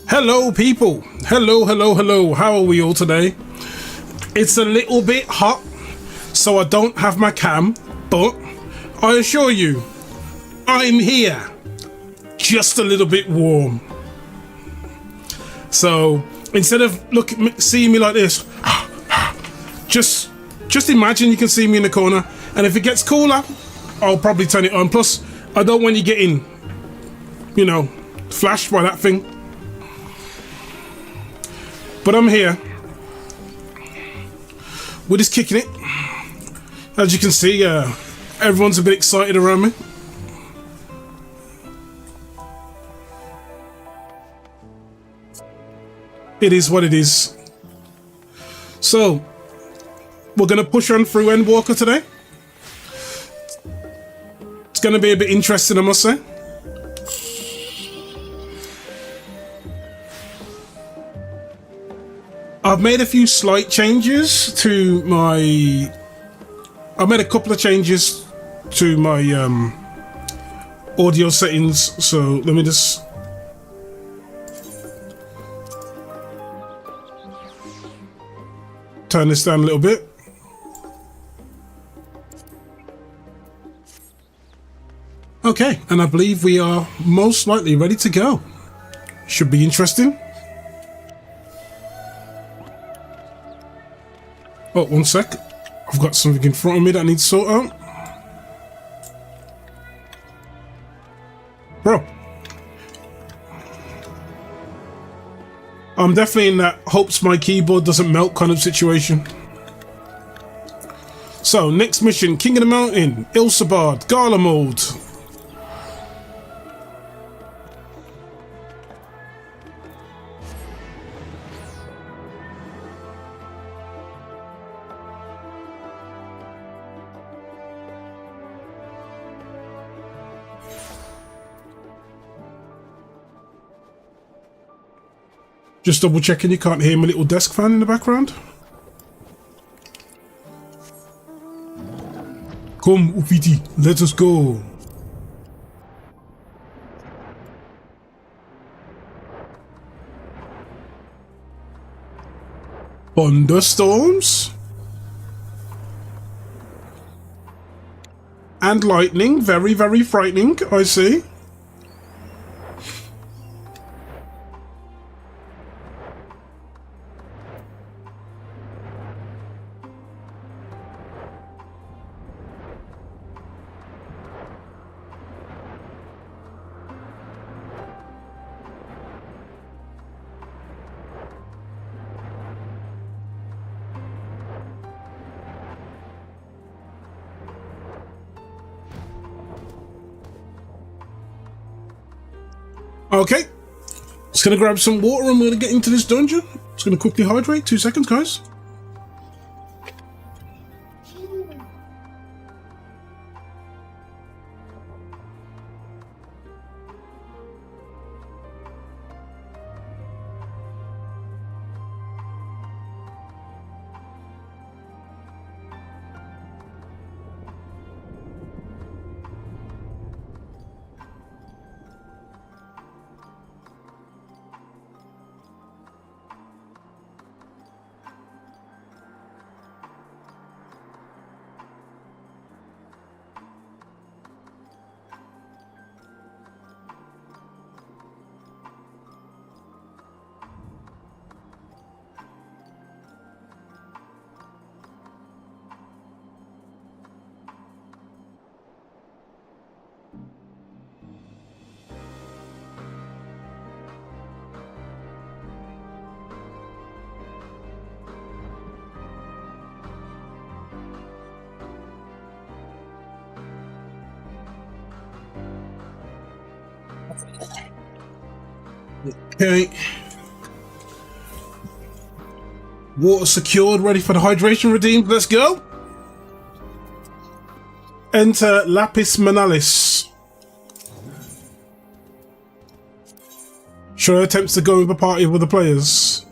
Hello people, hello, how are we all today? It's a little bit hot, so I don't have my cam, but I assure you, I'm here, just a little bit warm. So instead of seeing me like this, just imagine you can see me in the corner, and if it gets cooler, I'll probably turn it on. Plus, I don't want you getting, you know, flashed by that thing. But I'm here. We're just kicking it. As you can see, everyone's a bit excited around me. It is what it is. So, we're going to push on through Endwalker today. It's going to be a bit interesting, I must say. I've made a few slight changes to my... I've made a couple of changes to my audio settings, so let me just... turn this down a little bit. Okay, and I believe we are most likely ready to go. Should be interesting. Oh, one sec. I've got something in front of me that I need to sort out. Bro. I'm definitely in that hopes my keyboard doesn't melt kind of situation. So, next mission, King of the Mountain, Ilsabard, Gala mode. Just double checking you can't hear my little desk fan in the background. Come, Ufiti, let us go. Thunderstorms? And lightning, very, very frightening, I see. Okay, just gonna grab some water and we're gonna get into this dungeon. Just gonna quickly hydrate. 2 seconds, guys. Okay. Water secured, ready for the hydration redeemed. Let's go. Enter Lapis Manalis. Should I attempt to go with a party of other players?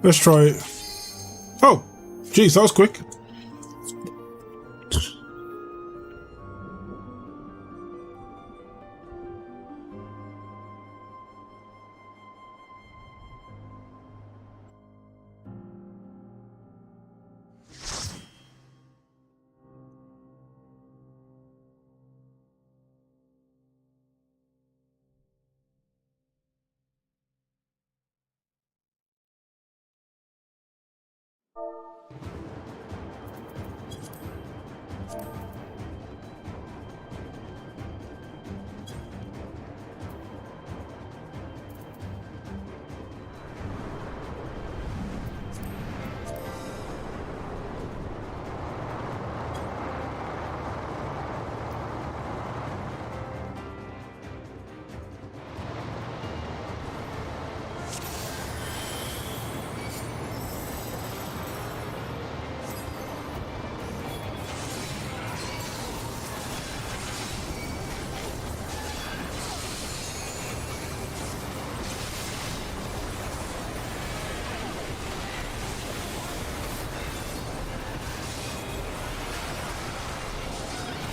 Let's try it. Oh, geez, that was quick.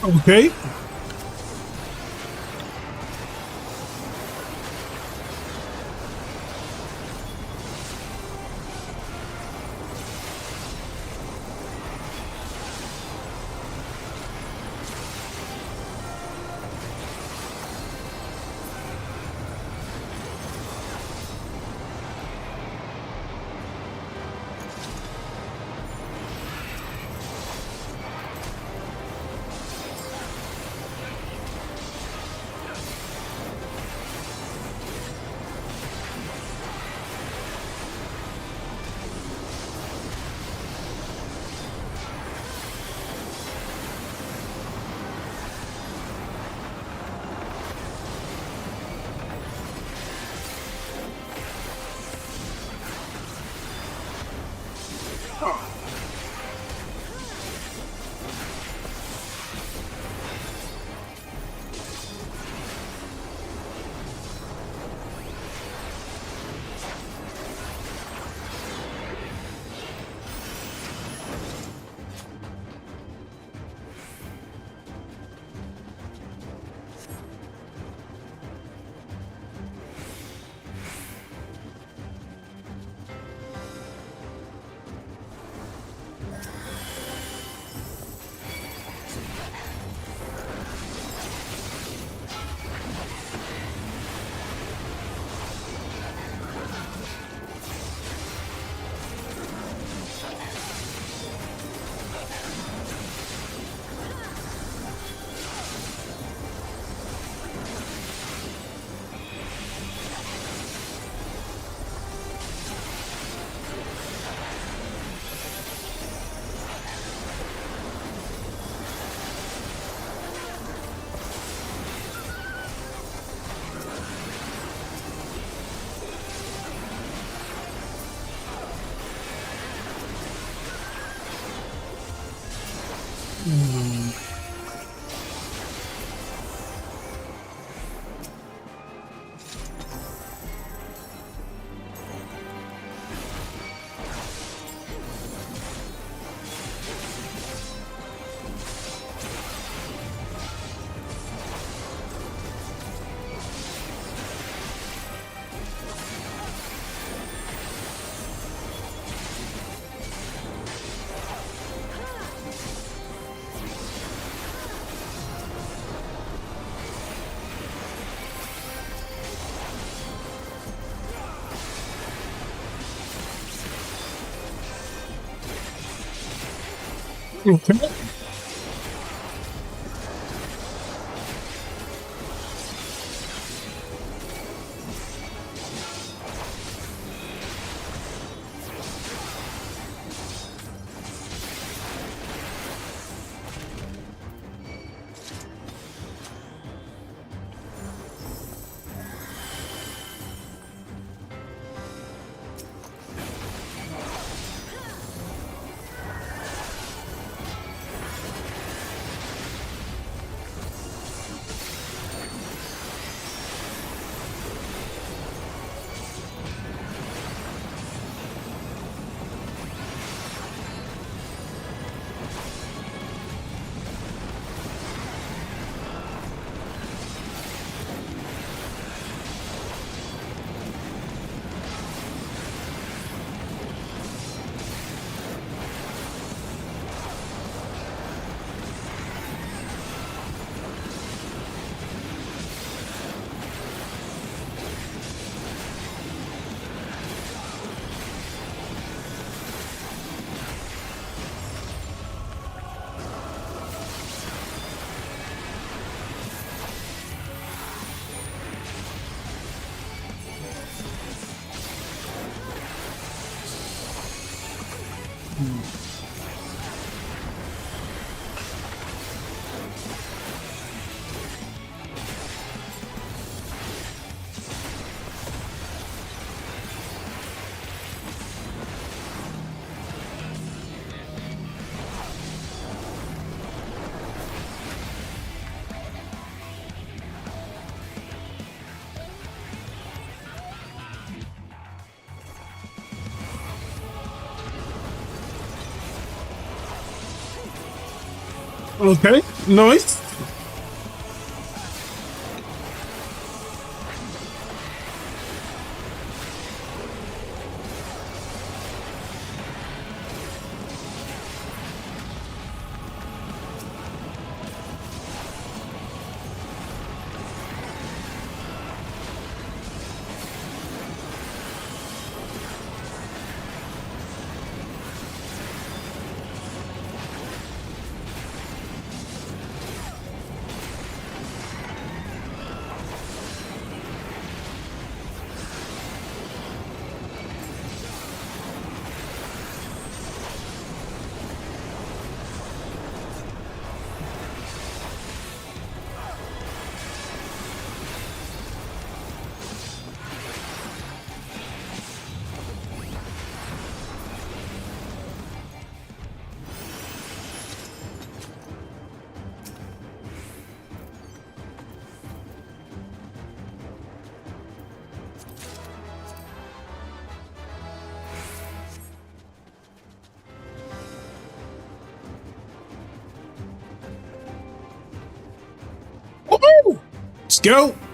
Okay. Okay. Okay, nice. Let's go.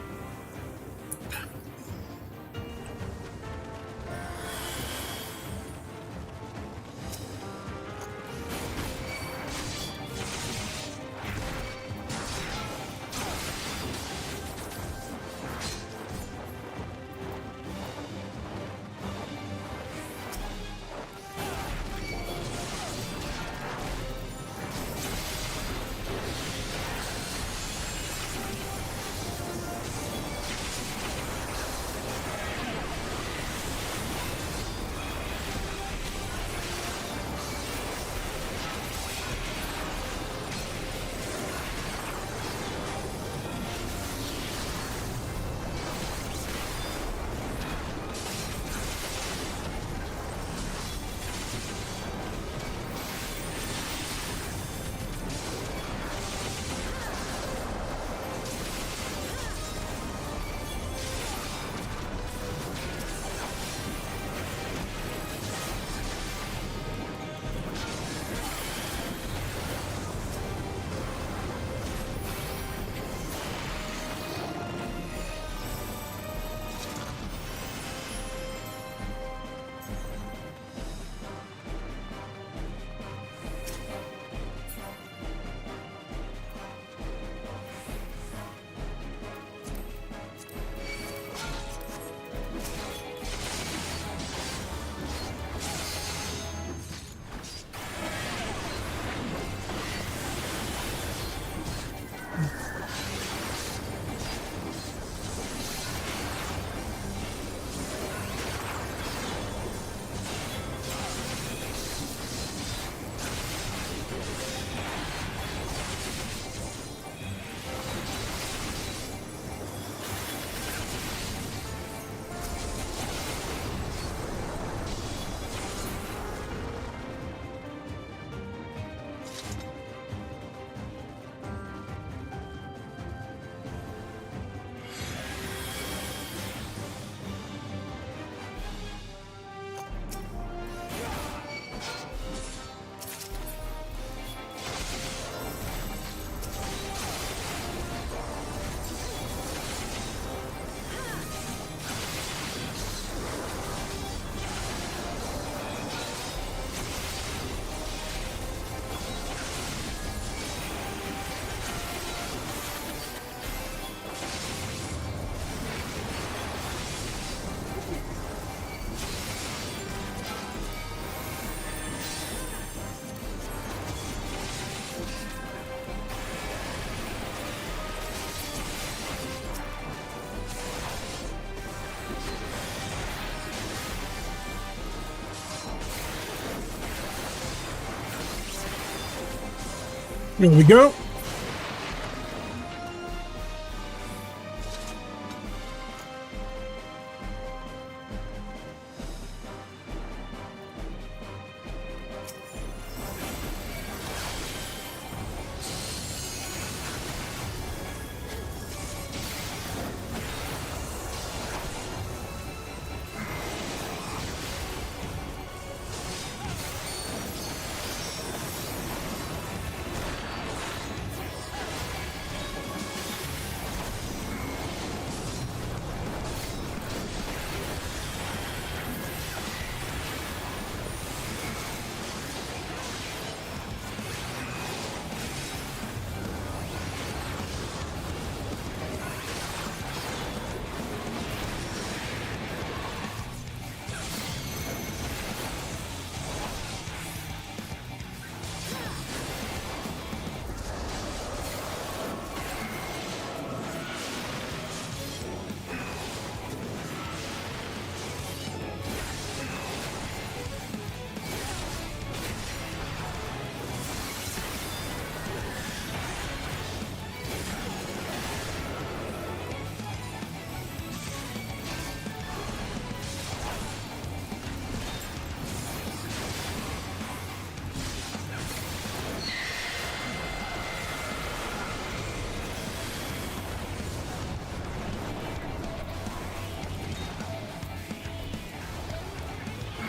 Here we go.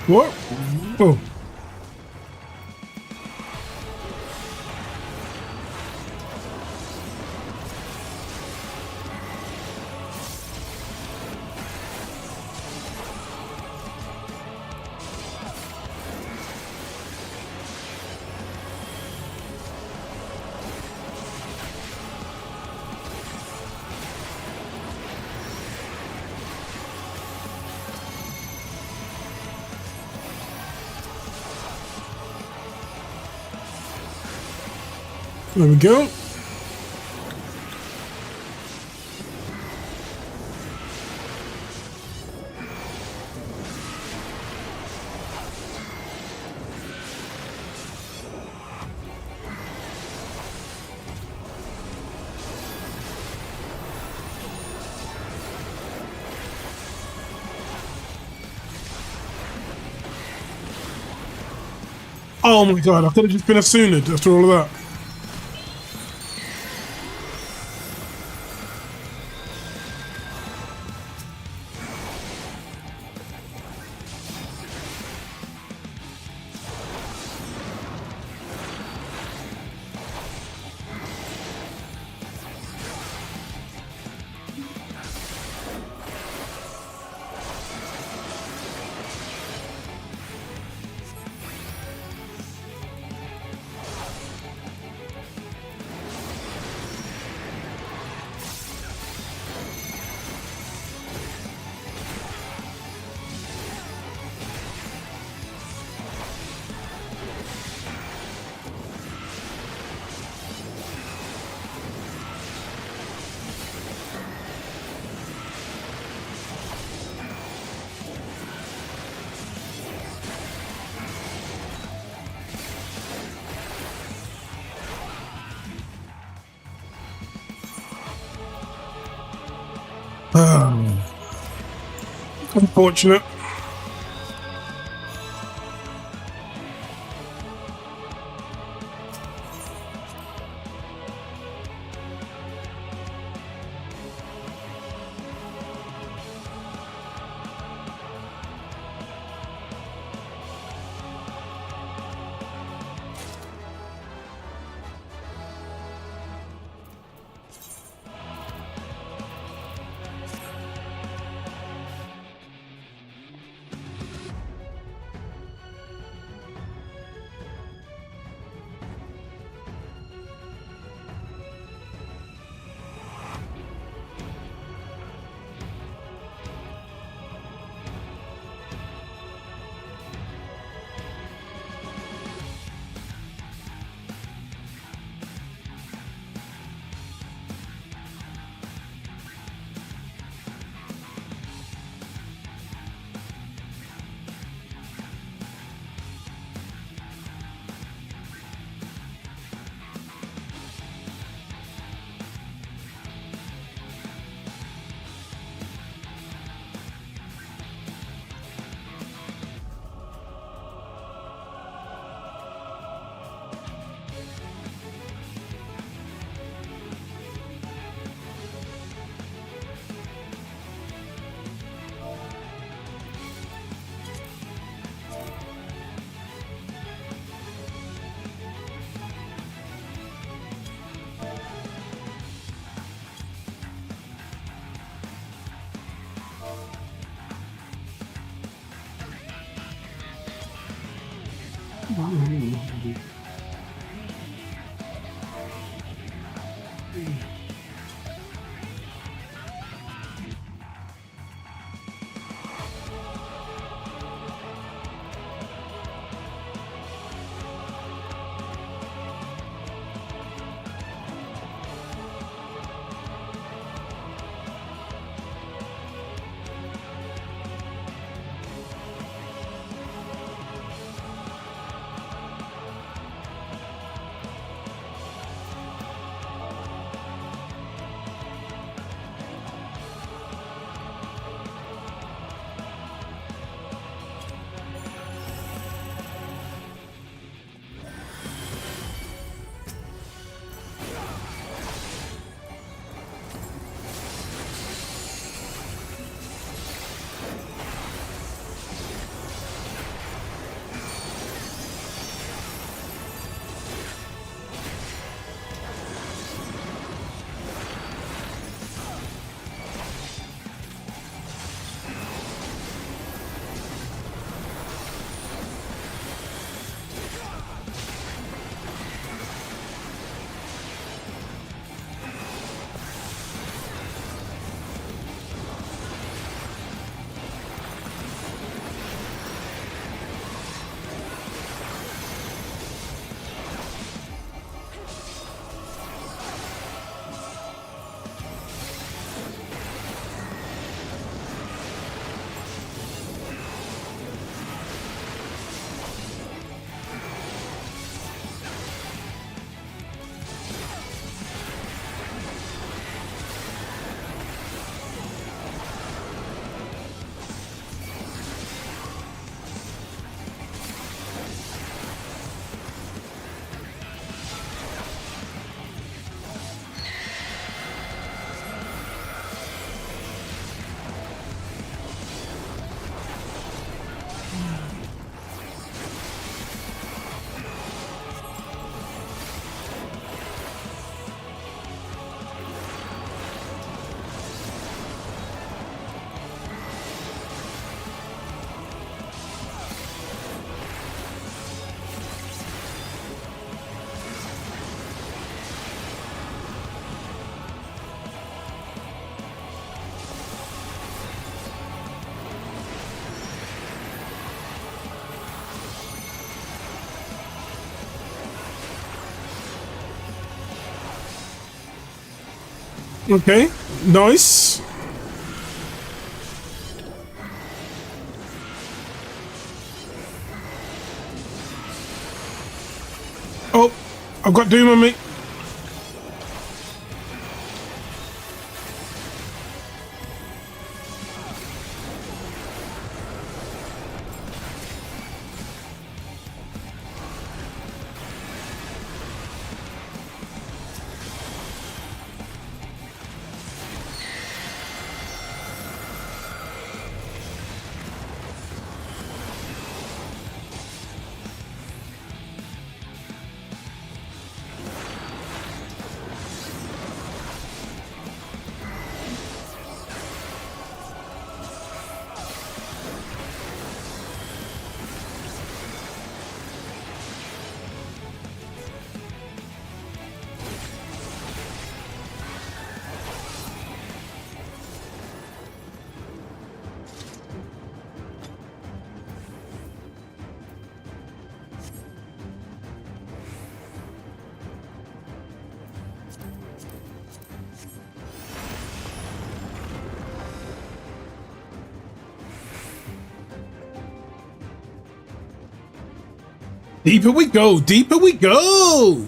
What? Oh. There we go. Oh my god, I could have just been a Sunid after all of that. Unfortunate. Okay, nice. Oh, I've got Doom on me. Deeper we go, deeper we go.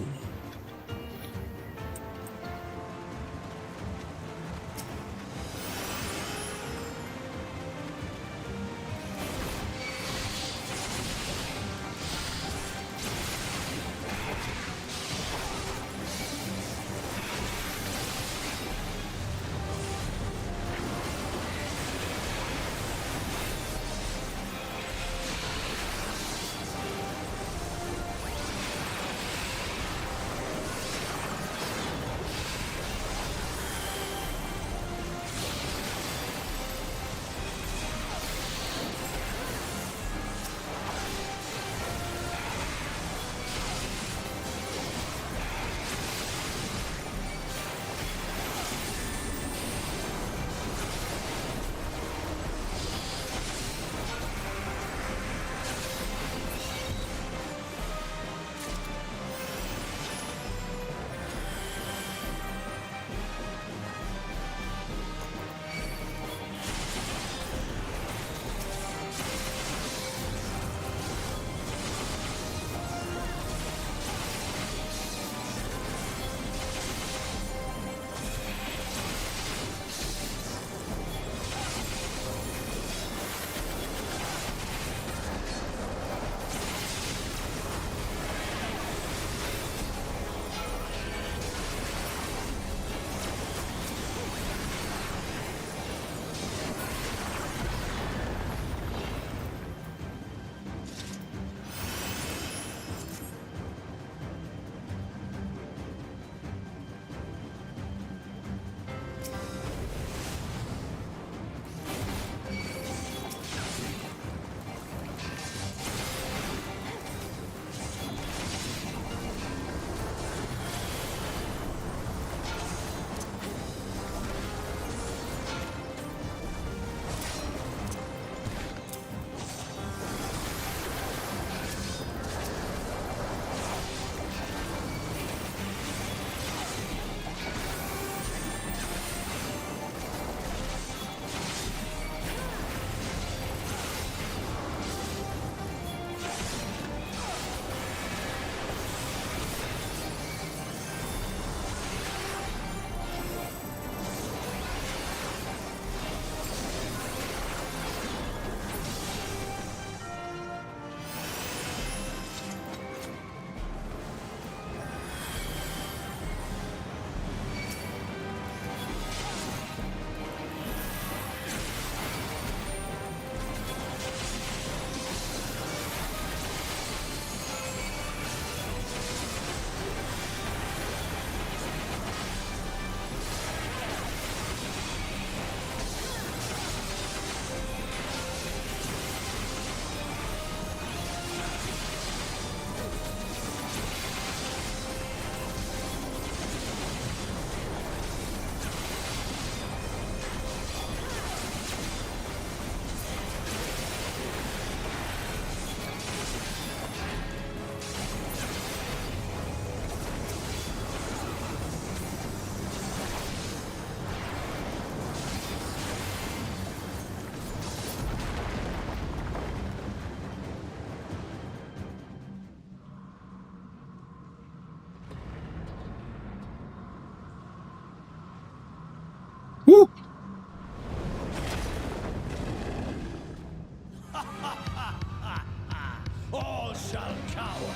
shall cower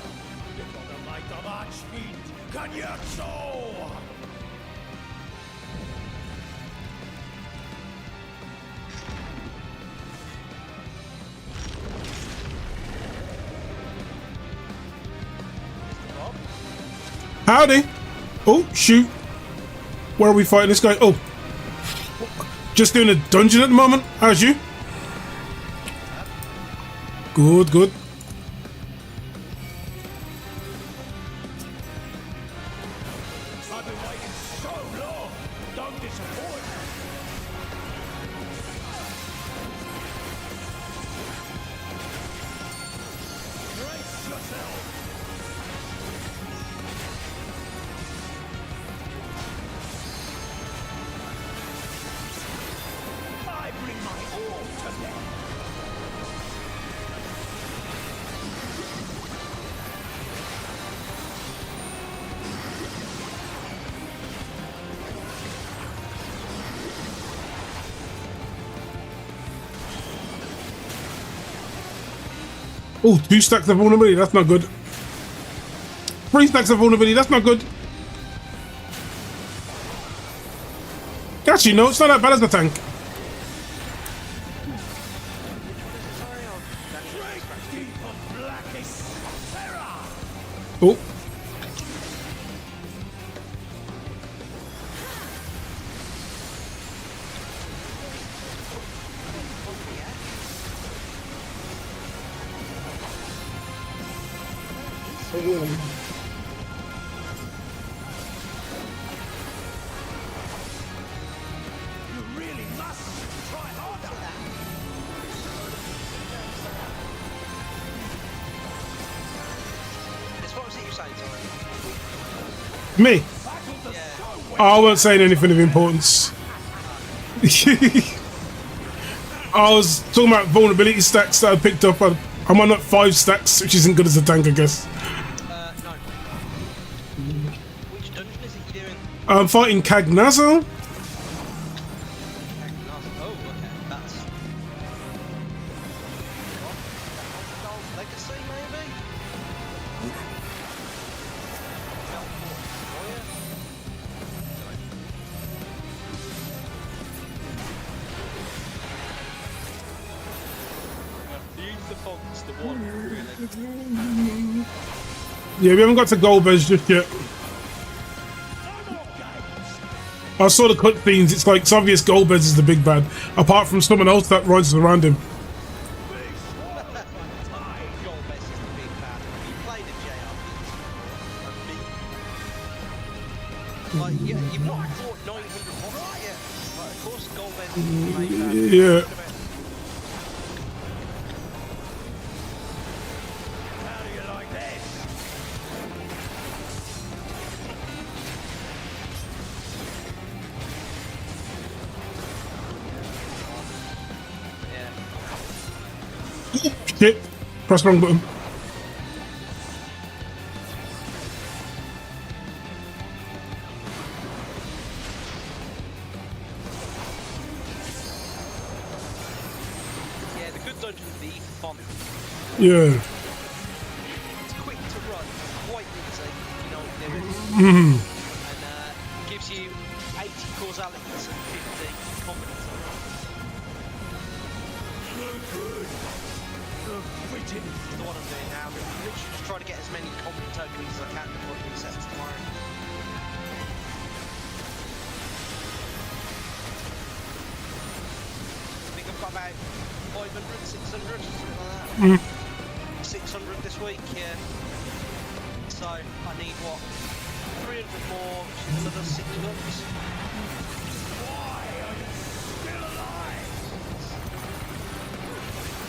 before the might of Archfiend Kanyatso! Howdy. Oh, shoot. Where are we fighting this guy? Oh. Just doing a dungeon at the moment. How's you? Good, good. I've been waiting so long. Don't disappoint. Brace yourself. I bring my all to bear. Oh, 2 stacks of vulnerability. That's not good. 3 stacks of vulnerability. That's not good. Actually, no, it's not that bad as the tank. Oh. You really must try harder. What was it you saying, sorry? Me? I wasn't saying anything of importance. I was talking about vulnerability stacks that I picked up. I'm on like 5 stacks, which isn't good as a tank, I guess. No. Which dungeon is it you're doing? I'm fighting Cagnazo. Oh, okay. That's... Legacy, maybe? The font's the one, really. Yeah, we haven't got to gold bez just yet. I saw the cutscenes. It's like it's obvious gold bez is the big bad, apart from someone else that rides around him. Golbez is the big bad. You played a JRPG. Like, yeah, you've not fought 900 bosses yet. Like, of course, Golbez is the big bad. Yeah. How do you like this? Shit. Press wrong button. Yeah, the good dungeon would be fun. Yeah. It's quick to run, quite easy, you know what you're doing. Mm. And gives you 80 causalities and 50 confidence. Which is the one I'm doing now. I'm literally just trying to get as many confident tokens as I can before it resets tomorrow. I think I've got about 500, 600, something like that. 600 this week, yeah. So I need what? 300 more, which is another 6 months. Why are you still alive?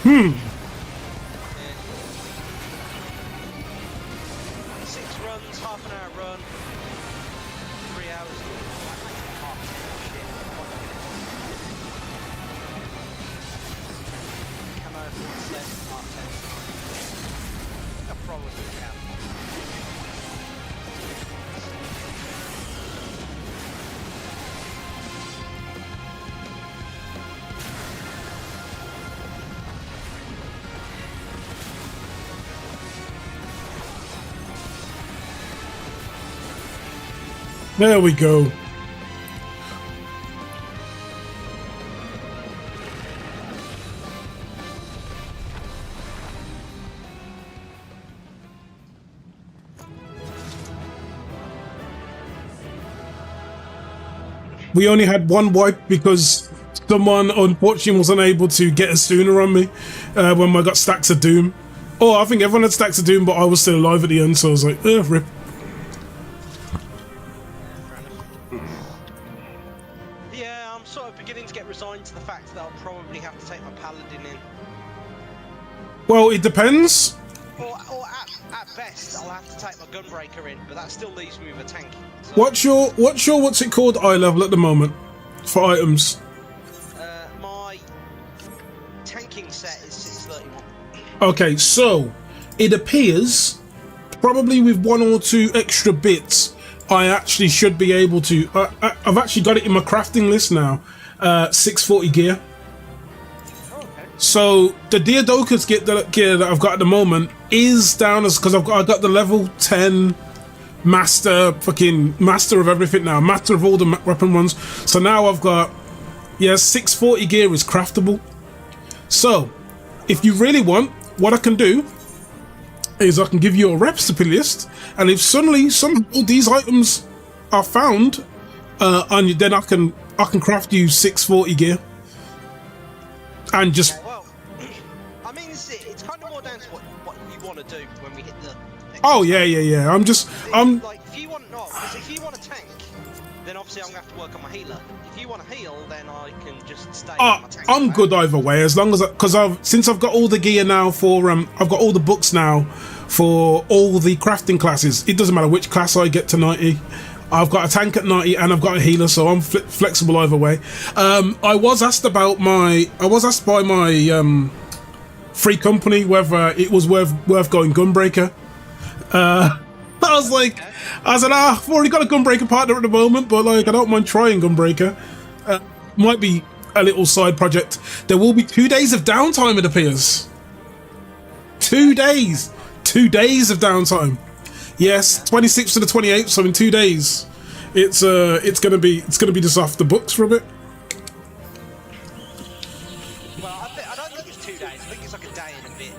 Hmm. Yeah. 6 runs, half an hour run, 3 hours. Half an hour, shit. Camo, set, half 10. I probably can. There we go. We only had one wipe because someone unfortunately was unable to get a sooner on me when I got stacks of doom. Oh, I think everyone had stacks of doom, but I was still alive at the end, so I was like, rip. Yeah, I'm sort of beginning to get resigned to the fact that I'll probably have to take my paladin in. Well, it depends. Or at best, I'll have to take my gunbreaker in, but that still leaves me with a tank. So, What's it called eye level at the moment for items? my tanking set is 631. Okay, so it appears probably with one or two extra bits, I actually should be able to. I've actually got it in my crafting list now. 640 gear. So the Diadoka's gear that I've got at the moment is down as because I got the level 10 master of everything now, master of all the weapon ones. So now I've got 640 gear is craftable. So if you really want, what I can do is I can give you a recipe list, and if suddenly somehow these items are found, then I can craft you 640 gear and just. Well, I mean, it's kind of more down to what you want to do when we hit the. Oh yeah. I'm like if you want because if you want a tank, then obviously I'm gonna have to work on my healer. If you want a heal, then I can just stay. On my tank I'm good either way, as long as since I've got all the gear now for I've got all the books now for all the crafting classes. It doesn't matter which class I get to 90. I've got a tank at 90 and I've got a healer, so I'm flexible either way. I was asked by my free company whether it was worth going Gunbreaker. I said, I've already got a Gunbreaker partner at the moment, but like I don't mind trying Gunbreaker. Might be a little side project. There will be 2 days of downtime, it appears. 2 days. 2 days of downtime. Yes, 26th to the 28th, so in 2 days. It's gonna be just off the books for a bit. Well, I don't think it's 2 days. I think it's like a day and a bit.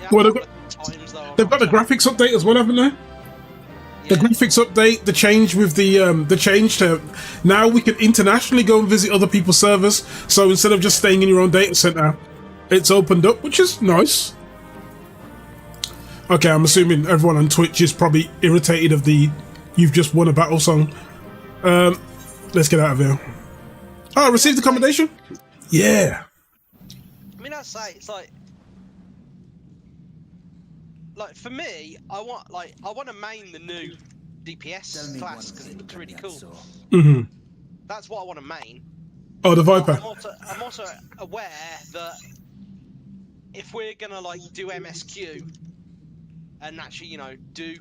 Yeah, Well, they've got the graphics update as well, haven't they? The graphics update, the change with the change to now we can internationally go and visit other people's servers. So instead of just staying in your own data center, it's opened up, which is nice. Okay, I'm assuming everyone on Twitch is probably irritated of the "you've just won a battle" song. Let's get out of here. Oh, received accommodation? Yeah. I mean, I'd say it's like for me, I want to main the new DPS class because it looks really cool. Mm-hmm. That's what I want to main. Oh, the Viper. I'm also aware that if we're gonna do MSQ and actually do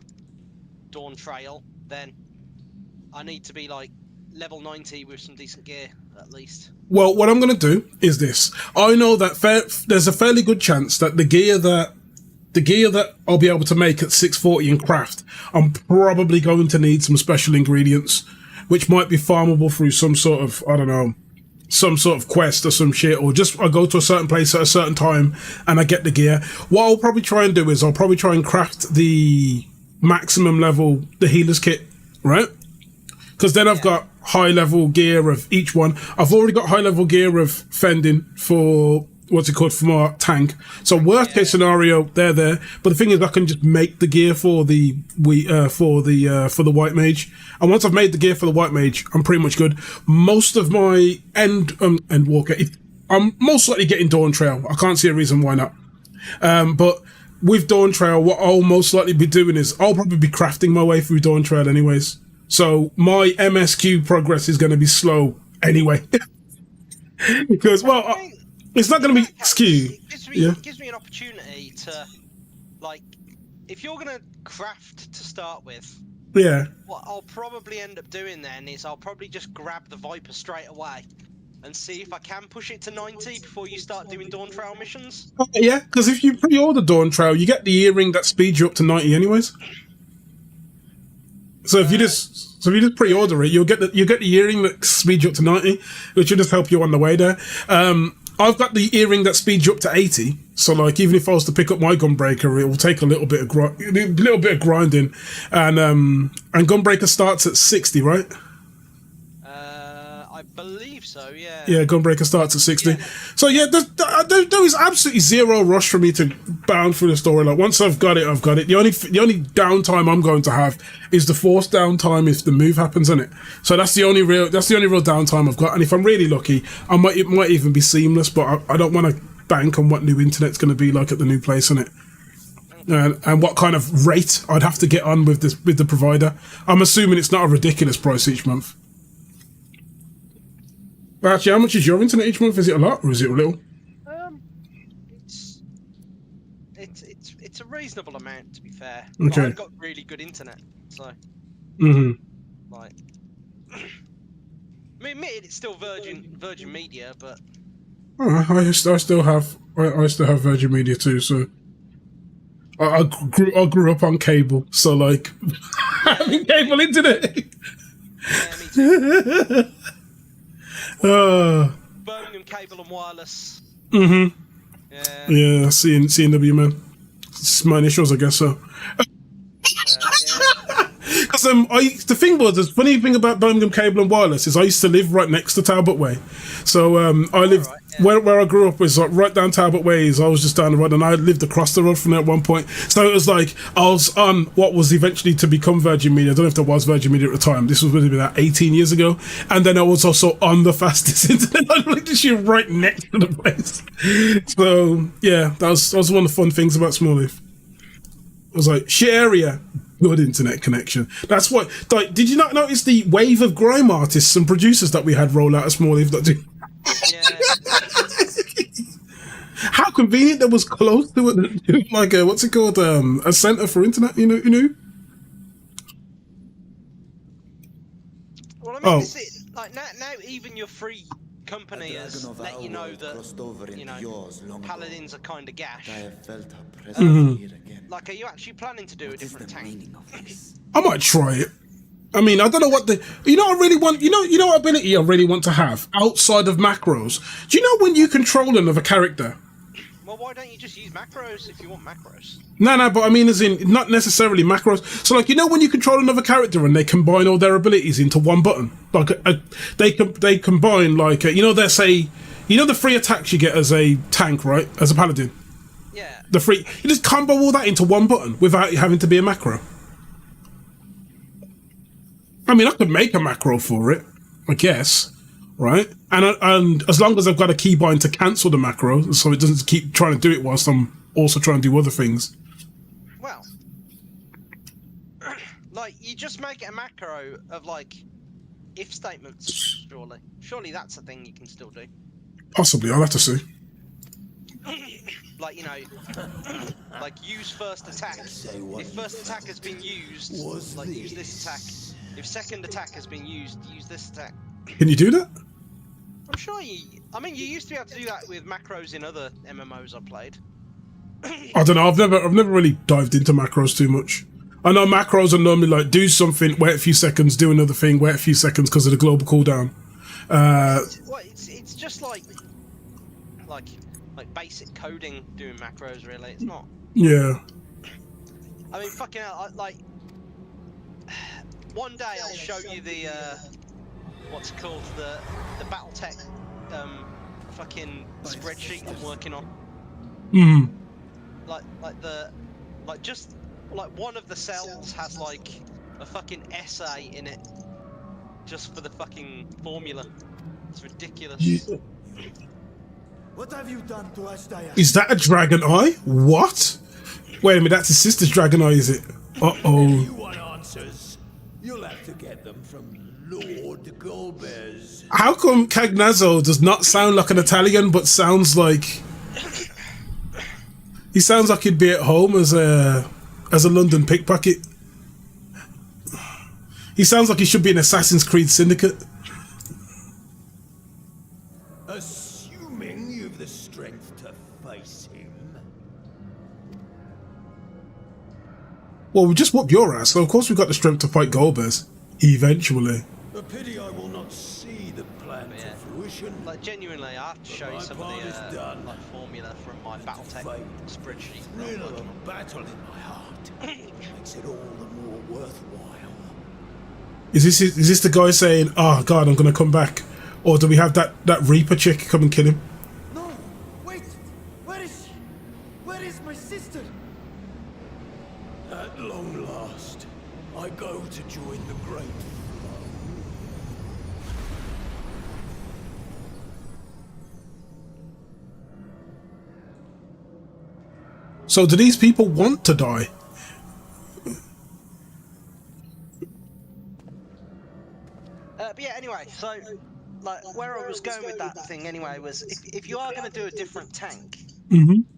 Dawn Trail, then I need to be level 90 with some decent gear at least. Well, what I'm going to do is this. I know that there's a fairly good chance that the gear that I'll be able to make at 640 and craft, I'm probably going to need some special ingredients, which might be farmable through some sort of, I don't know, some sort of quest or some shit, or just I go to a certain place at a certain time and I get the gear. What I'll probably try and do is I'll probably try and craft the maximum level, the healer's kit, right? Because then I've got high level gear of each one. I've already got high level gear of fending for for my tank. So worst case scenario, they're there. But the thing is, I can just make the gear for the white mage. And once I've made the gear for the white mage, I'm pretty much good. Most of my Endwalker, I'm most likely getting Dawn Trail. I can't see a reason why not. But with Dawn Trail, what I'll most likely be doing is I'll probably be crafting my way through Dawn Trail anyways. So my MSQ progress is going to be slow anyway. Because, it's not going to be skew. It gives me an opportunity to, if you're going to craft to start with, what I'll probably end up doing then is I'll probably just grab the Viper straight away and see if I can push it to 90 before you start doing Dawn Trail missions. Yeah, because if you pre-order Dawn Trail, you get the earring that speeds you up to 90 anyways. So if you just pre-order it, you'll get the earring that speeds you up to 90, which will just help you on the way there. I've got the earring that speeds you up to 80. So like even if I was to pick up my Gunbreaker, it will take a little bit of grinding, and Gunbreaker starts at 60, right? I believe so. Yeah. Yeah, Gunbreaker starts at 60. Yeah. So yeah, there is absolutely zero rush for me to bound through the story. Like once I've got it, I've got it. The only downtime I'm going to have is the forced downtime if the move happens in it. So that's the only real downtime I've got. And if I'm really lucky, it might even be seamless. But I don't want to bank on what new internet's going to be like at the new place, innit? And what kind of rate I'd have to get on with the provider. I'm assuming it's not a ridiculous price each month. Actually, how much is your internet each month? Is it a lot or is it a little? It's a reasonable amount, to be fair. Okay. I've got really good internet, so. Like, I mean, admitted it's still Virgin Media, but. Oh, I still have Virgin Media too. So. I grew up on cable, so like having cable internet. Yeah, me too. Birmingham Cable and Wireless. Yeah, CNW, man. It's my initials, I guess so. Because the thing was, the funny thing about Birmingham Cable and Wireless is I used to live right next to Talbot Way. So I lived where I grew up was like right down Talbot Ways. I was just down the road, and I lived across the road from there at one point. So it was like I was on what was eventually to become Virgin Media. I don't know if there was Virgin Media at the time. This was maybe about 18 years ago. And then I was also on the fastest internet. I lived literally right next to the place. So yeah, that was one of the fun things about Smallleaf. I was like, shit area, good internet connection. That's what. Like, did you not notice the wave of grime artists and producers that we had roll out of Smallleaf? Yeah. How convenient that was close to it, like what's it called? A center for internet. You know. Well, I mean, like now even your free company has let you know that paladins are kind of gash. Like, are you actually planning to do a different tank? I might try it. I mean, I don't know what I really want. You know what ability I really want to have outside of macros. Do you know when you control another character? Well, why don't you just use macros if you want macros? No, but I mean, as in not necessarily macros. So, like, when you control another character and they combine all their abilities into one button, like they combine like they say, the free attacks you get as a tank, right? As a paladin. Yeah. You just combo all that into one button without having to be a macro. I mean, I could make a macro for it, I guess, right? And as long as I've got a keybind to cancel the macro, so it doesn't keep trying to do it whilst I'm also trying to do other things. Well, like, you just make it a macro of, like, if statements, surely. Surely that's a thing you can still do. Possibly, I'll have to see. Like, like, use first attack. If first attack has been used, like, use this attack. If second attack has been used, use this attack. Can you do that? I'm sure you used to be able to do that with macros in other MMOs I played. I don't know, I've never really dived into macros too much. I know macros are normally like, do something, wait a few seconds, do another thing, wait a few seconds because of the global cooldown. It's just like basic coding doing macros, really. It's not. Yeah. I mean, fucking hell, one day I'll show you the what's it called, the BattleTech fucking spreadsheet I'm working on. Like one of the cells has like a fucking essay in it just for the fucking formula. It's ridiculous. Yeah. What have you done to Ashtaya? Is that a dragon eye? What? Wait a minute, that's his sister's dragon eye, is it? Uh-oh. You want answers? You'll have to get them from Lord Golbez. How come Cagnazzo does not sound like an Italian, but sounds like... He sounds like he'd be at home as a London pickpocket. He sounds like he should be in Assassin's Creed Syndicate. Assuming you've the strength to face him. Well, we just whooped your ass, so of course we got the strength to fight Goldbears. Eventually. A pity I will not see the plan Yeah. to fruition. Like genuinely, I have to show you my some of part is the done. like formula from my BattleTech Fate. spreadsheet. Thrill of battle in my heart makes it all the more worthwhile. Is this the guy saying, "Oh God, I'm gonna come back," or do we have that Reaper chick come and kill him? No! Wait! Where is she? Where is my sister? At long last, I go to join the great flow. So do these people want to die? But yeah, anyway, so like where I was going with that thing anyway was if you are going to do a different tank,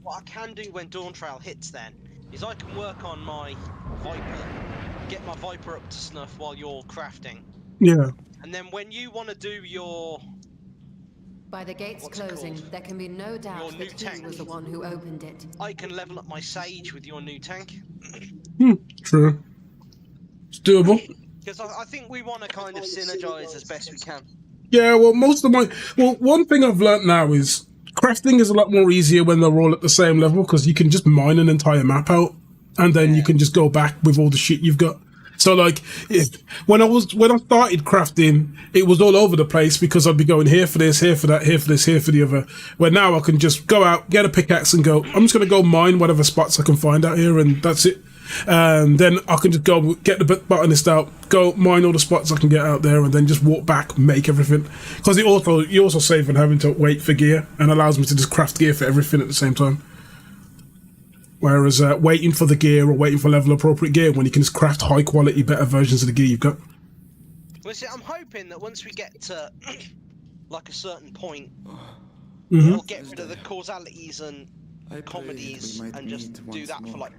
what I can do when Dawn Trail hits then is I can work on my Viper, get my Viper up to snuff while you're crafting. Yeah. And then when you want to do your By the gates What's it closing, called? there can be no Your doubt new that he tank. was the one who opened it. I can level up my Sage with your new tank. True. It's doable. Because I think we want to kind of synergize as best we can. Yeah, well, one thing I've learnt now is crafting is a lot more easier when they're all at the same level because you can just mine an entire map out and then you can just go back with all the shit you've got. So like, when I started crafting, it was all over the place because I'd be going here for this, here for that, here for this, here for the other. Where now I can just go out, get a pickaxe and go, I'm just going to go mine whatever spots I can find out here and that's it. Then I can just go get the botanist out, go mine all the spots I can get out there, and then just walk back, make everything. Because you also save on having to wait for gear, and allows me to just craft gear for everything at the same time. Whereas waiting for the gear or waiting for level appropriate gear, when you can just craft high quality, better versions of the gear you've got. Well, see, I'm hoping that once we get to like a certain point, we'll get rid of the causalities and comedies and just do that for like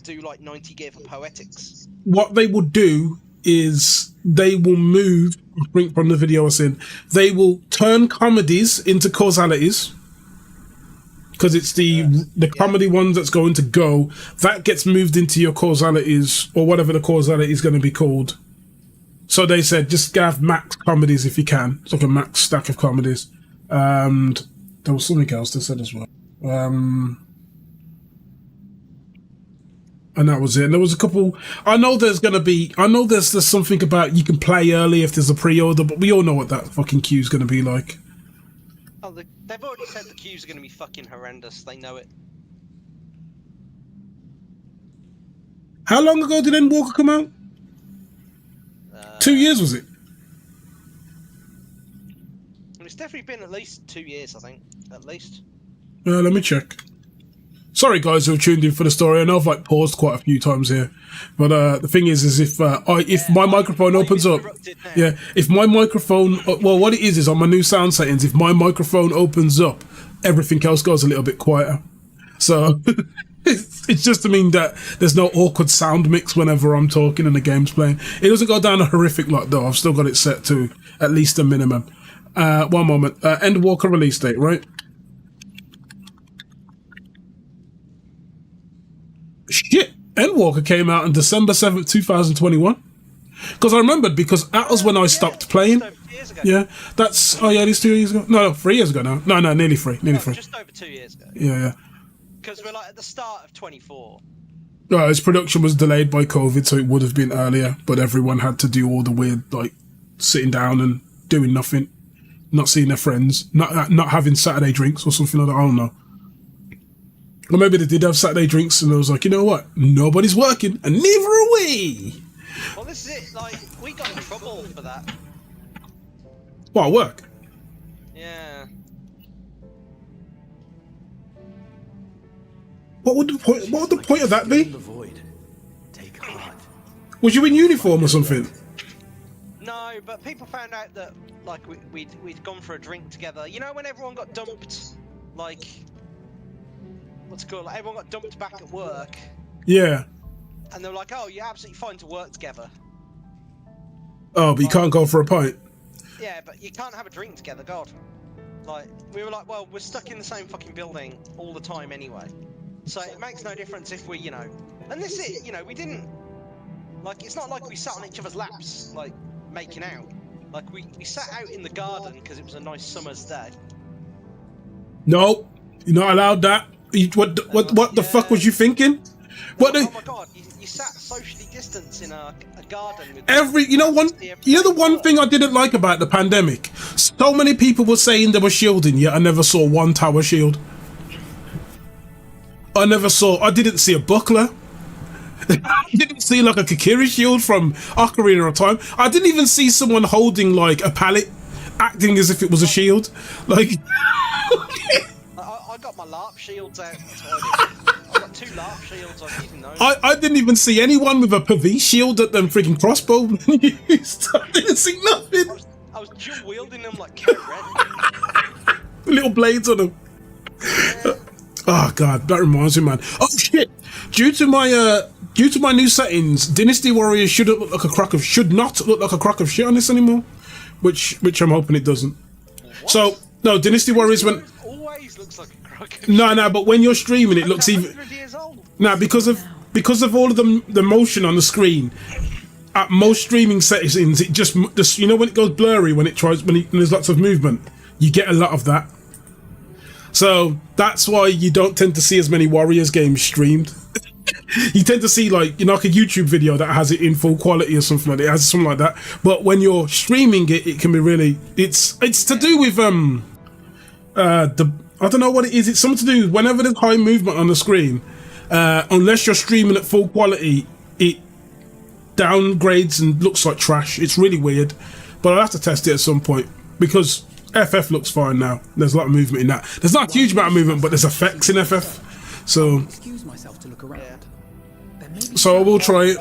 do like 90 gear for poetics. What they will do is they will move, I think from the video I was in, they will turn comedies into causalities. Because it's the comedy one that's going to go, that gets moved into your causalities, or whatever the causality is going to be called. So they said, just have max comedies if you can. It's like a max stack of comedies. And there was something else they said as well. And that was it. And there was a couple. I know there's something about you can play early if there's a pre-order, but we all know what that fucking queue's going to be like. Oh, they've already said the queues are going to be fucking horrendous. They know it. How long ago did Endwalker come out? 2 years, was it? It's definitely been at least 2 years, I think. At least. Let me check. Sorry, guys who tuned in for the story. I know I've like paused quite a few times here, but the thing is if my microphone opens up, if my microphone, well, what it is on my new sound settings, if my microphone opens up, everything else goes a little bit quieter. So it's just to mean that there's no awkward sound mix whenever I'm talking and the game's playing. It doesn't go down a horrific lot though. I've still got it set to at least a minimum. One moment. Endwalker release date, right? Shit, Endwalker came out on December 7th, 2021. Because I remembered, because that was when I stopped playing. Just over 2 years ago. Yeah, that's, these 2 years ago? No, 3 years ago now. No, nearly three. Just over 2 years ago. Yeah. Because we're like at the start of 24. Its production was delayed by COVID, so it would have been earlier, but everyone had to do all the weird, like, sitting down and doing nothing, not seeing their friends, not having Saturday drinks or something like that, I don't know. Or maybe they did have Saturday drinks and I was like, you know what? Nobody's working and neither are we. Well, this is it. Like, we got in trouble for that. What, work? Yeah. What would the point of that be? The void. Take heart. Was you in uniform or something? No, but people found out that, like, we'd gone for a drink together. You know when everyone got dumped, like, what's it called? Like, everyone got dumped back at work. Yeah. And they were like, oh, you're absolutely fine to work together. Oh, but you can't go for a pint? Yeah, but you can't have a drink together, God. Like, we were like, well, we're stuck in the same fucking building all the time anyway. So it makes no difference if we, And this is, you know, we didn't, like, it's not like we sat on each other's laps, like, making out. Like, we sat out in the garden because it was a nice summer's day. No, you're not allowed that. What the fuck was you thinking? What Oh my god, you sat socially distanced in a garden with the one thing I didn't like about the pandemic, so many people were saying they were shielding, yet I never saw one tower shield. I didn't see a buckler. I didn't see like a Kikiri shield from Ocarina of Time. I didn't even see someone holding like a pallet, acting as if it was a shield. Like, I got my LARP shields out. I got 2 LARP shields. I didn't know. I didn't even see anyone with a Pavis shield that them freaking crossbow used. I didn't see nothing. I was dual wielding them like Cat Red. Little blades on them. Yeah. Oh god, that reminds me, man. Oh shit! Due to my new settings, Dynasty Warriors should not look like a crock of shit on this anymore. Which I'm hoping it doesn't. What? So no, Dynasty Warriors always looks like a crock of No, but when you're streaming, it looks even. 100 years old. No, because of all of the motion on the screen. At most streaming settings, it just you know when it goes blurry when there's lots of movement, you get a lot of that. So that's why you don't tend to see as many Warriors games streamed. You tend to see like a YouTube video that has it in full quality or something like that. It has something like that. But when you're streaming it, it can be really. It's to do with I don't know what it is. It's something to do with whenever there's high movement on the screen. Unless you're streaming at full quality, it downgrades and looks like trash. It's really weird. But I'll have to test it at some point because FF looks fine now. There's a lot of movement in that. There's not a huge amount of movement, but there's effects in FF. So, excuse myself to look around. So I will try it.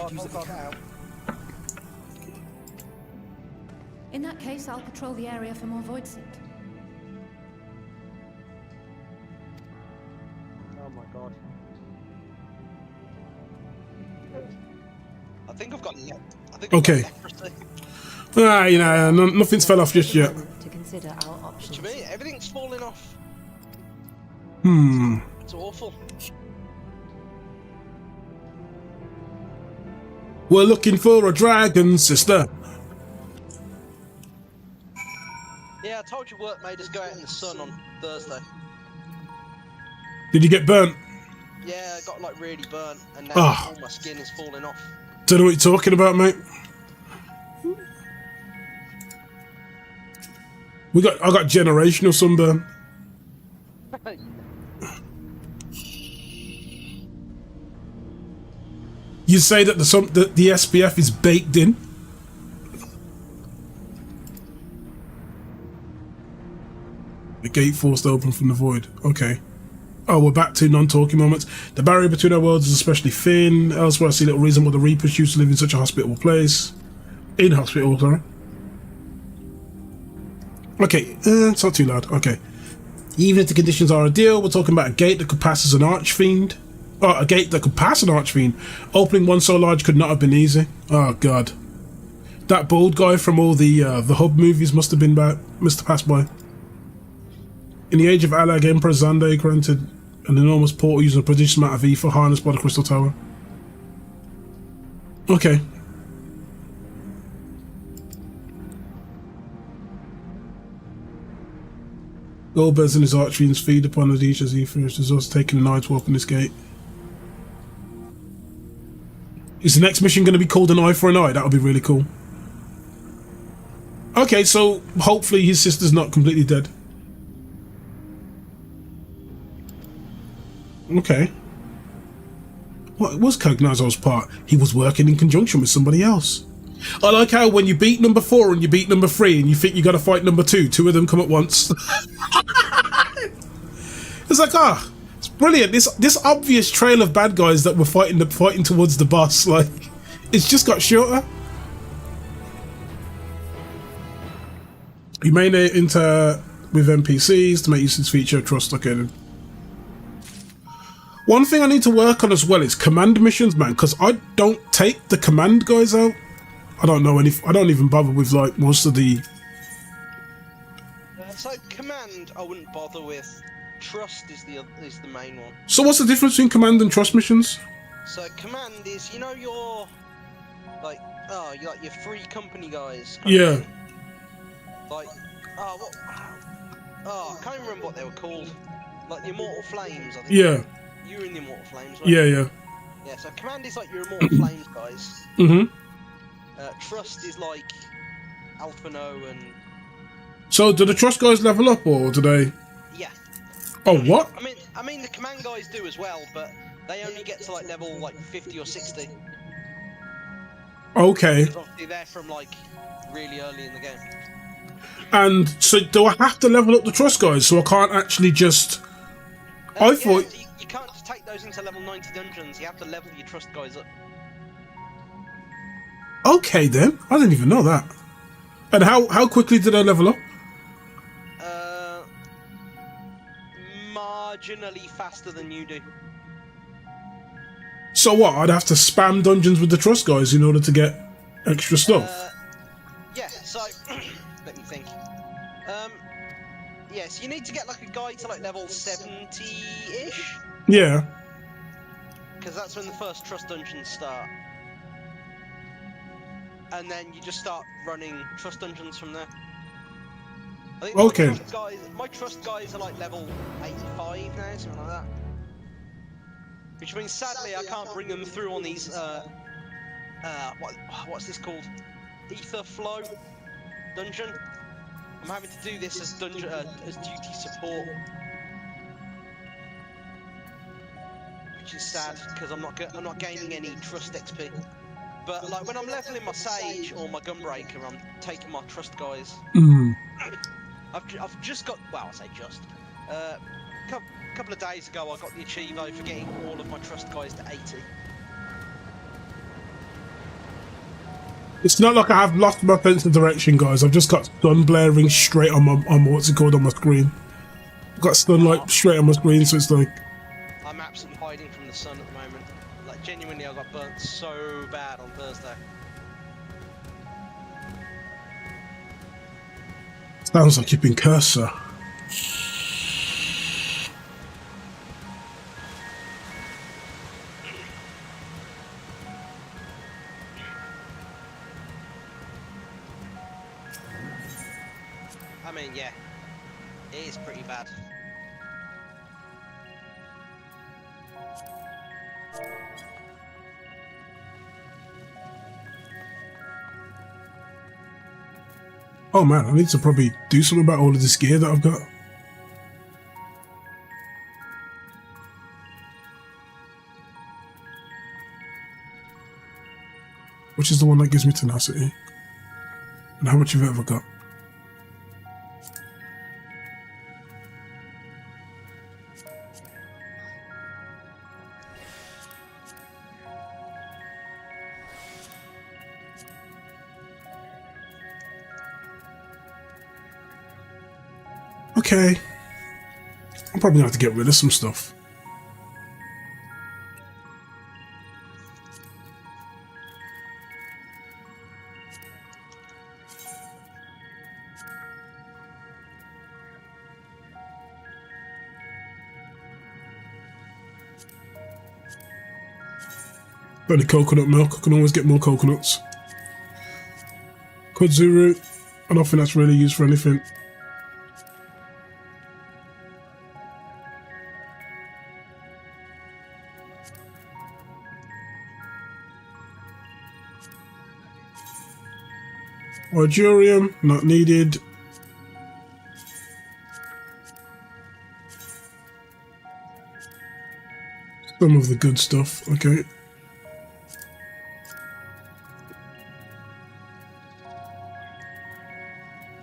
In that case, I'll patrol the area for more void scent. Oh my god. I think I've got Okay. Nothing's fell off just yet. To consider our options. To me, everything's falling off. It's awful. We're looking for a dragon, sister. Yeah, I told you work made us go out in the sun on Thursday. Did you get burnt? Yeah, I got like really burnt, and now all my skin is falling off. Don't know what you're talking about, mate. I got generational sunburn. You say that the SPF is baked in? The gate forced open from the void. Okay. Oh, we're back to non-talking moments. The barrier between our worlds is especially thin. Elsewhere, I see little reason why the Reapers used to live in such a hospitable place. Inhospitable, sorry. Okay, it's not too loud. Okay. Even if the conditions are ideal, we're talking about a gate that could pass as an archfiend. Oh, a gate that could pass an archfiend. Opening one so large could not have been easy. Oh god. That bald guy from all the Hub movies must have passed by. In the age of Alag, Emperor Xande granted an enormous portal using a prodigious amount of ether harnessed by the Crystal Tower. Okay. Goldbergs and his archfiends feed upon the Adisha's ether. There's also taking a night to open this gate. Is the next mission going to be called An Eye for an Eye? That would be really cool. Okay, so hopefully his sister's not completely dead. Okay. What was Cognazo's part? He was working in conjunction with somebody else. I like how when you beat number 4 and you beat number 3 and you think you got to fight number 2, 2 of them come at once. It's like, it's brilliant. This obvious trail of bad guys that were fighting towards the boss, like, it's just got shorter. You may enter with NPCs to make use of this feature. Trust, okay then. One thing I need to work on as well is command missions, man, because I don't take the command guys out. I don't know any. I don't even bother with like most of the. So command, I wouldn't bother with. Trust is the main one. So what's the difference between command and trust missions? So command is, you know, your like, you like your free company guys. Yeah. Like, what? I can't even remember what they were called. Like the Immortal Flames, I think. Yeah. You were in the Immortal Flames, weren't Yeah. you? Yeah. Yeah. So command is like your Immortal Flames guys. Mhm. Trust is like Alpha No and So do the trust guys level up, or do they? yeah. Oh, what? I mean the command guys do as well, but they only get to like level like 50 or 60 Okay. because obviously they're from like really early in the game. And so do I have to level up the trust guys? So I can't actually just. I Yeah, thought. so you can't just take those into level 90 dungeons. You have to level your trust guys up. Okay then. I didn't even know that. And how quickly did I level up? Uh, Marginally faster than you do. So what? I'd have to spam dungeons with the trust guys in order to get extra stuff. Yeah. So let me think. Yes, you need to get like a guy to like level 70-ish, Yeah. because that's when the first trust dungeons start. And then you just start running trust dungeons from there. I think Okay. my trust guys are like level 85 now, something like that. Which means sadly I can't bring them through on these what's this called? Ether Flow dungeon. I'm having to do this as duty support, which is sad because I'm not gaining any trust XP. But like when I'm leveling my Sage or my Gunbreaker, I'm taking my trust guys. I've just got, well, I say just, couple of days ago I got the Achievo for getting all of my trust guys to 80. It's not like I have lost my sense of direction, guys. I've just got stun blaring straight on my what's it called on my screen. I've got stun like straight on my screen, so it's like I'm absolutely hiding from the sun at the moment. Like genuinely, I got burnt so bad on Thursday. sounds like you've been cursed, sir. I mean, yeah, it is pretty bad. Oh man, I need to probably do something about all of this gear that I've got. Which is the one that gives me tenacity? And how much have I ever got? Okay. I'm probably gonna have to get rid of some stuff. Got any coconut milk? I can always get more coconuts. Kudzu root. I don't think that's really used for anything. Orgurium, not needed. Some of the good stuff, okay.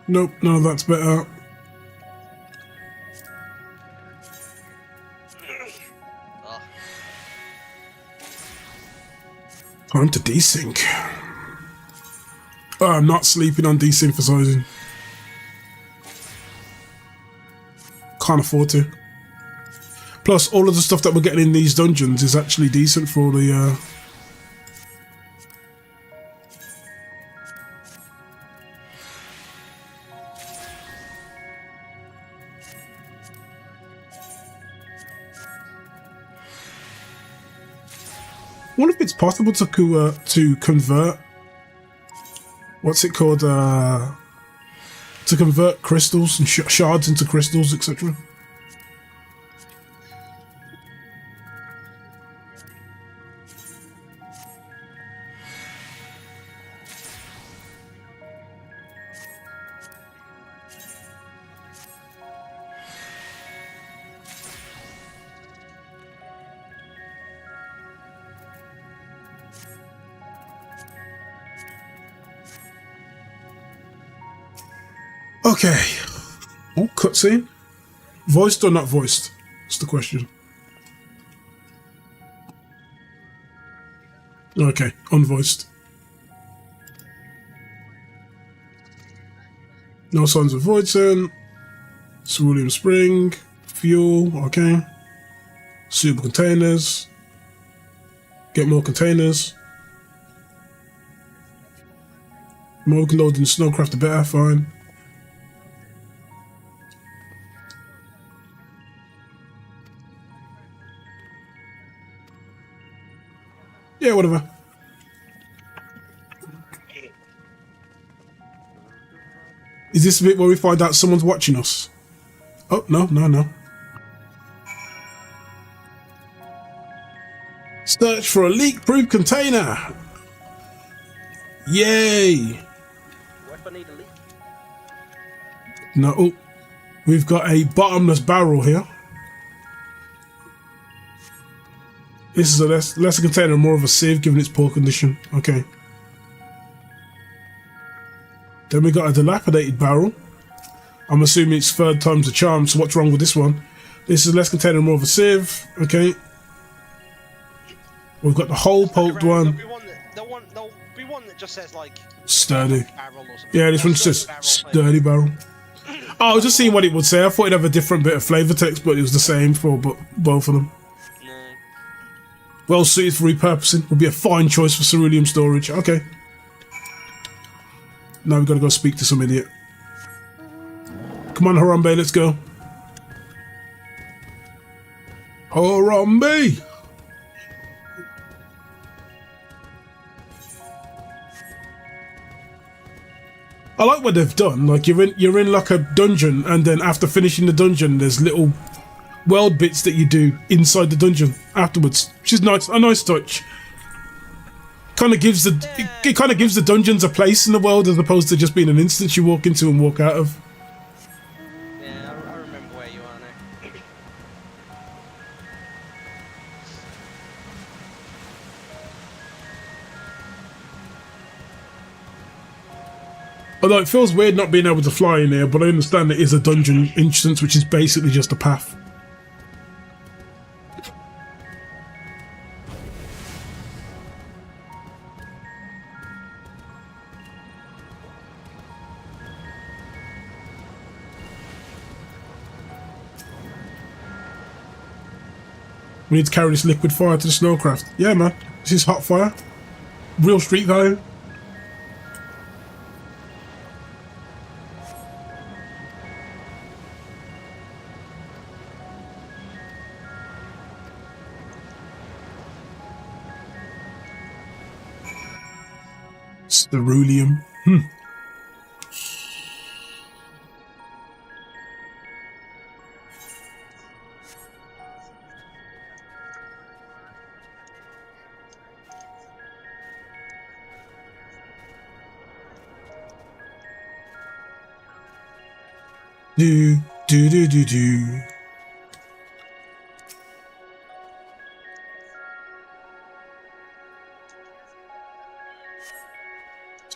Nope, no, that's better. Time to desync. Oh, I'm not sleeping on desynthesizing. Can't afford to. Plus, all of the stuff that we're getting in these dungeons is actually decent for the wonder if it's possible to convert. What's it called? To convert crystals and shards into crystals, etc. Okay. Oh, cutscene. Voiced or not voiced? That's the question. Okay, unvoiced. No signs of voicing. Cerulean Spring. Fuel, okay. Super containers. Get more containers. More we can load in Snowcraft, the better, fine. Yeah, whatever. Is this the bit where we find out someone's watching us? Oh, no. Search for a leak-proof container. Yay. What if I need a leak? No, oh, we've got a bottomless barrel here. This is a less a container, more of a sieve given its poor condition. Okay. Then we got a dilapidated barrel. I'm assuming it's third time's the charm, so what's wrong with this one? This is less container, more of a sieve. Okay. We've got the whole pulped one. There'll be one that just says like Sturdy. barrel or something. Yeah, this one just says sturdy barrel. Oh, I was just seeing what it would say. I thought it'd have a different bit of flavor text, but it was the same for both of them. No. Well suited for repurposing. Would be a fine choice for cerulean storage. Okay. Now we've got to go speak to some idiot. Come on, Harambe, let's go. Harambe! I like what they've done. Like you're in like a dungeon, and then after finishing the dungeon, there's little world bits that you do inside the dungeon afterwards, which is nice. A nice touch. Kind of gives it kind of gives the dungeons a place in the world as opposed to just being an instance you walk into and walk out of. Yeah, I remember where you are now. Although it feels weird not being able to fly in here, but I understand it is a dungeon instance, which is basically just a path. We need to carry this liquid fire to the Snowcraft. Yeah, man. This is hot fire. Real street value. Ceruleum. Do.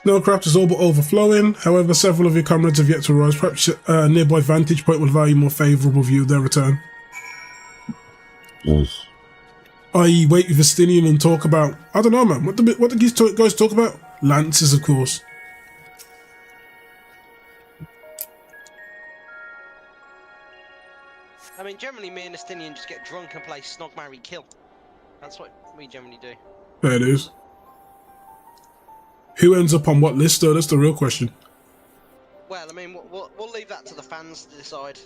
Snowcraft is all but overflowing. However, several of your comrades have yet to arrive. Perhaps a nearby vantage point will allow you a more favourable view of their return. Yes. I.e., wait with Vestinian and talk about... I don't know, man. What do these guys talk about? Lances, of course. I mean, generally me and Estinian just get drunk and play Snog, Marry, Kill. That's what we generally do. There it is. Who ends up on what list, though? That's the real question. Well, I mean, we'll leave that to the fans to decide.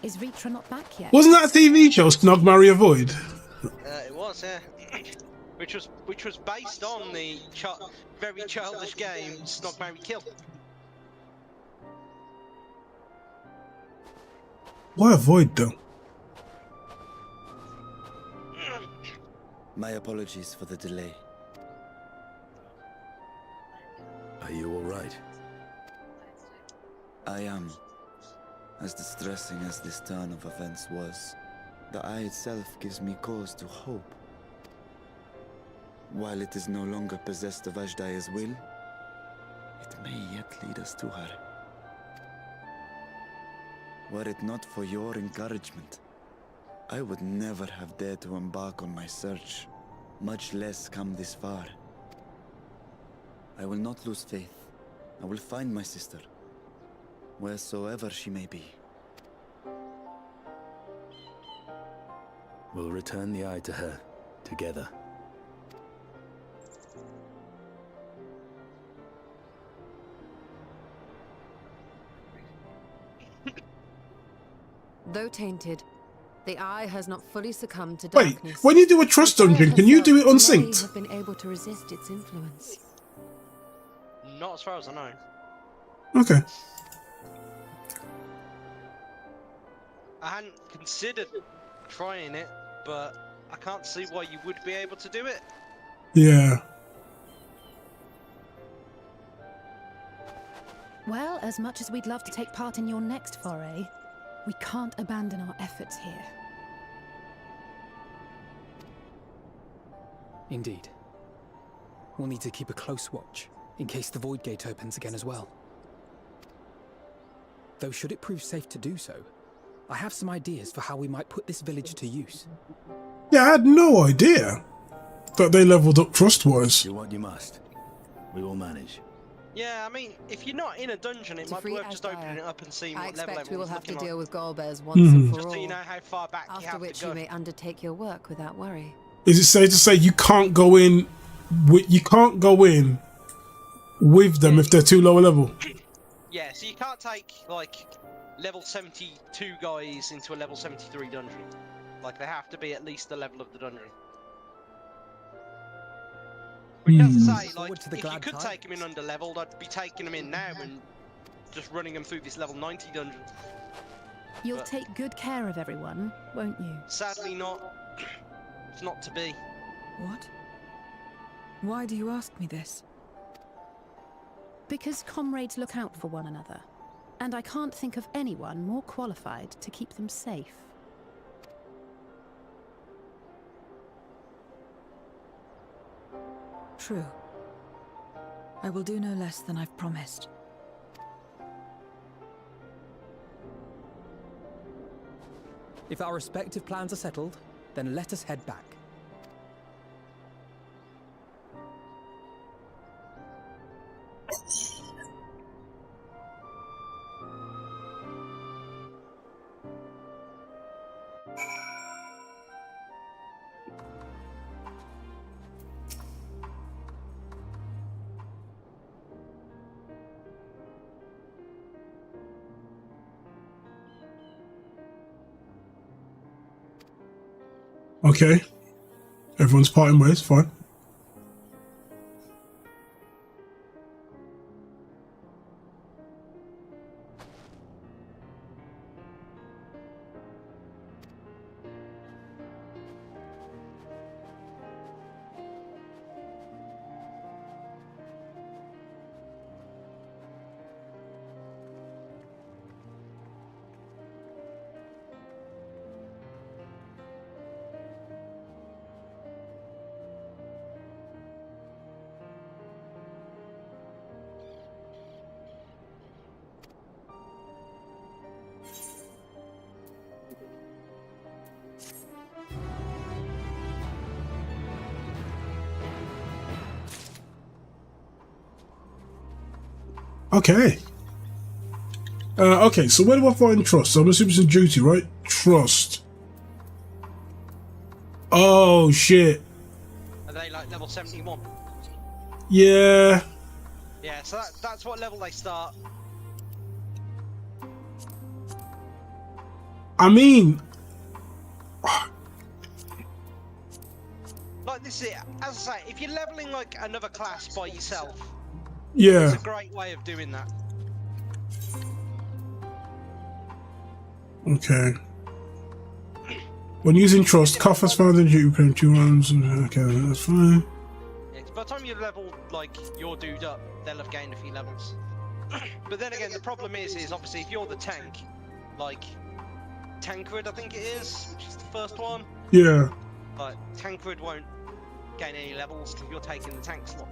Is Ritra not back yet? Wasn't that a TV show, Snog, Marry, Avoid? It was, yeah. which was based on the very childish game Snog, Marry, Kill. Why Avoid, though? My apologies for the delay. Are you all right? I am. As distressing as this turn of events was, the eye itself gives me cause to hope. While it is no longer possessed of Ajdaya's will, it may yet lead us to her. Were it not for your encouragement, I would never have dared to embark on my search, much less come this far. I will not lose faith. I will find my sister, wheresoever she may be. We'll return the eye to her, together. Though tainted, the eye has not fully succumbed to Wait, darkness. when you do a trust dungeon, can you do it May unsynced? have been able to resist its influence. Not as far as I know. Okay. I hadn't considered trying it, but I can't see why you would be able to do it. Yeah. Well, as much as we'd love to take part in your next foray, we can't abandon our efforts here. Indeed. We'll need to keep a close watch, in case the Void Gate opens again as well. Though should it prove safe to do so, I have some ideas for how we might put this village to use. Yeah, I had no idea that they leveled up trust-wise. Do what you must. We will manage. Yeah, I mean, if you're not in a dungeon, it To might be free worth just Ashdire, opening it up and seeing I what level expect we will everyone's have to looking deal like. with Golbears once and for Just all. so you know how far back you After have which to you go. may undertake your work without worry. Is it safe to say you can't go in? You can't go in with them if they're too low a level. Yeah, so you can't take, like, level 72 guys into a level 73 dungeon. Like, they have to be at least the level of the dungeon. But you have to say, like, Forward to the if you glad could tidings. take them in under leveled, I'd be taking them in now and just running them through this level 90 dungeon. You'll But- take good care of everyone, won't you? Sadly not. It's not to be. What? Why do you ask me this? Because comrades look out for one another, and I can't think of anyone more qualified to keep them safe. True. I will do no less than I've promised. If our respective plans are settled, then let us head back. Okay. Everyone's parting ways, fine. Okay. Okay, so where do I find trust? So I'm assuming it's in duty, right? Trust. Oh, shit. Are they like level 71? Yeah. Yeah, so that's what level they start. I mean, like this is it. As I say, if you're leveling like another class by yourself, yeah. it's a great way of doing that. Okay. When using trust, Koff has found that you can 2 rounds. Okay, that's fine. Yeah, by the time you level like your dude up, they'll have gained a few levels. But then again, the problem is obviously if you're the tank, like Tancred, I think it is, which is the first one. Yeah. Like Tancred won't gain any levels because you're taking the tank slot.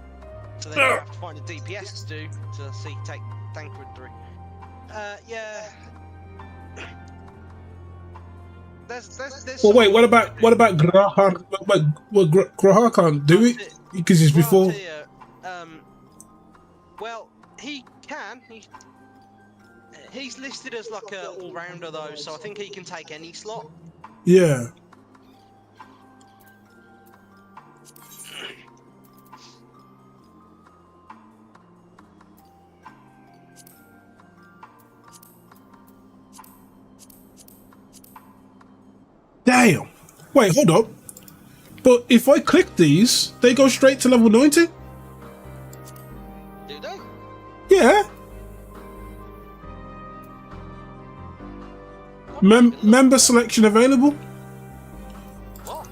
So then you have to find a DPS to do to see take Tancred through. Yeah. There's Well, wait. What about Grahar? Well, Grahar can't do it because he's before. Well, he can. He's listed as like a all-rounder though, so I think he can take any slot. Yeah. Damn. Wait, hold up. But if I click these, they go straight to level 90? Do they? Yeah. Member selection available? What?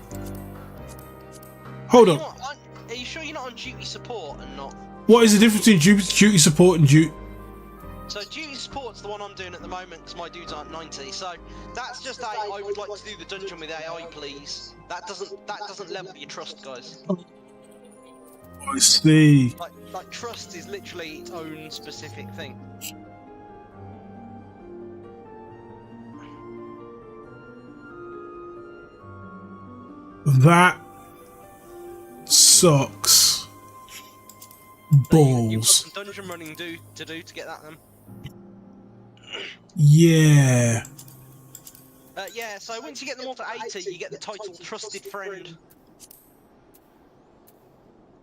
Hold up. Are you sure you're not on duty support and not? What is the difference between duty support and duty? So duty support's the one I'm doing at the moment because my dudes aren't 90. So that's just I would like to do the dungeon with AI, please. That doesn't level your trust, guys. I see. Like trust is literally its own specific thing. That sucks. Balls. You've got some dungeon running to get that then. Yeah. Yeah, so once you get them all to 80, you get the title Trusted Friend.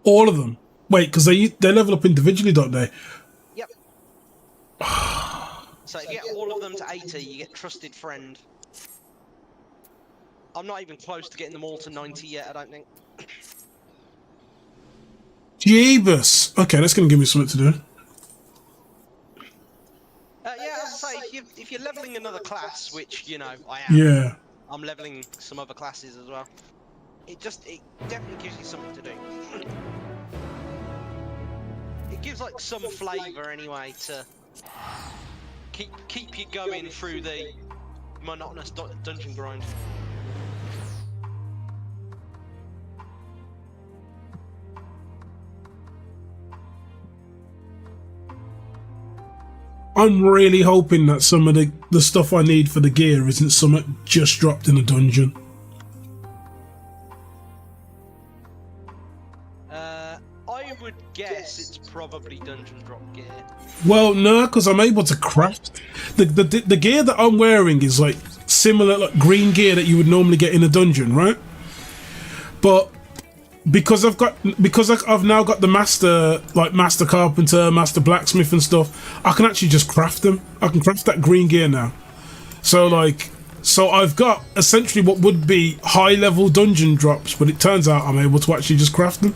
All of them? Wait, because they level up individually, don't they? Yep. So if you get all of them to 80, you get Trusted Friend. I'm not even close to getting them all to 90 yet, I don't think. Jeebus. Okay, that's going to give me something to do. Yeah, as I say, if you're leveling another class, which, you know, I am. Yeah. I'm leveling some other classes as well. It definitely gives you something to do. It gives like some flavour anyway to keep you going through the monotonous dungeon grind. I'm really hoping that some of the stuff I need for the gear isn't something just dropped in a dungeon. I would guess it's probably dungeon drop gear. Well, no, because I'm able to craft the gear that I'm wearing is like similar, like green gear that you would normally get in a dungeon, right? But because I've now got the master carpenter, master blacksmith and stuff, I can actually just craft them. I can craft that green gear now. So I've got essentially what would be high level dungeon drops, but it turns out I'm able to actually just craft them.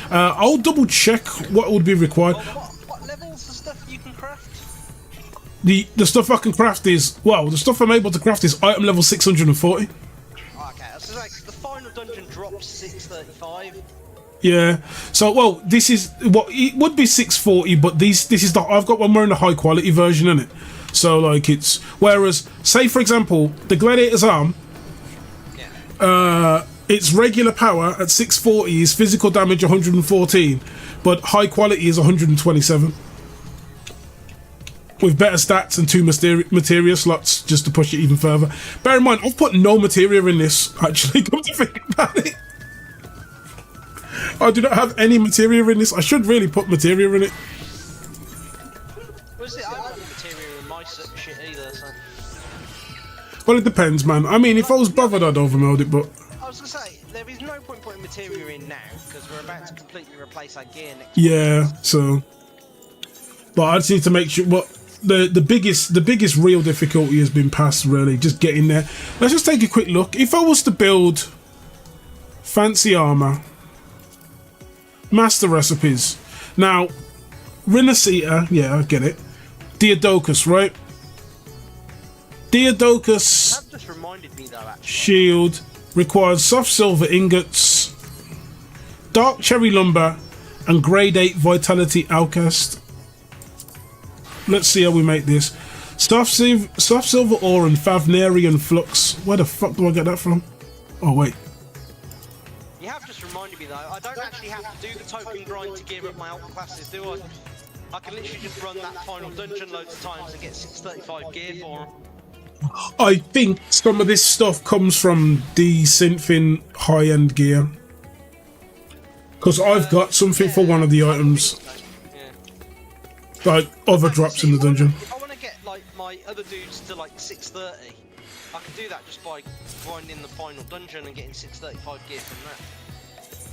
I'll double check what would be required. What level's the stuff you can craft? The stuff I can craft is, the stuff I'm able to craft is item level 640. Okay, so like the final dungeon drops 635. Yeah. So this is what it would be 640, but this is I've got one more in the high quality version in it. So like it's whereas say for example the Gladiator's arm, its regular power at 640 is physical damage 114, but high quality is 127. With better stats and 2 materia slots just to push it even further. Bear in mind, I've put no materia in this, actually, come to think about it. I do not have any materia in this. I should really put materia in it. Was it? I don't have materia in my shit either, so. Well, it depends, man. I mean, if I was bothered, I'd overmeld it, but... I was going to say, there is no point putting materia in now, because we're about to completely replace our gear next Yeah, so... But I just need to make sure... the biggest real difficulty has been passed. Really, just getting there. Let's just take a quick look. If I was to build fancy armor, master recipes. Now, Renacita, yeah, I get it. Diadocus, right? Diadocus That just reminded me though, actually. shield requires soft silver ingots, dark cherry lumber, and grade 8 vitality outcast. Let's see how we make this. Soft silver ore and Favnarian flux. Where the fuck do I get that from? Oh wait. You have just reminded me though, I don't actually have to do the token grind to gear up my alt classes, do I? I can literally just run that final dungeon loads of times and get 635 gear for them. I think some of this stuff comes from the Synfin high-end gear. Because I've got something for one of the items. Yeah. Like other drops in the dungeon. If I want to get like my other dudes to like 630, I can do that just by grinding the final dungeon and getting 635 gear from that.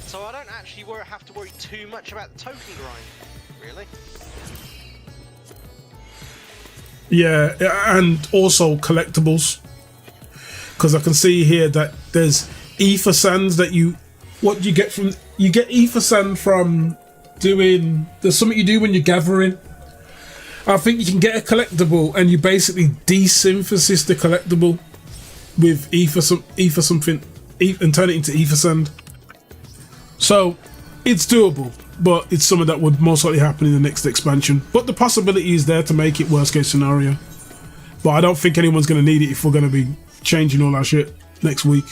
So I don't actually have to worry too much about the token grind, really. Yeah, and also collectibles. Because I can see here that there's ether sands that you get ether sand from doing, there's something you do when you're gathering. I think you can get a collectible and you basically desynthesis the collectible with ether something and turn it into ether sand. So it's doable, but it's something that would most likely happen in the next expansion. But the possibility is there to make it worst case scenario. But I don't think anyone's going to need it if we're going to be changing all our shit next week.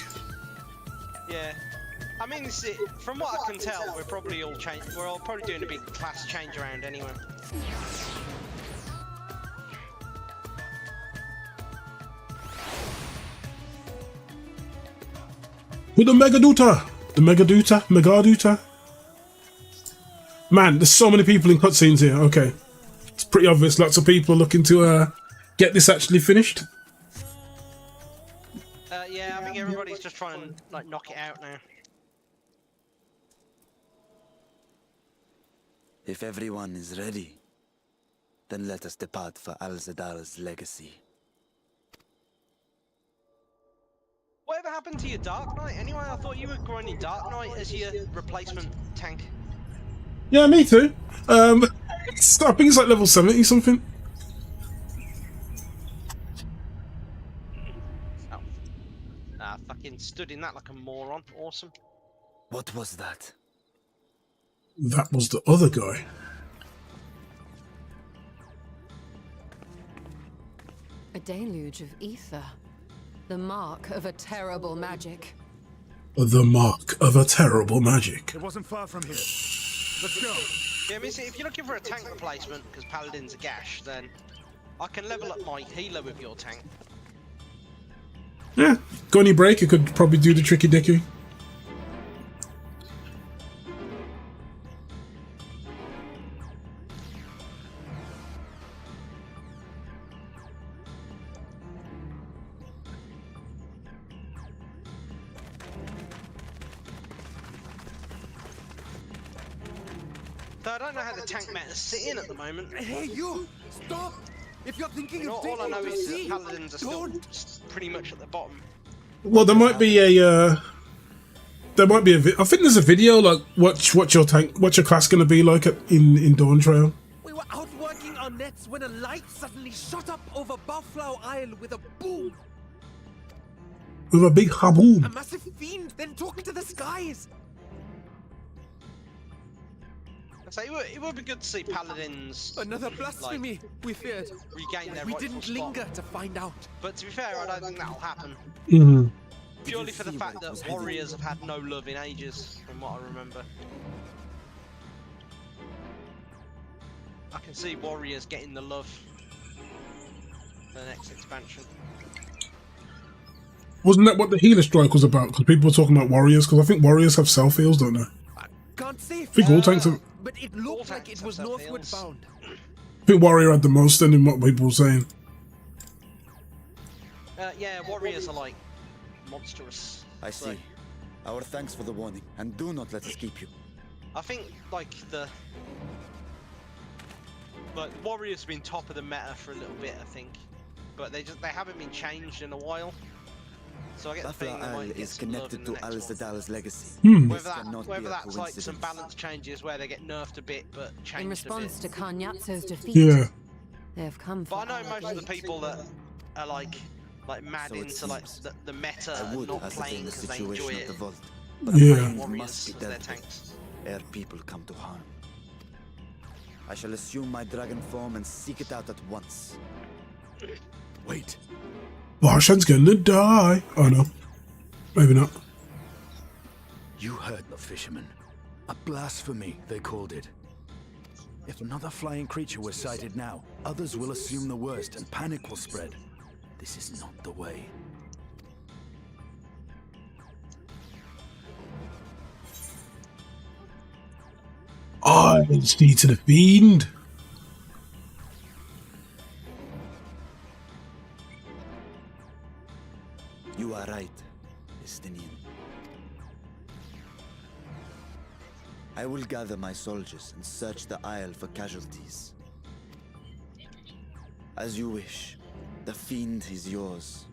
Yeah, I mean, from what I can tell, we're probably all probably doing a big class change around anyway. With the Megaduta. Man, there's so many people in cutscenes here. Okay, it's pretty obvious. Lots of people looking to get this actually finished. Yeah, I think everybody's just trying to like knock it out now. If everyone is ready, then let us depart for Al-Zadar's legacy. Whatever happened to your Dark Knight? Anyway, I thought you were grinding Dark Knight as your replacement tank. Yeah, me too. I think it's like level 70 something. Oh. Fucking stood in that like a moron. Awesome. What was that? That was the other guy. A deluge of ether. The mark of a terrible magic. The mark of a terrible magic. It wasn't far from here. Let's go. Yeah, I mean, see, if you're looking for a tank replacement, because Paladin's a gash, then I can level up my healer with your tank. Yeah, Gunny Breaker could probably do the tricky dicky. So I don't know how the tank meta's sitting at the moment. Hey, you! Stop! If you're thinking of All I know taking is the that sea, Paladins are still don't. pretty much at the bottom. Well, there might be a. There might be a. I think there's a video like what's your class gonna be like in Dawn Trail. We were out working our nets when a light suddenly shot up over Buffalo Isle with a boom. With a big A haboom. massive fiend then took to the skies. So it would be good to see Paladins. Another blasphemy, we feared. Regain their We rightful didn't spot. linger to find out. But to be fair, I don't think that'll happen. Mm-hmm. Purely for the fact that warriors have had no love in ages, from what I remember. I can see warriors getting the love for the next expansion. Wasn't that what the healer strike was about? Because people were talking about warriors. Because I think warriors have self heals, don't they? Can't say. I think all tanks have. But it looked like it was northward bound. I think warrior had the most, then in what people were saying. Yeah, warriors are like monstrous. I see. Our thanks for the warning, and do not let us keep you. I think like Like Warriors have been top of the meta for a little bit, I think, but they haven't been changed in a while. So I get the feeling they might get some love in the next one. legacy. Whether that's like some balance changes where they get nerfed a bit but changed In response a to bit. Kanyatso's defeat, Yeah. they have come for But I know our most of the gate. people that are like mad So it into like seems. the meta I and would not ascertain playing the because they enjoy situation of it. the vault, Yeah. Warriors must be as their dealt with tanks. ere people come to harm. I shall assume my dragon form and seek it out at once. Wait. Barshan's gonna die. Oh no. Maybe not. You heard the fisherman. A blasphemy, they called it. If another flying creature was sighted now, others will assume the worst and panic will spread. This is not the way. Honesty to the fiend. You are right, Estinian. I will gather my soldiers and search the Isle for casualties. As you wish. The fiend is yours.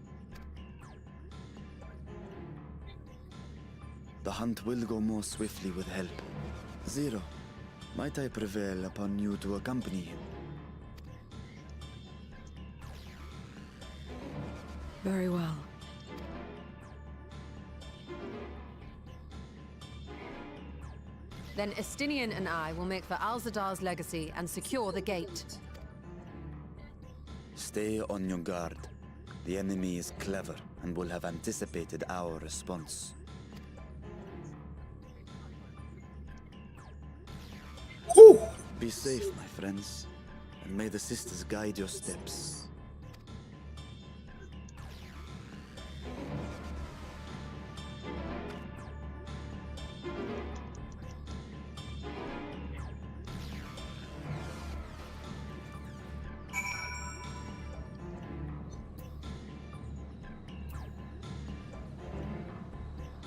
The hunt will go more swiftly with help. Zero, might I prevail upon you to accompany him? Very well. Then Estinian and I will make for Alzadar's legacy and secure the gate. Stay on your guard. The enemy is clever and will have anticipated our response. Whew. Be safe, my friends, and may the sisters guide your steps.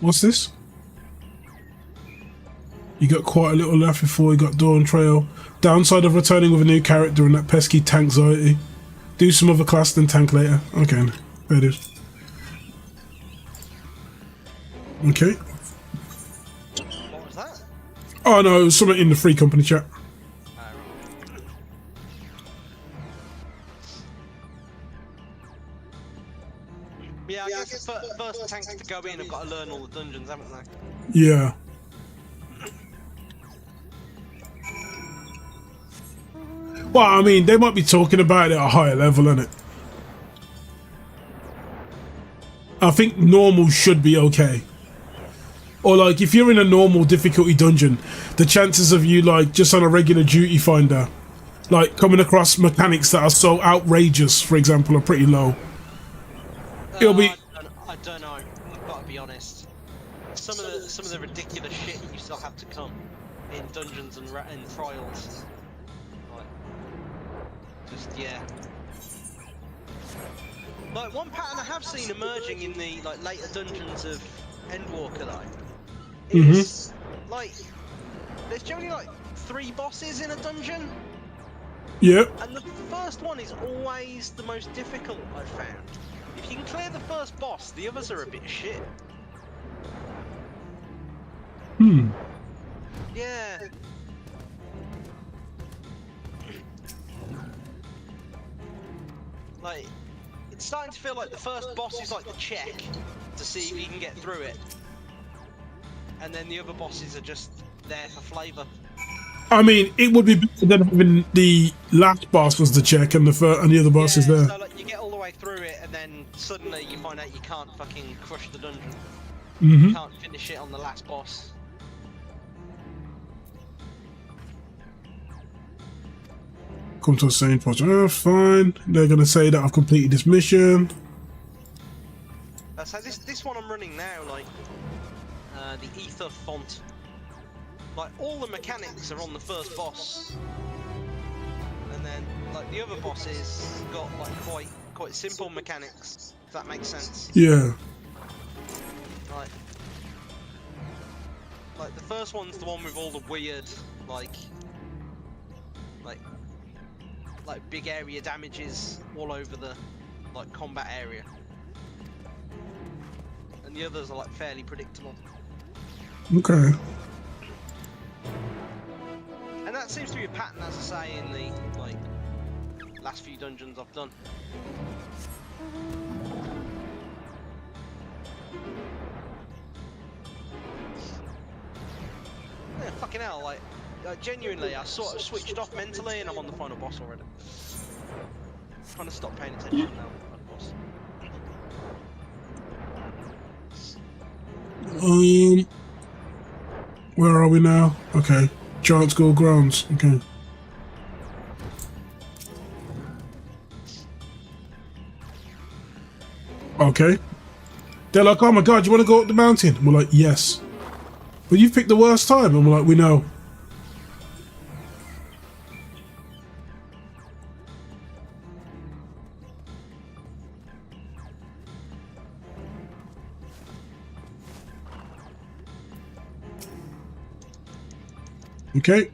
What's this? You got quite a little left before you got Dawn Trail. Downside of returning with a new character and that pesky tankxiety. Do some other class then tank later. Okay, there it is. Okay. What was that? Oh no, it was something in the free company chat. Yeah, I guess the first tanks to go in have got to learn all the dungeons, haven't they? Yeah. Well, I mean, they might be talking about it at a higher level, innit? I think normal should be okay. Or like, if you're in a normal difficulty dungeon, the chances of you like just on a regular duty finder, like coming across mechanics that are so outrageous, for example, are pretty low. It'll be. I don't know. I've got to be honest. Some of the ridiculous shit you still have to come in dungeons and trials. Like, just yeah. Like one pattern I have seen emerging in the like later dungeons of Endwalker though is like there's generally like 3 bosses in a dungeon. Yep. And the first one is always the most difficult I've found. If you can clear the first boss, the others are a bit shit. Yeah. Like, it's starting to feel like the first boss is like the check to see if you can get through it. And then the other bosses are just there for flavour. I mean, it would be better than having the last boss was the check and the other boss is there. So like, you get all the way through it and then suddenly you find out you can't fucking crush the dungeon. You can't finish it on the last boss. Come to a same point. Oh, fine. They're gonna say that I've completed this mission. So this one I'm running now, like the ether font. Like all the mechanics are on the first boss, and then like the other bosses got like quite simple mechanics. If that makes sense. Yeah. Like the first one's the one with all the weird like like big area damages all over the like combat area, and the others are like fairly predictable. Okay. And that seems to be a pattern, as I say, in the like last few dungeons I've done. Yeah, fucking hell, like genuinely, I sort of switched off mentally, and I'm on the final boss already. Trying to stop paying attention now. Where are we now? Okay, Giant School grounds. Okay. Okay. They're like, oh my god, you want to go up the mountain? We're like, yes. But you've picked the worst time, and we're like, we know. Okay.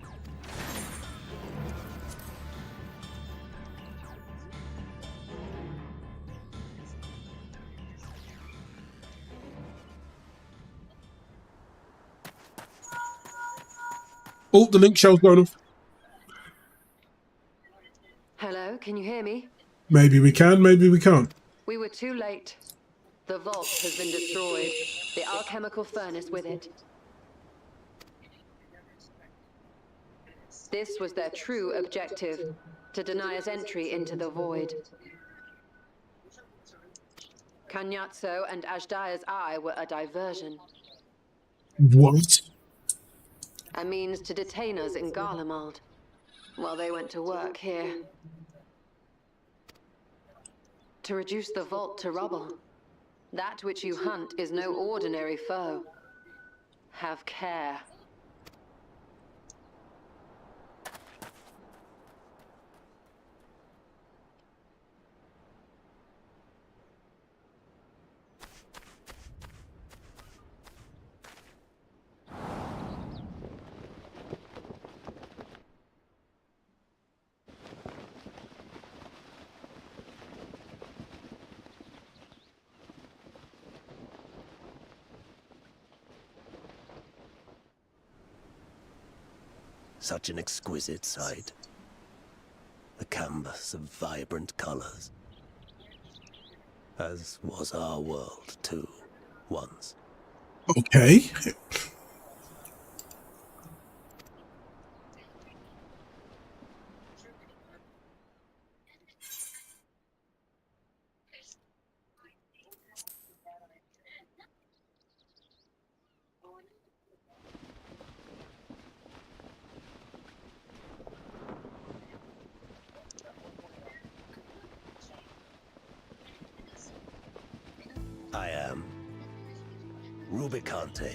Oh, the link shell's going off. Hello, can you hear me? Maybe we can, maybe we can't. We were too late. The vault has been destroyed. The alchemical furnace with it. This was their true objective, to deny us entry into the void. Kanyatso and Ajdaya's eye were a diversion. What? A means to detain us in Garlemald, while they went to work here. To reduce the vault to rubble. That which you hunt is no ordinary foe. Have care. Such an exquisite sight. A canvas of vibrant colors. As was our world, too, once. Okay. I am Rubicante,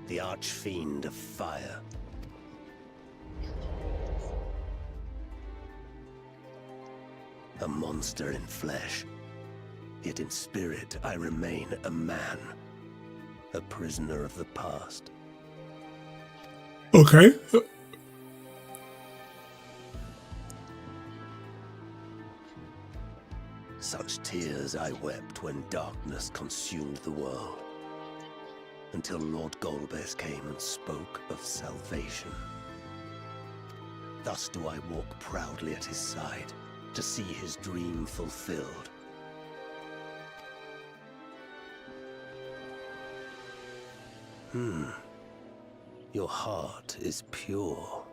the archfiend of fire. A monster in flesh, yet in spirit I remain a man, a prisoner of the past. Okay. Such tears I wept when darkness consumed the world, until Lord Golbez came and spoke of salvation. Thus do I walk proudly at his side, to see his dream fulfilled. Your heart is pure.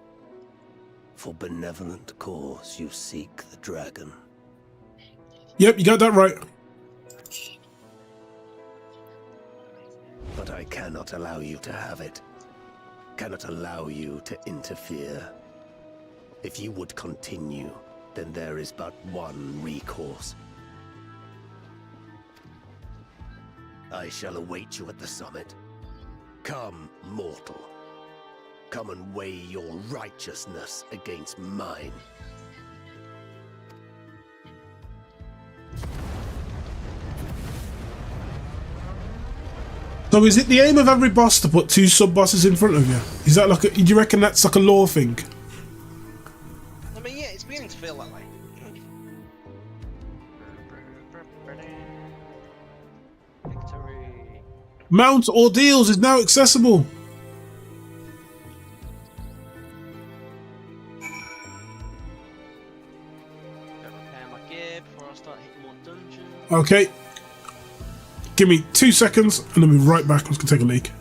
For benevolent cause you seek the dragon. Yep, you got that right. But I cannot allow you to have it. Cannot allow you to interfere. If you would continue, then there is but one recourse. I shall await you at the summit. Come, mortal. Come and weigh your righteousness against mine. So is it the aim of every boss to put two sub-bosses in front of you? Is that like a, do you reckon that's like a lore thing? I mean, yeah, it's being beginning to feel that way. Victory. Mount Ordeals is now accessible. Repair my gear before I start hitting more dungeons. Okay. Give me 2 seconds and then we'll be right back. I'm just gonna take a leak.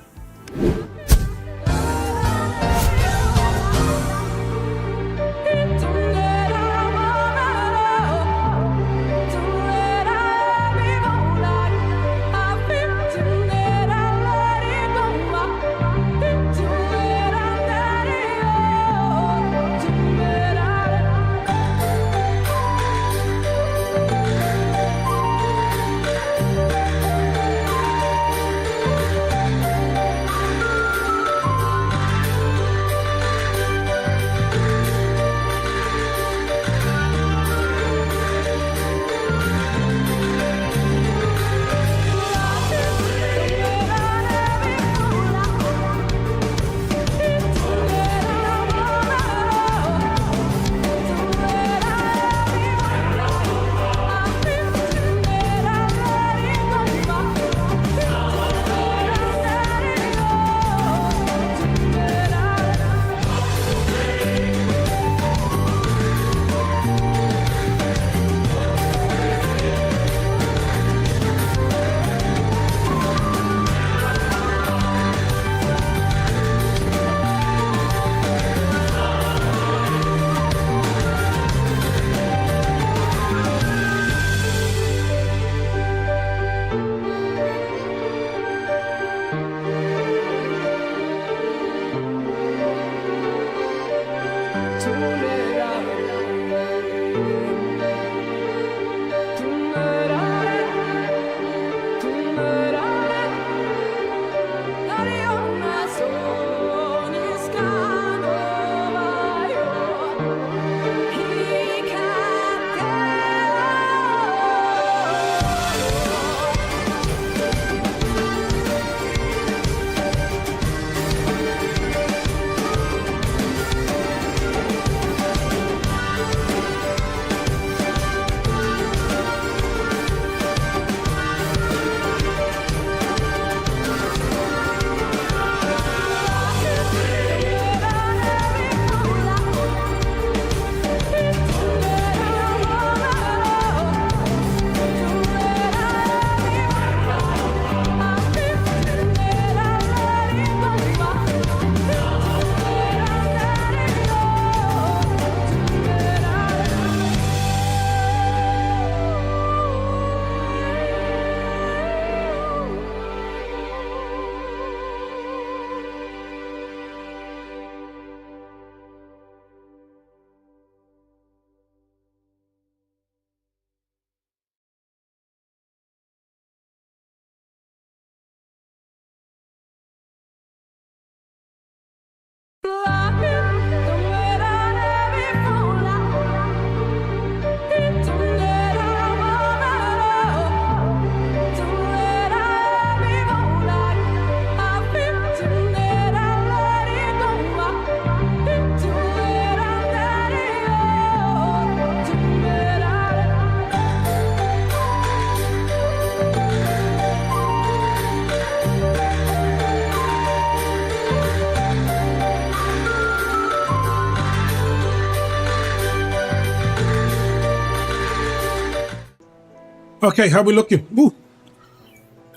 Okay, how we looking? Ooh.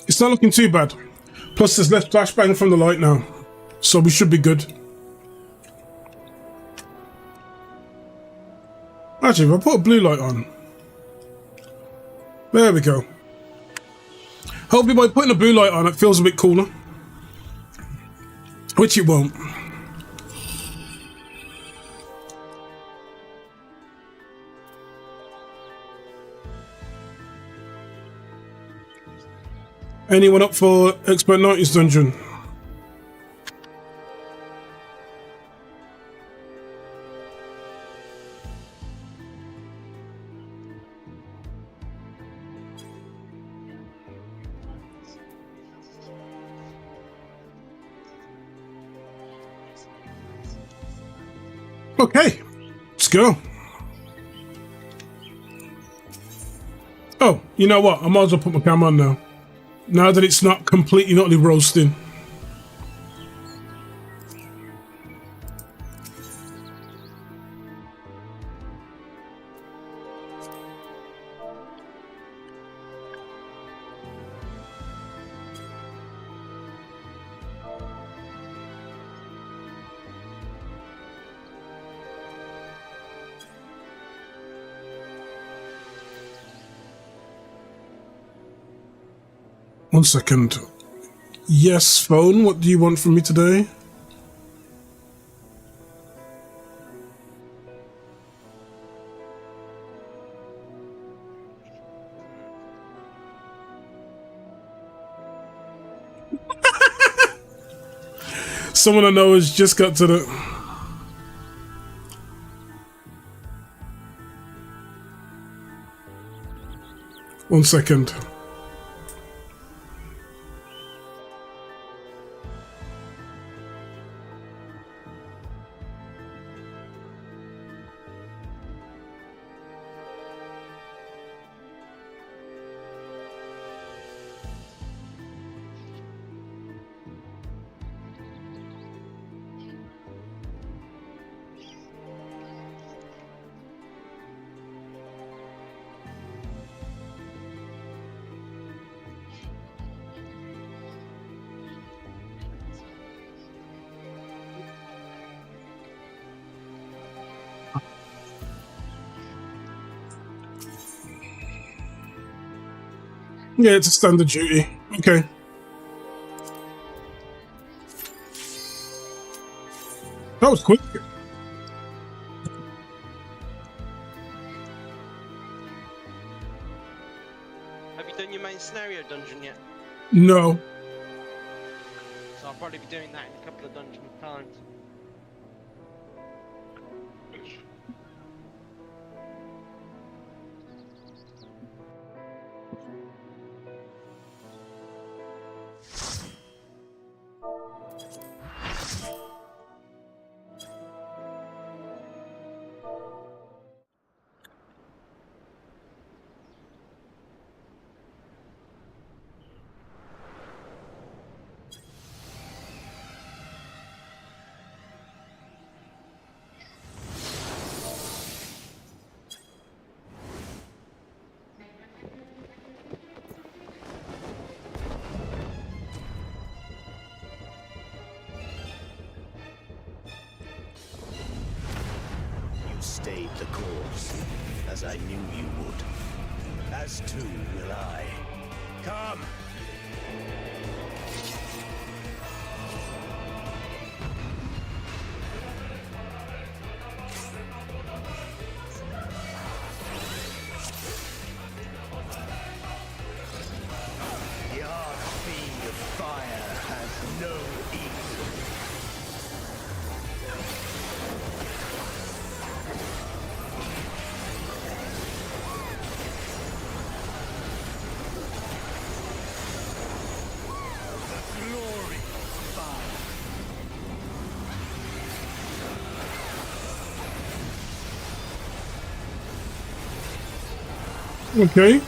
It's not looking too bad. Plus there's less flashbang from the light now. So we should be good. Actually, if I put a blue light on. There we go. Hopefully by putting a blue light on it feels a bit cooler. Which it won't. Anyone up for Expert 90s dungeon? Okay, let's go. Oh, you know what? I might as well put my camera on now. Now that it's not completely not roasting. One second. Yes, phone, what do you want from me today? Someone I know has just got to the... One second. Yeah, it's a standard duty. Okay. That was quick. Have you done your main scenario dungeon yet? No. So I'll probably be doing that in a couple of dungeon times. Stayed the course, as I knew you would. As too will I. Come! The archfiend of fire has no equal. Okay.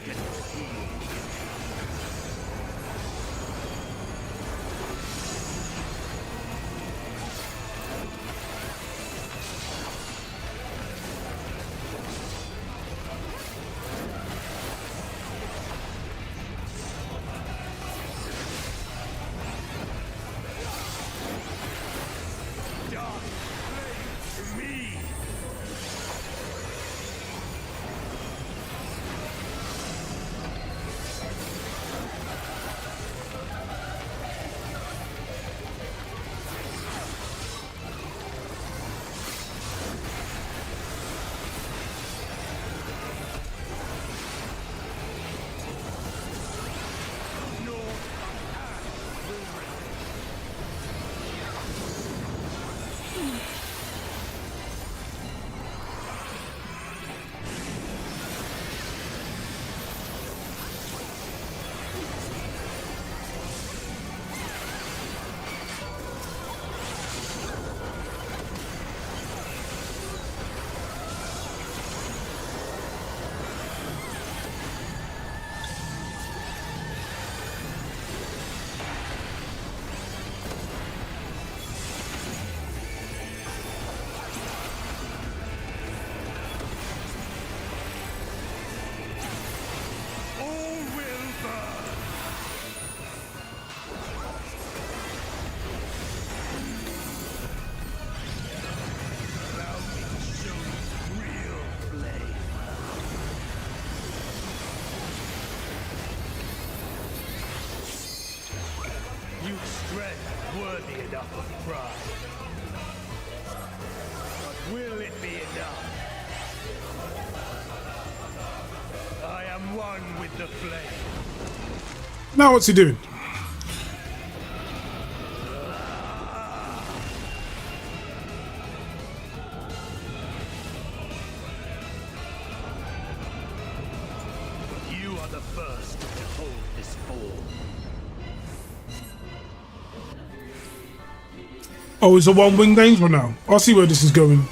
lick at your heels. Dark flame to me! Worthy enough of pride. But will it be enough? I am one with the flame. Now what's he doing? You are the first to hold this form. Oh, it's a one-winged danger now. I see where this is going.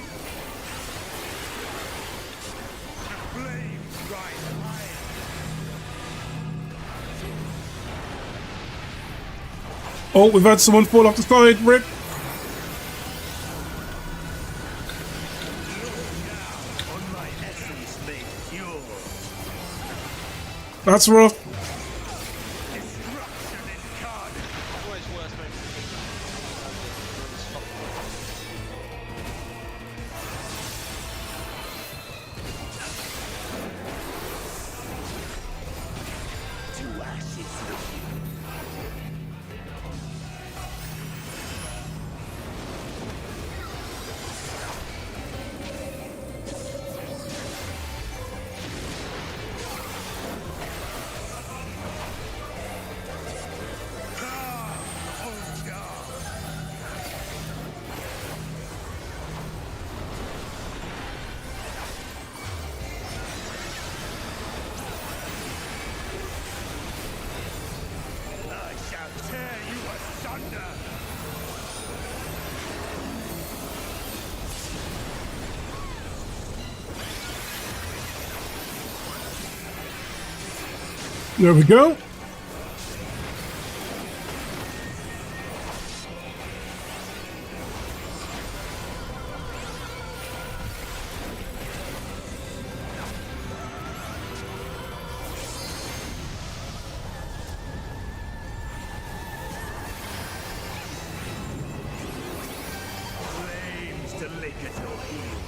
Oh, we've had someone fall off the side, Rip. That's rough. There we go. Flames to lick at your heels.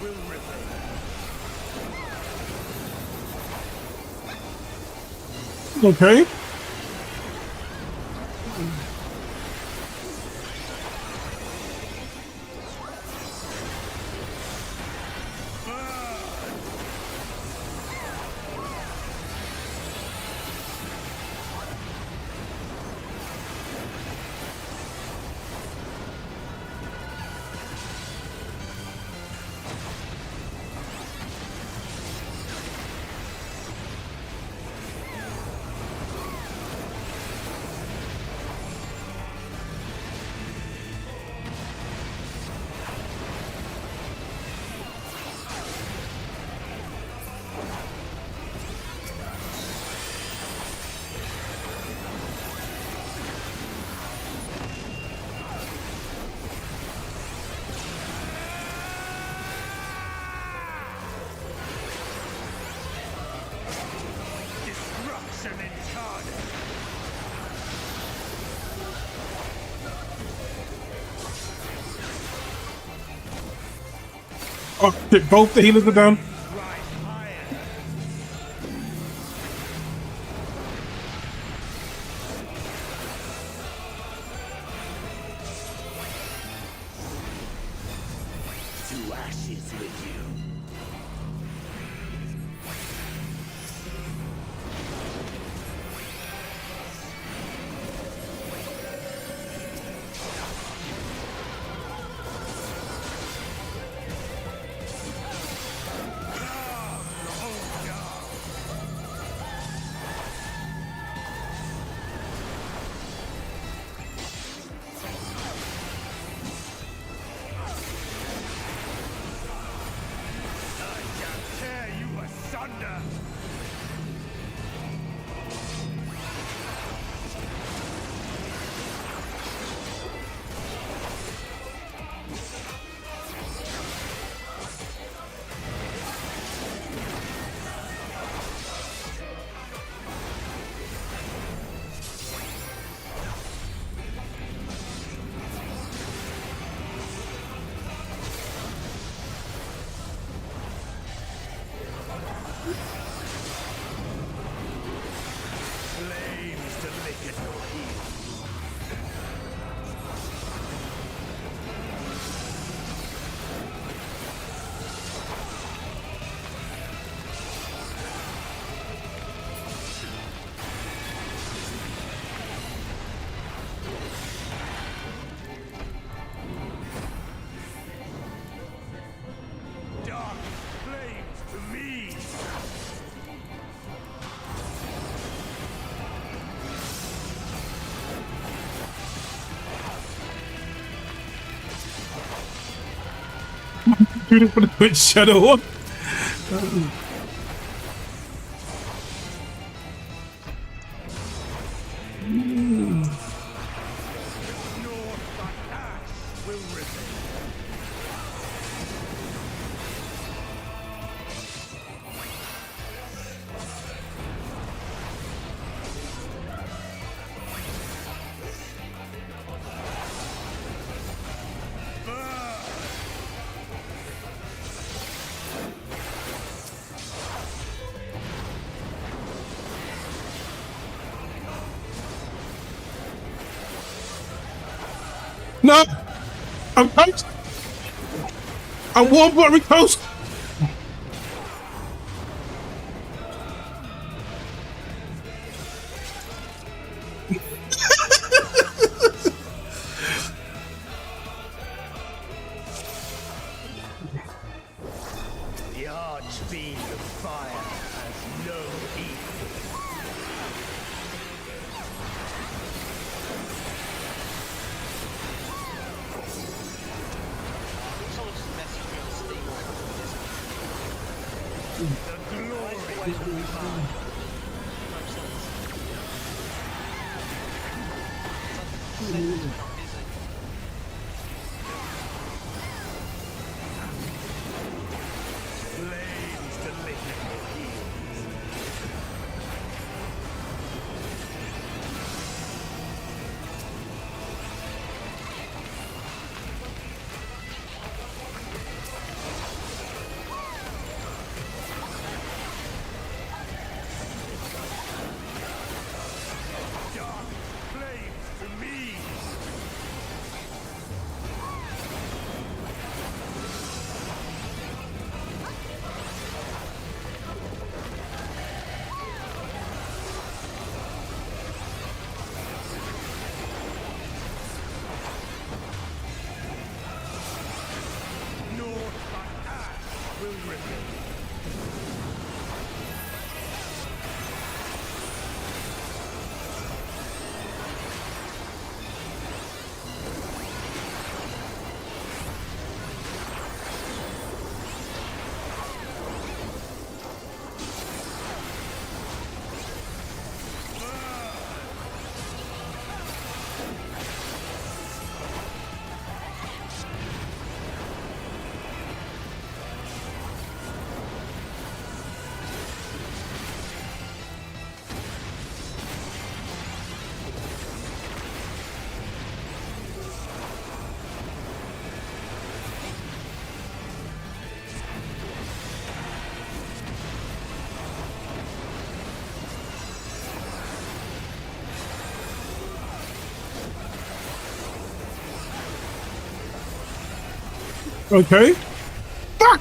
will ripple. Okay. Oh, shit, both the healers are down. To ashes with you. Dude, I'm gonna put Shadow on. No! I'm toast! I'm warm buttery toast! The archfiend of fire has no equal. Someone's just messaged me on Steam or something. The glory of fire. Flames to lick your heels. Okay. Fuck!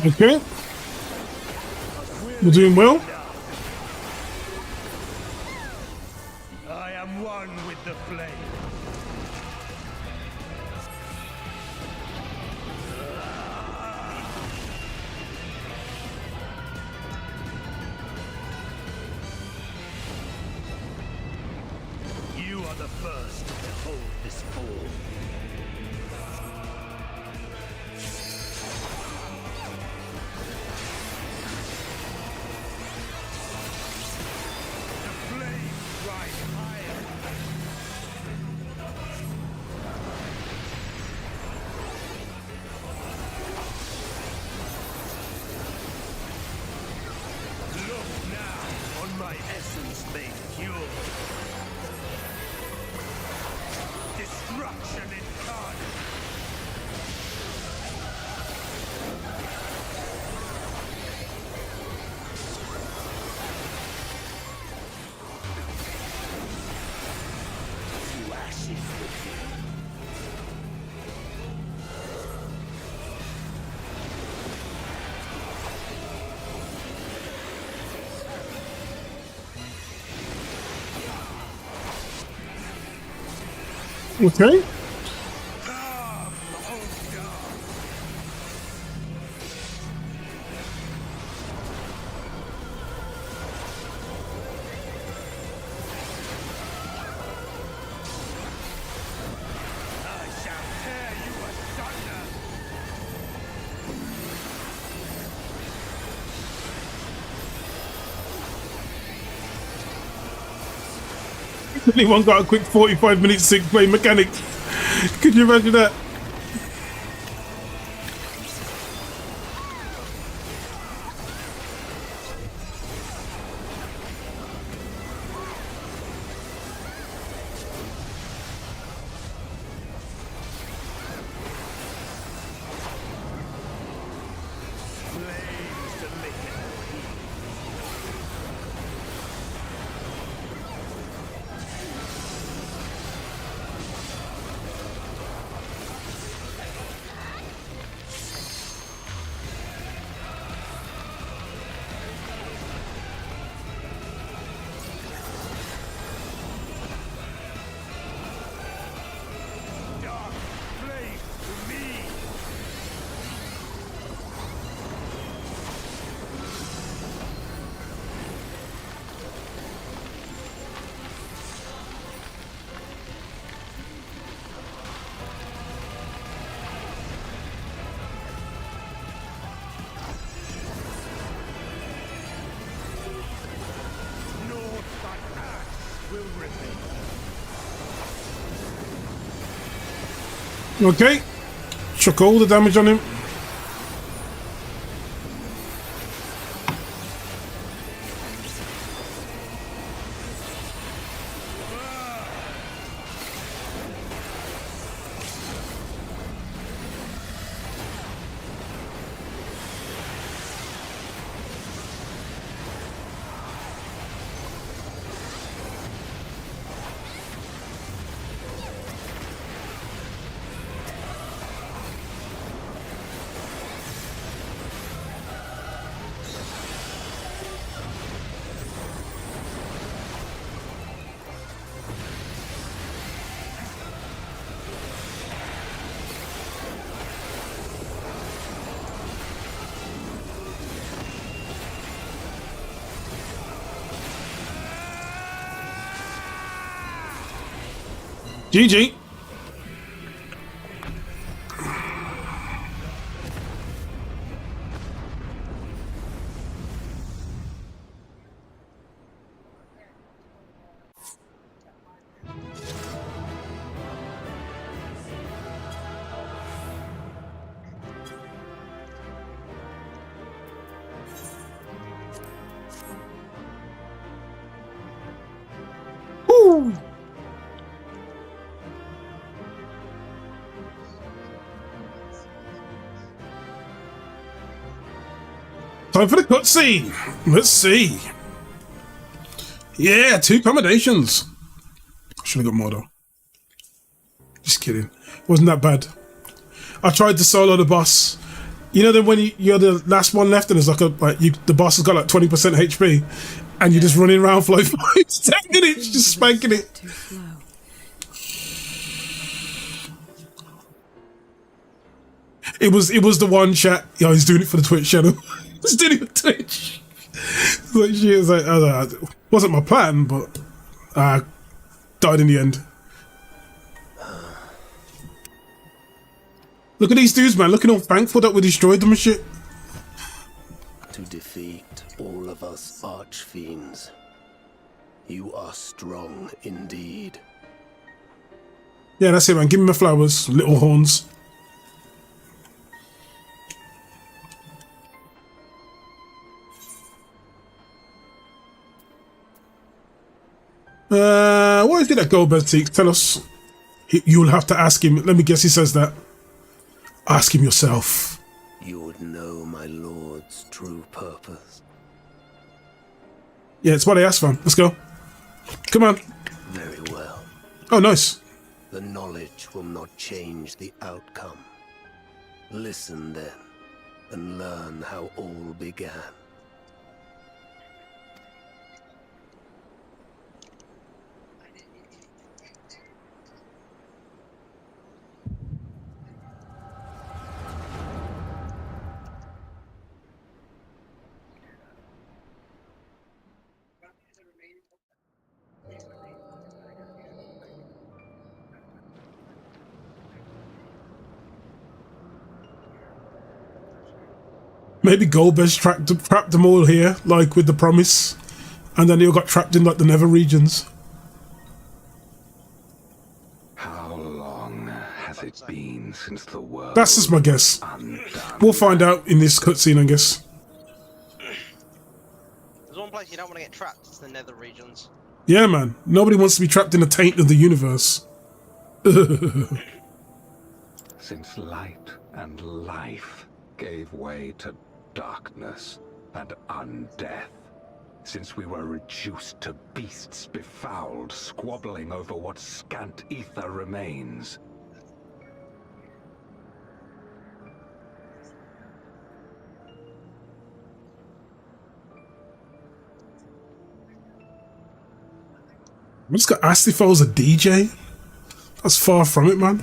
Okay. We're doing well. I am one with the flame. You are the first to hold this form. Destruction incarnate! To ashes with you. Okay. Anyone got a quick 45-minute sick play mechanics? Could you imagine that? Okay. Chuck all the damage on him. GG. Woo! Time for the cutscene. Let's see. Yeah, 2 accommodations. I should have got more though. Just kidding. Wasn't that bad. I tried to solo the boss. You know, then when you're the last one left and it's like the boss has got like 20% HP and you're just running around for like 5 to 10 minutes, just spanking it. It was the one chat. Yeah, he's doing it for the Twitch channel. He's doing it for Twitch. Like she was like, it wasn't my plan, but I died in the end. Look at these dudes, man. Looking all thankful that we destroyed them and shit. To defeat all of us archfiends, you are strong indeed. Yeah, that's it, man. Give me my flowers, little horns. What is it that Goldberg Tik? Tell us. You'll have to ask him. Let me guess he says that. Ask him yourself. You would know my lord's true purpose. Yeah, it's what I asked for. Let's go. Come on. Very well. Oh, nice. The knowledge will not change the outcome. Listen then, and learn how all began. Maybe Goldberg trapped them all here, like with the promise, and then they all got trapped in like the Nether regions. How long has it been since the world? That's just my guess. We'll find out in this cutscene, I guess. There's one place you don't want to get trapped, it's the Nether regions. Yeah, man. Nobody wants to be trapped in the taint of the universe. Since light and life gave way to darkness and undeath, since we were reduced to beasts befouled, squabbling over what scant ether remains. I just got asked if I was a DJ. That's far from it, man.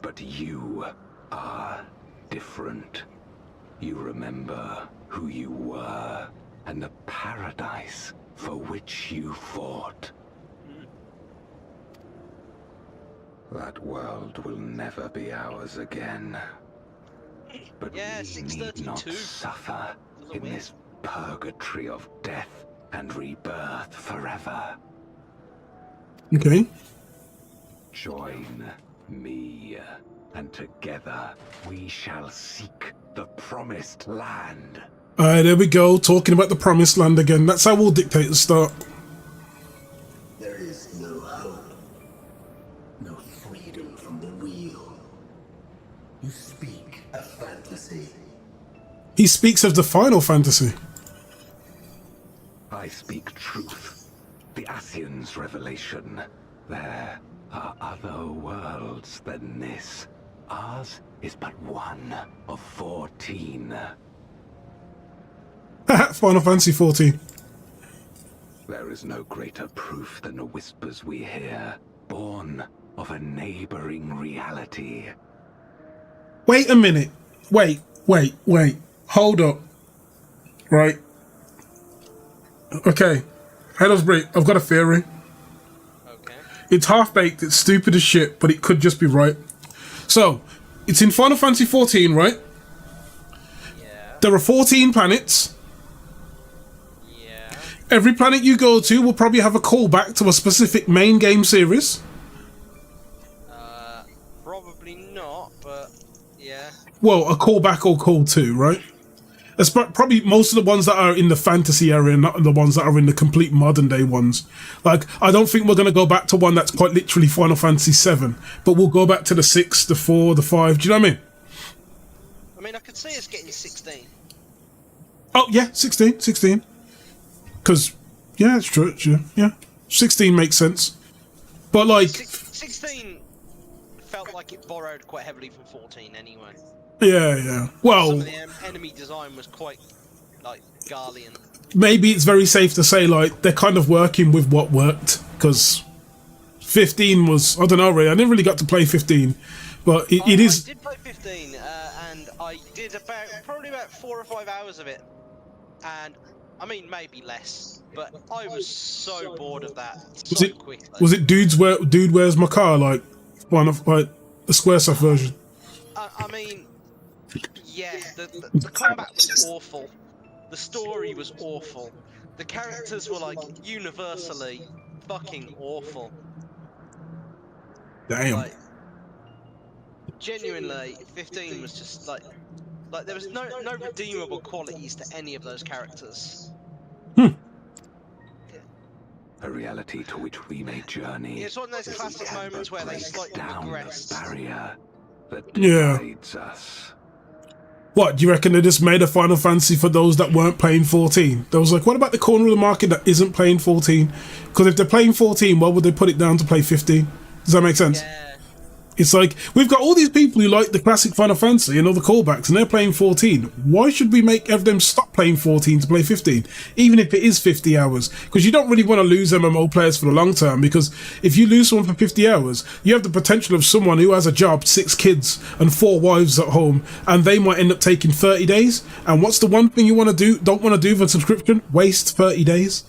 But you are different. You remember who you were and the paradise for which you fought. That world will never be ours again. But yeah, we need not suffer in this purgatory of death and rebirth forever. Okay. Join me, and together we shall seek the promised land. Alright, there we go, talking about the promised land again. That's how all dictators start. There is no hope, no freedom from the wheel. You speak a fantasy. He speaks of the Final Fantasy. I speak truth. The Ascian's revelation. There are other worlds than this. Ours is but one of 14. Final Fantasy 14. There is no greater proof than the whispers we hear, born of a neighboring reality. Wait a minute. Wait. Hold up. Right. Okay. Head us break. I've got a theory. Okay. It's half-baked, it's stupid as shit, but it could just be right. So, it's in Final Fantasy 14, right? Yeah. There are 14 planets. Yeah. Every planet you go to will probably have a callback to a specific main game series. Probably not, but yeah. Well, a callback or call to, right? It's probably most of the ones that are in the fantasy area, not the ones that are in the complete modern day ones. Like, I don't think we're going to go back to one that's quite literally Final Fantasy 7, but we'll go back to the 6, the 4, the 5. Do you know what I mean? I mean, I could see us getting 16. Oh, yeah, 16. Because, yeah, it's true. Yeah. 16 makes sense. But, like... 16 felt like it borrowed quite heavily from 14 anyway. Yeah. Well... Some of the enemy design was quite, like, Garlean. Maybe it's very safe to say, like, they're kind of working with what worked. Because 15 was... I don't know, really. I never really got to play 15. But it is... I did play 15, and I did probably about 4 or 5 hours of it. And... I mean, maybe less, but I was so bored of that quickly. Was it Dude Where's My Car, like one of like the Squaresoft version? I mean, yeah, the combat was awful. The story was awful. The characters were like universally fucking awful. Damn. Like, genuinely, 15 was just like there was no redeemable qualities to any of those characters. A reality to which we may journey. It's one of those classic moments where they slightly regressed. Barrier that divides us. What, do you reckon they just made a Final Fantasy for those that weren't playing 14? They was like, what about the corner of the market that isn't playing 14? Because if they're playing 14, why would they put it down to play 15? Does that make sense? Yeah. It's like, we've got all these people who like the classic Final Fantasy and all the callbacks, and they're playing 14. Why should we make them stop playing 14 to play 15? Even if it is 50 hours. Because you don't really want to lose MMO players for the long term, because if you lose someone for 50 hours, you have the potential of someone who has a job, 6 kids, and 4 wives at home, and they might end up taking 30 days. And what's the one thing you don't want to do for subscription? Waste 30 days.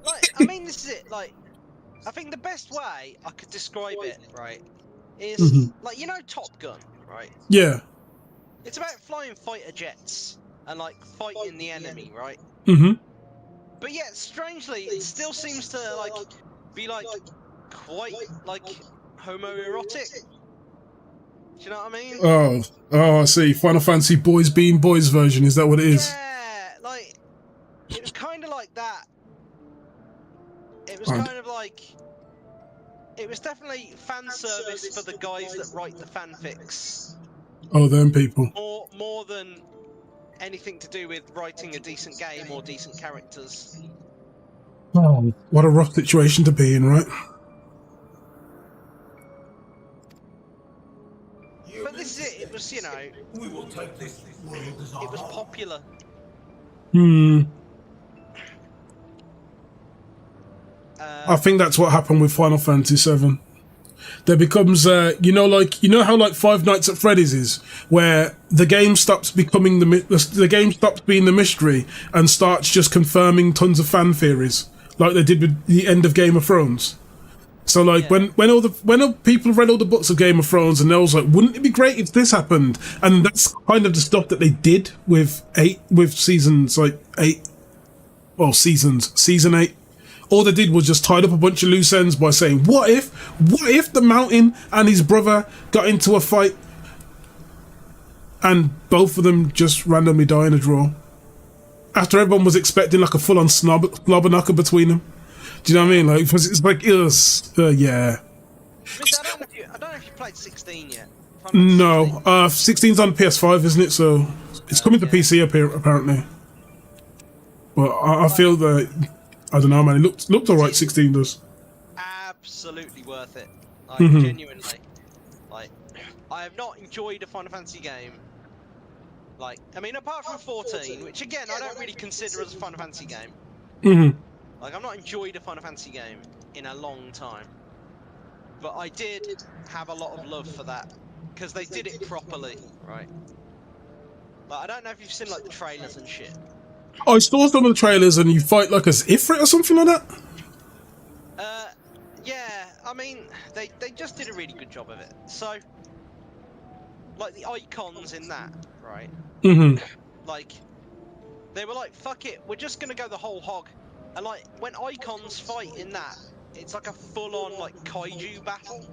Like, I mean, this is it. Like, I think the best way I could describe it, right, is like, you know, Top Gun, right? Yeah. It's about flying fighter jets and like fighting the enemy, right? But yet, strangely, it still seems to like be like quite like homoerotic. Do you know what I mean? Oh, I see. Final Fantasy boys being boys version. Is that what it is? Yeah, like it was kind of like that. It was kind of like. It was definitely fan service for the guys that write the fanfics. Oh, them people. More than anything to do with writing a decent game or decent characters. Oh, what a rough situation to be in, right? But this is it. It was, you know, We will take this world as our it was popular. I think that's what happened with Final Fantasy 7. There becomes, you know how like Five Nights at Freddy's is, where the game stops becoming the game stops being the mystery and starts just confirming tons of fan theories, like they did with the end of Game of Thrones. So like when all people read all the books of Game of Thrones and they was like, wouldn't it be great if this happened? And that's kind of the stuff that they did with seasons like 8. well, seasons, season 8. All they did was just tied up a bunch of loose ends by saying, what if the Mountain and his brother got into a fight and both of them just randomly die in a draw? After everyone was expecting like a full-on slobber knocker between them. Do you know what I mean? Like, it's like, yeah. I don't know if you played 16 yet. No, 16's on PS5, isn't it? So it's coming to PC apparently. But I feel that, I don't know, man. It looked alright. 16 does. Absolutely worth it. Like, Mhm. genuinely. Like, I have not enjoyed a Final Fantasy game. Like, I mean, apart from 14, which again I don't really consider as a Final Fantasy game. Mhm. Like, I've not enjoyed a Final Fantasy game in a long time. But I did have a lot of love for that because they did it properly, right? Like, I don't know if you've seen like the trailers and shit. I saw some of the trailers, and you fight like as Ifrit or something like that. Yeah, I mean, they just did a really good job of it. So, like the icons in that, right? Mhm. Like, they were like, fuck it, we're just gonna go the whole hog. And like, when icons fight in that, it's like a full-on like kaiju battle.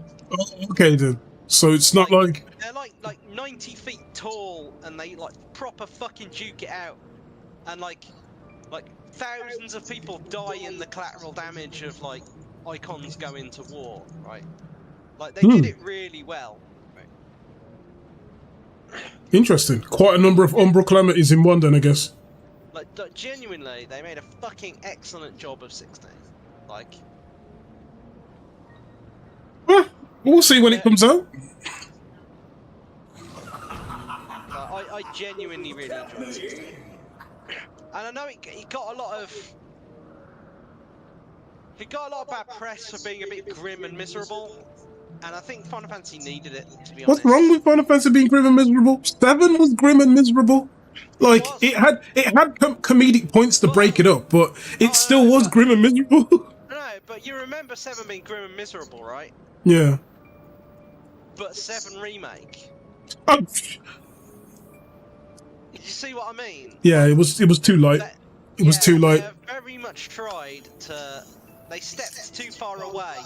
Okay, then. So it's not like They're like 90 feet tall, and they like proper fucking duke it out. And like thousands of people die in the collateral damage of like icons going to war, right? Like they did it really well. interesting. Quite a number of Umbral calamities in one, then I guess. Like genuinely, they made a fucking excellent job of 16. Like, We'll see when it comes out. I genuinely really enjoyed 16. And I know it got a lot of bad press for being a bit grim and miserable, and I think Final Fantasy needed it, to be honest. What's wrong with Final Fantasy being grim and miserable? 7 was grim and miserable. Like it had comedic points to break it up, but it still was grim and miserable. No, but you remember 7 being grim and miserable, right? Yeah. But 7 remake. You see what I mean? Yeah, it was too light. It was too light. They very much tried to. They stepped too far away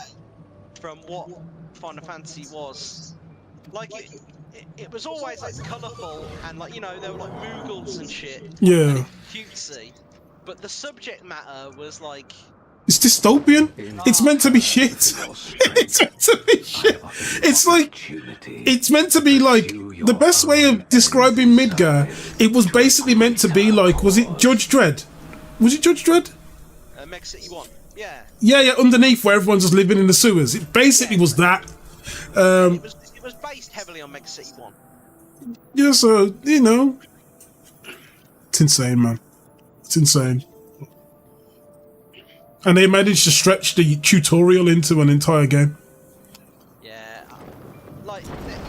from what Final Fantasy was. Like it was always like colourful and like, you know, there were like Moogles and shit. Yeah. And cutesy, but the subject matter was like. It's dystopian. It's meant to be shit. It's meant to be shit. It's like it's meant to be like the best way of describing Midgar. It was basically meant to be like, was it Judge Dredd? Was it Judge Dredd? Mega City 1. Yeah. Yeah, underneath where everyone's just living in the sewers. It basically was that. It was based heavily on Mega City 1. Yeah, so you know, it's insane, man. It's insane. And they managed to stretch the tutorial into an entire game. Yeah, like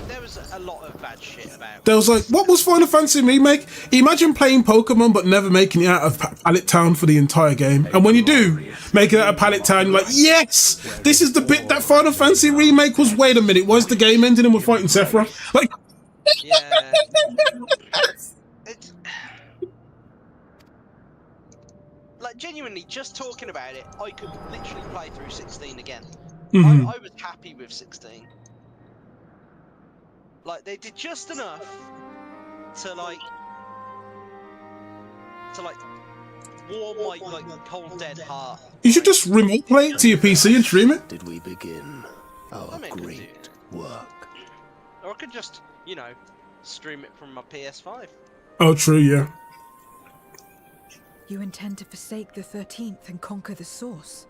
there was a lot of bad shit about. There was like, what was Final Fantasy Remake? Imagine playing Pokemon but never making it out of Pallet Town for the entire game. And when you do make it out of Pallet Town, you're like, yes, this is the bit that Final Fantasy Remake was. Wait a minute, why is the game ending and we're fighting Sephiroth? Like, yeah. Like, genuinely, just talking about it, I could literally play through 16 again. Mhm. I was happy with 16. Like, they did just enough to warm my cold dead heart. you should just remote play it to your PC and stream it. Did we begin our great work? Or I could just, you know, stream it from my PS5. Oh, true, yeah. You intend to forsake the 13th and conquer the source?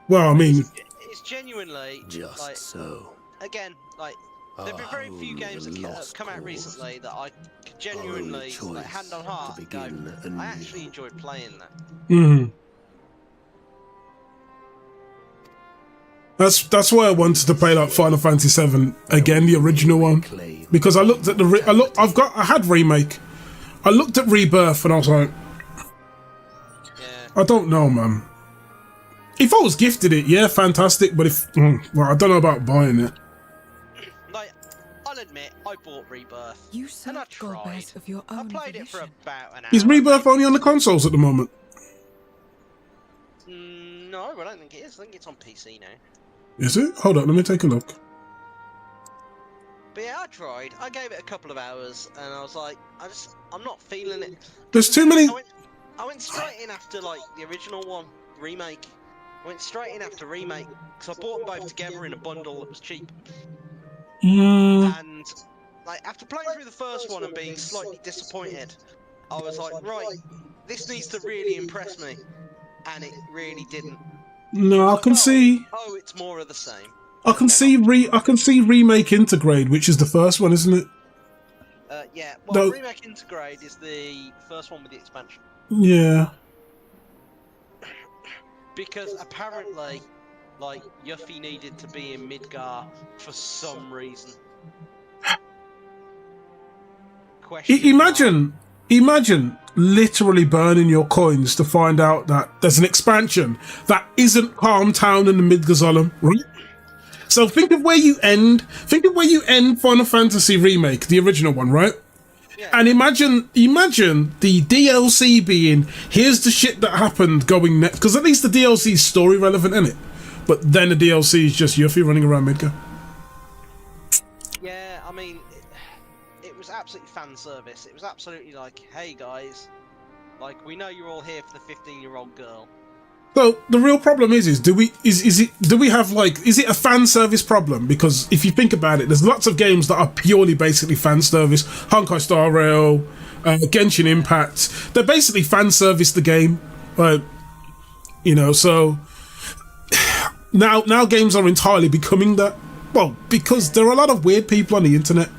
Well, I mean, It's genuinely Just like, so. Again, like there've been very few games that have come out recently that I could genuinely, like, hand on heart, go, I actually enjoyed playing that. mhm. That's why I wanted to play like Final Fantasy 7 again, the original one, because I looked at the I had Remake, I looked at Rebirth, and I was like, I don't know, man. If I was gifted it, yeah, fantastic. But if well, I don't know about buying it. Like, I'll admit, I bought Rebirth. You and I served tried. Golbez of your I own played it for volition. about an hour. Is Rebirth only on the consoles at the moment? No, I don't think it is. I think it's on PC now. Is it? Hold on, let me take a look. But yeah, I tried. I gave it a couple of hours, and I was like, I'm not feeling it. There's too many. I went straight in after like the original one, remake. I went straight in after remake because I bought them both together in a bundle that was cheap. And like after playing through the first one and being slightly disappointed, I was like, right, this needs to really impress me, and it really didn't. No, I can see. Oh, it's more of the same. I can see remake Integrate, which is the first one, isn't it? Yeah. Well, remake Integrate is the first one with the expansion. Yeah. Because apparently, like, Yuffie needed to be in Midgar for some reason. Imagine literally burning your coins to find out that there's an expansion that isn't Calm Town in the Midgazolum, right? So think of where you end. Think of where you end Final Fantasy Remake, the original one, right? Yeah. And imagine the DLC being, here's the shit that happened going next, because at least the DLC is story relevant, isn't it? But then the DLC is just Yuffie running around Midgar. Yeah, I mean, it was absolutely fan service. It was absolutely like, hey guys, like we know you're all here for the 15-year-old girl. So the real problem is do we have like, is it a fan service problem? Because if you think about it, there's lots of games that are purely basically fan service. Honkai Star Rail, Genshin Impact, they're basically fan service the game, right? You know, so now games are entirely becoming that. Well, because there are a lot of weird people on the internet,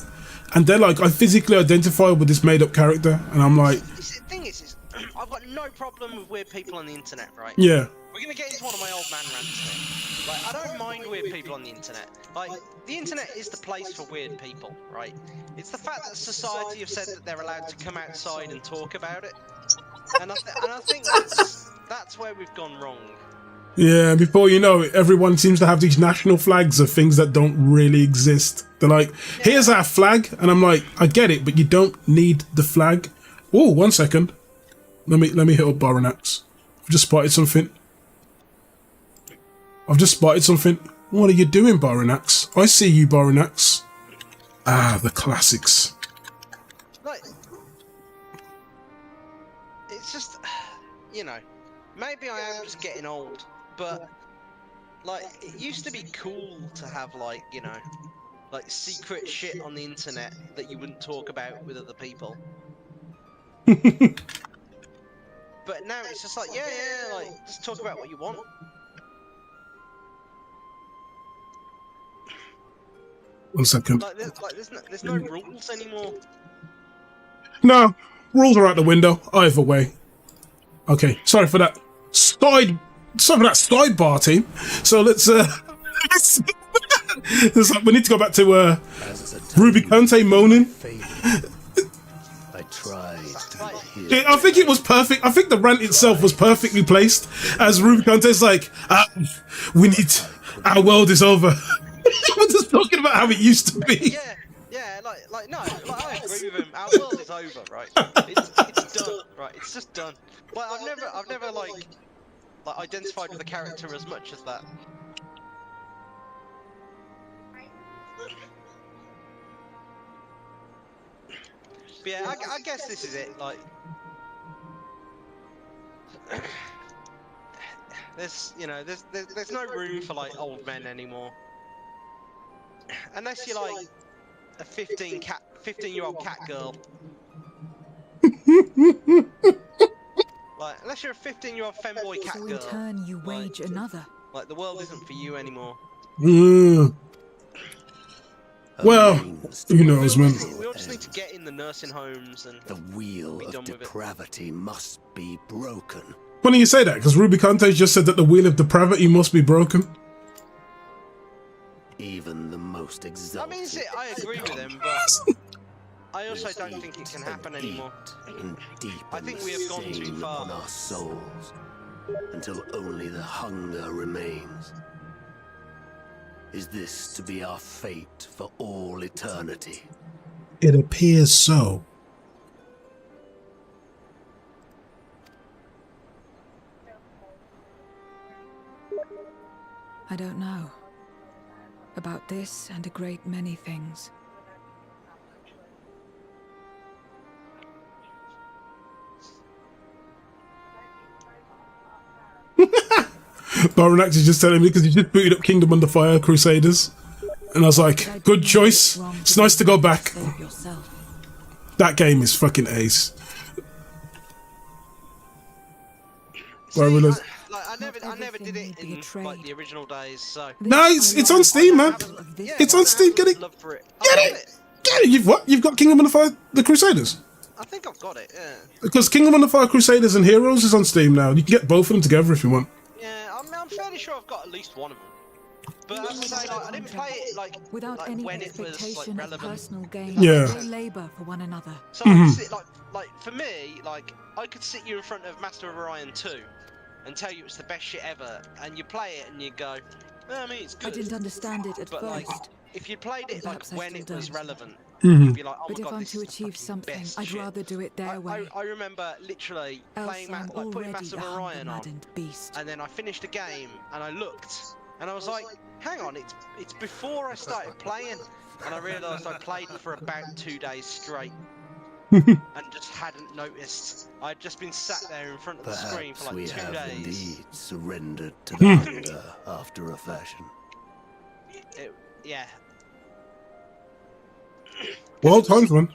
and they're like, I physically identify with this made up character, and I'm like, the thing is I've got no problem with weird people on the internet, right? Yeah. We're gonna get into one of my old man rants here. Like, I don't mind weird people on the internet. Like, the internet is the place for weird people, right? It's the fact that society have said that they're allowed to come outside and talk about it. And I think that's where we've gone wrong. Yeah, before you know it, everyone seems to have these national flags of things that don't really exist. They're like, here's our flag, and I'm like, I get it, but you don't need the flag. Oh, 1 second. Let me hit up Baronax. I've just spotted something. What are you doing, Baronax? I see you, Baronax. Ah, the classics. Like, it's just, you know, maybe I am just getting old, but like, it used to be cool to have, like, you know, like secret shit on the internet that you wouldn't talk about with other people. But now it's just like, yeah, like, just talk about what you want. One second. Like, there's no rules anymore. No, rules are out the window, either way. Okay, sorry for that sidebar team. So let's we need to go back to Ruby Conte moaning. I tried to hear. I think it was perfect. I think the rant itself was perfectly placed, as Ruby Conte's like, our world is over. We're just talking about how it used to be. Yeah, like no, like, I agree with him. Our world is over, right? It's done, right? It's just done. But I've never like identified with the character as much as that. But yeah, I guess this is it. Like, there's no room for like old men anymore, unless you're like a 15-year-old cat girl. Like, unless you're a 15-year-old femboy cat girl. So in turn, you wage another. Like, the world isn't for you anymore. Well, who knows, man. We all just need to get in the nursing homes and the wheel of depravity must be broken. Funny you say that, because Ruby Conte just said that the wheel of depravity must be broken. Even the most exalted. I mean, I agree with him, but I also don't think it can happen anymore. I think we have gone too far. On our souls, until only the hunger remains. Is this to be our fate for all eternity? It appears so. I don't know. About this and a great many things. Baronax is just telling me because he just booted up Kingdom Under Fire Crusaders. And I was like, good choice. It's nice to go back. That game is fucking ace. See, I never did it in like the original days, so. No, it's on Steam, man. It's on Steam. Get it. Get it. Get it. You've what? You've got Kingdom Under Fire the Crusaders? I think I've got it, yeah. Because Kingdom Under Fire Crusaders and Heroes is on Steam now. You can get both of them together if you want. Yeah, I'm fairly sure I've got at least one of them. But as I say, like, I didn't play it like any when it was like relevant. Personal gain, yeah. They labour for one another. So I could sit, like for me, like I could sit you in front of Master of Orion 2 and tell you it's the best shit ever, and you play it and you go, well, I mean it's good. I didn't understand it at but first. Like, if you played it like when it was relevant, Mm-hmm. you'd be like, oh But my if god, I'm this to is achieve something, best I'd shit. rather do it their way. I remember literally playing, I'm like putting already Master of a Orion on, hunger-maddened beast. and then I finished the game and I looked and I was like, hang on, it's before I started playing, and I realised I played for about 2 days straight. And just hadn't noticed. I'd just been sat there in front of the screen for like we 2 have days. indeed surrendered to the hunger after a fashion. Yeah. Well times, man.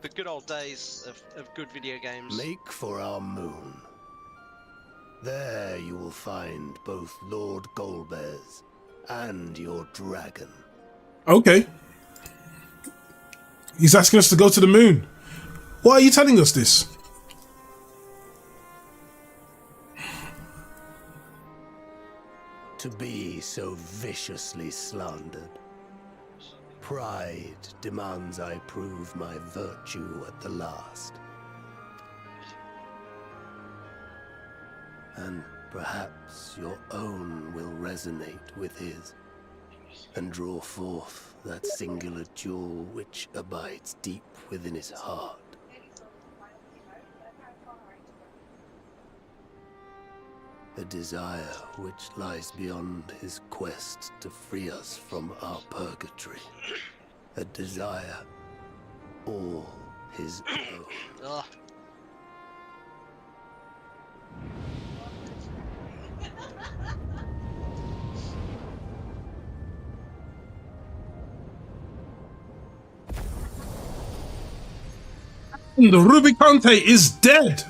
The good old days of good video games. Make for our moon. There you will find both Lord Golbez and your dragon. Okay. He's asking us to go to the moon. Why are you telling us this? To be so viciously slandered. Pride demands I prove my virtue at the last. And perhaps your own will resonate with his, and draw forth that singular jewel which abides deep within his heart. A desire which lies beyond his quest to free us from our purgatory. A desire all his own. Ugh. The Rubicante is dead.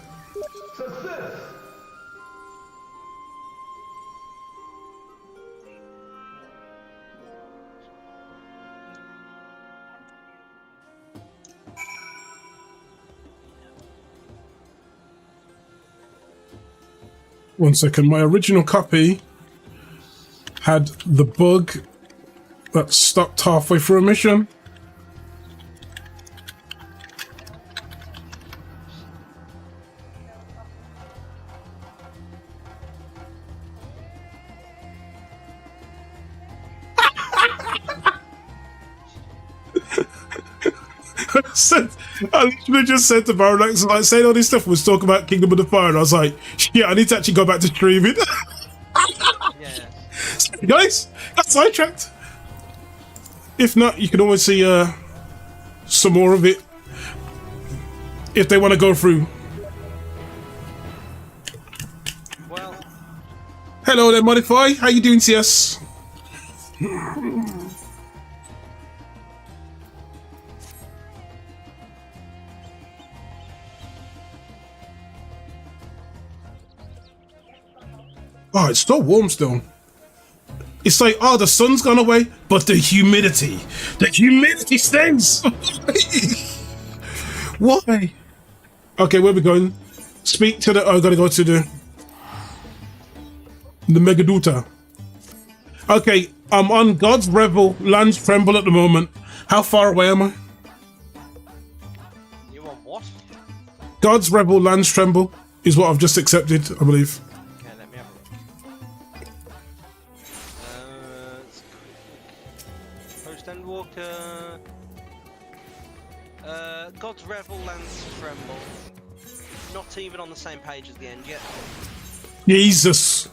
One second, my original copy had the bug that stopped halfway through a mission. I literally just said to Baronax, like, saying all this stuff was talking about Kingdom of the Fire, and I was like, yeah, I need to actually go back to streaming. Yeah. Guys, got sidetracked. If not, you can always see some more of it if they want to go through. Well. Hello there, Modify. How you doing, CS? Oh, it's so warm still. It's like, oh, the sun's gone away, but the humidity stays. Why? Okay, where are we going? Speak to the, oh, I gotta go to the Megaduta. Okay, I'm on God's Revel, Lands Tremble at the moment. How far away am I? You want what? God's Revel, Lands Tremble is what I've just accepted, I believe. Okay, let me have a look. Post Endwalker. God's Revel lands Tremble. Not even on the same page as the end yet. Jesus.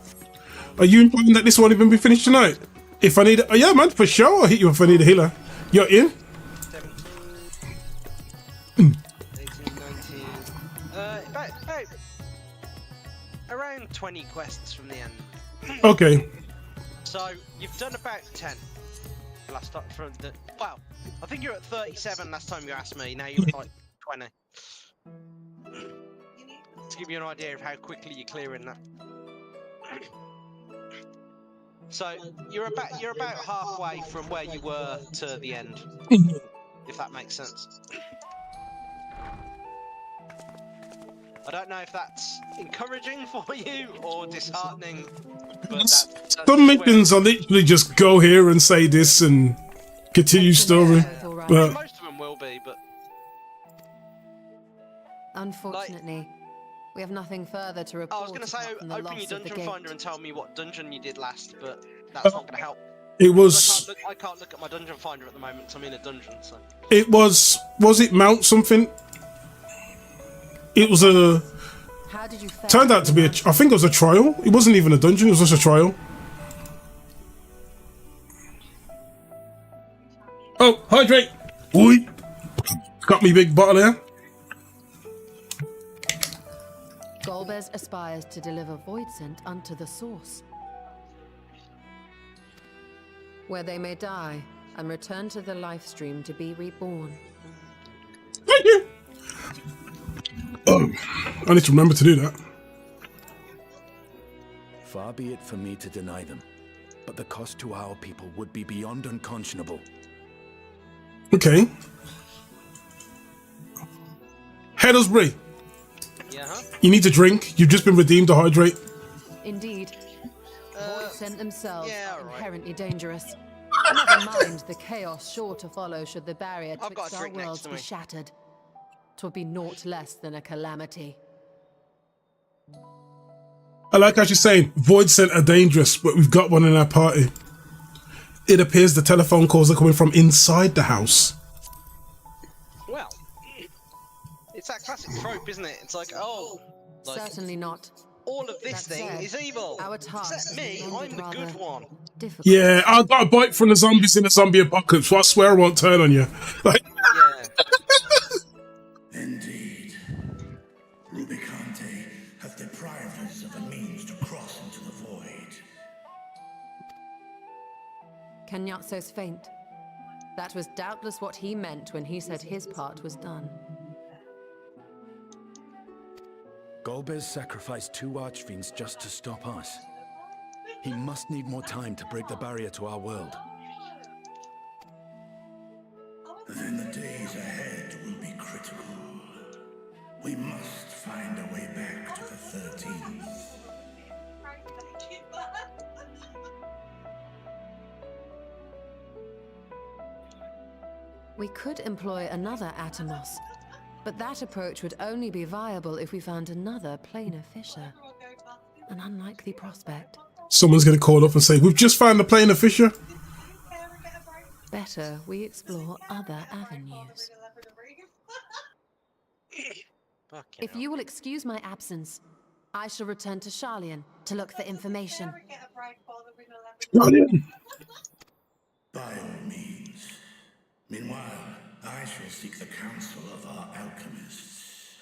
Are you implying that this won't even be finished tonight? If I need... Oh, yeah, man, for sure. I'll hit you if I need a healer. You're in? 17, 18, 19... about around 20 quests from the end. Okay. So, you've done about 10. Last time from the... Well, I think you're at 37 last time you asked me. Now you're at like 20. To give you an idea of how quickly you're clearing that. So you're about halfway from where you were to the end, if that makes sense. I don't know if that's encouraging for you or disheartening, but that's some missions are literally just go here and say this and continue story. But most of them will be, but unfortunately, we have nothing further to report. I was going to say open your dungeon finder and tell me what dungeon you did last, but that's not going to help. It was. I can't look at my dungeon finder at the moment because I'm in a dungeon. So it was. Was it Mount something? It was a. How did you turned out to be a. I think it was a trial. It wasn't even a dungeon. It was just a trial. Oh, hydrate! Oi! Got me big bottle here. Golbez aspires to deliver void scent unto the source, where they may die and return to the life stream to be reborn. Thank you. Oh, I need to remember to do that. Far be it for me to deny them, but the cost to our people would be beyond unconscionable. Okay. Heathersbury. Yeah. You need to drink. You've just been redeemed to hydrate. Indeed. Void scent themselves are right. inherently dangerous. Never mind the chaos sure to follow should the barrier twixt our worlds be shattered. 'Twould be naught less than a calamity. I like how she's saying void scent are dangerous, but we've got one in our party. It appears the telephone calls are coming from inside the house. Well, it's that classic trope, isn't it? It's like, oh, like, certainly not. All of this thing is evil. Our task Except me, I'm the good one. Difficult. Yeah, I got a bite from the zombies in a zombie apocalypse, so I swear I won't turn on you. Like, yeah. Indeed. Rubicante have deprived us of a means to cross into the void. Kenyatso's faint. That was doubtless what he meant when he said his part was done. Golbez sacrificed 2 archfiends just to stop us. He must need more time to break the barrier to our world. Then the days ahead will be critical. We must find a way back to the 13th. We could employ another Atomos, but that approach would only be viable if we found another planar fissure. An unlikely prospect. someone's going to call up and say, we've just found a planar fissure. Better we explore other avenues. If you will excuse my absence, I shall return to Charlian to look for information. Charlian. By all means. Meanwhile, I shall seek the counsel of our alchemists.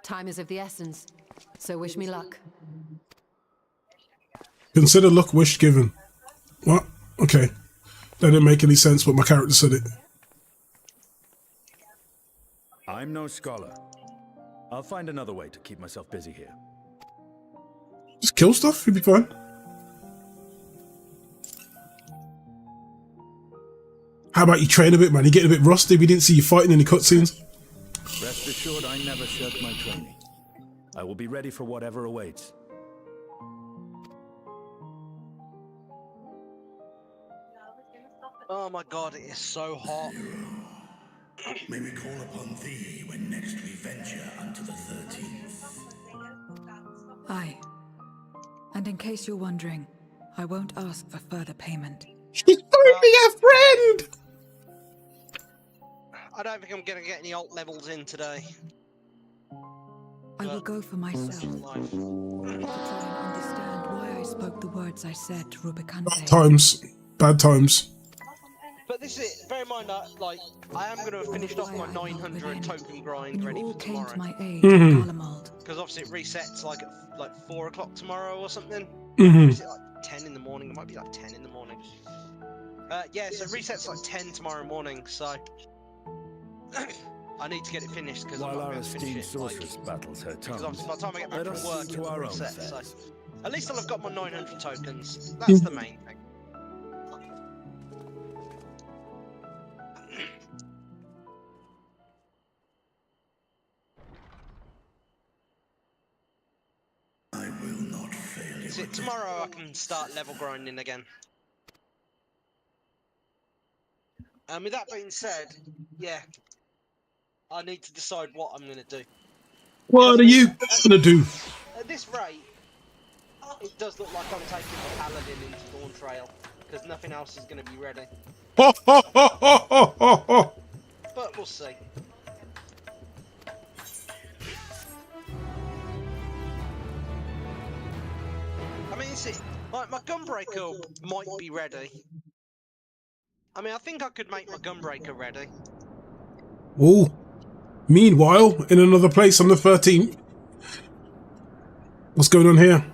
Time is of the essence, so wish me luck. Consider luck wish given. What? Okay. That didn't make any sense, but my character said it. I'm no scholar. I'll find another way to keep myself busy here. Just kill stuff, you'll be fine. How about you train a bit, man? You're getting a bit rusty. We didn't see you fighting in the cutscenes. Rest assured, I never shirk my training. I will be ready for whatever awaits. Oh my god, it is so hot. May we call upon thee when next we venture unto the 13th. Aye. And in case you're wondering, I won't ask for further payment. She's finally a friend! I don't think I'm gonna get any alt levels in today. I will go for myself to try and understand why I spoke the words I said to Rubicante. Bad times. Bad times. But this is it. Bear in mind that, like, I am going to have finished off my 900 token grind ready for tomorrow. Because obviously it resets like at 4 o'clock tomorrow or something. Or is it like 10 in the morning? It might be like 10 in the morning. Yeah, so it resets like 10 tomorrow morning. So I need to get it finished because I'm not going to finish it. Sorceress battles her Because tongues. obviously by the time I get back from work, to our it'll own reset. So affairs. at least I'll have got my 900 tokens. That's the main thing. So tomorrow I can start level grinding again. And with that being said, yeah, I need to decide what I'm going to do. What are you gonna do? At this rate, it does look like I'm taking the Paladin into Dawn Trail, because nothing else is going to be ready. Ho, ho, ho, ho, ho, ho, ho. But we'll see. I mean, see, like, my Gunbreaker might be ready. I mean, I think I could make my Gunbreaker ready. Ooh. Meanwhile, in another place on the 13th. What's going on here?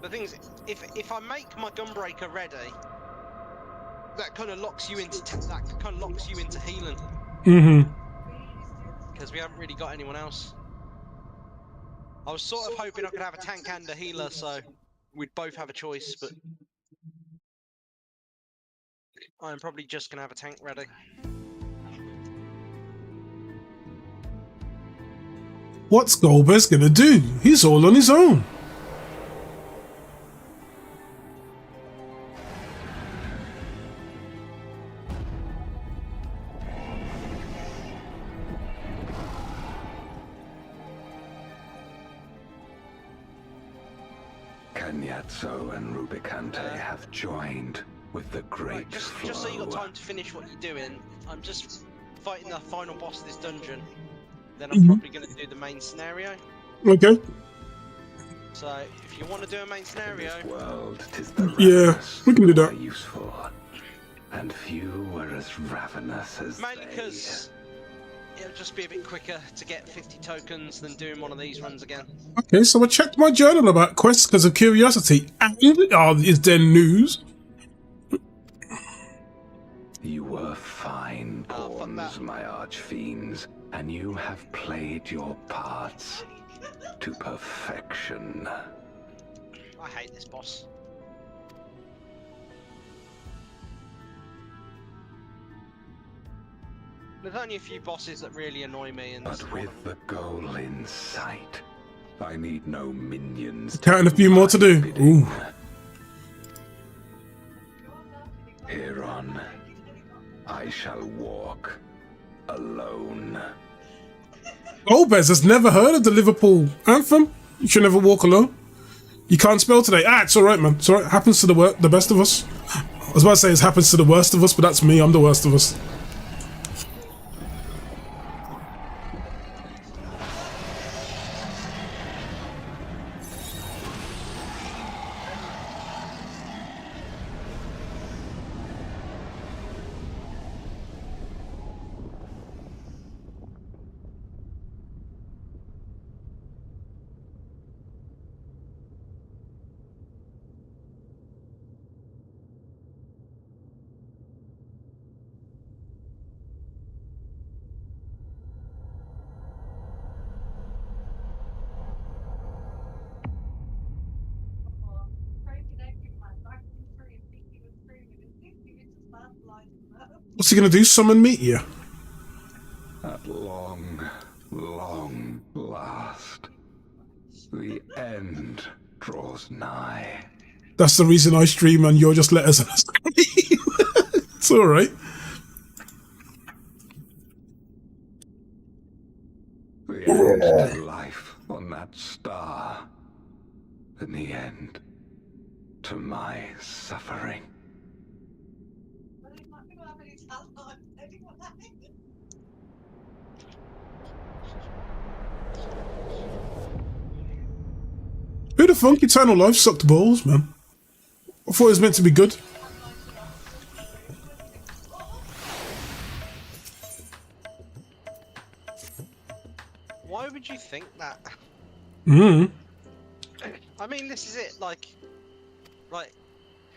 The thing is, if I make my Gunbreaker ready, that kind of locks you into healing. Mm-hmm. Because we haven't really got anyone else. I was sort of hoping I could have a tank and a healer, so we'd both have a choice, but I'm probably just gonna have a tank ready. What's Goldberg's gonna do? He's all on his own. Cagnazzo and Rubicante have joined with the great Right, just so you got time to finish what you're doing, I'm just fighting the final boss of this dungeon. Then I'm probably going to do the main scenario. Okay. So, if you want to do a main scenario... World, 'tis the Yeah, we can do that. Useful, and few were as ravenous as mainly because it'll just be a bit quicker to get 50 tokens than doing one of these runs again. Okay, so I checked my journal about quests because of curiosity. And is there news? You were fine pawns, my archfiends, and you have played your parts to perfection. I hate this boss. There's only a few bosses that really annoy me, and But with the goal in sight, I need no minions. Counting a few more to do. Ooh. Hereon, I shall walk alone. Goldberg has never heard of the Liverpool anthem. You should never walk alone. You can't spell today. Ah, it's alright, man. It's alright. Happens to the best of us. I was about to say it happens to the worst of us, but that's me. I'm the worst of us. What's he gonna do? Summon Meteor? At long, long last, the end draws nigh. That's the reason I stream and you're just letters on a screen. It's alright. The end to life on that star, and the end to my suffering. the funk? Eternal Life sucked balls, man. I thought it was meant to be good. Why would you think that? I mean, this is it. Like,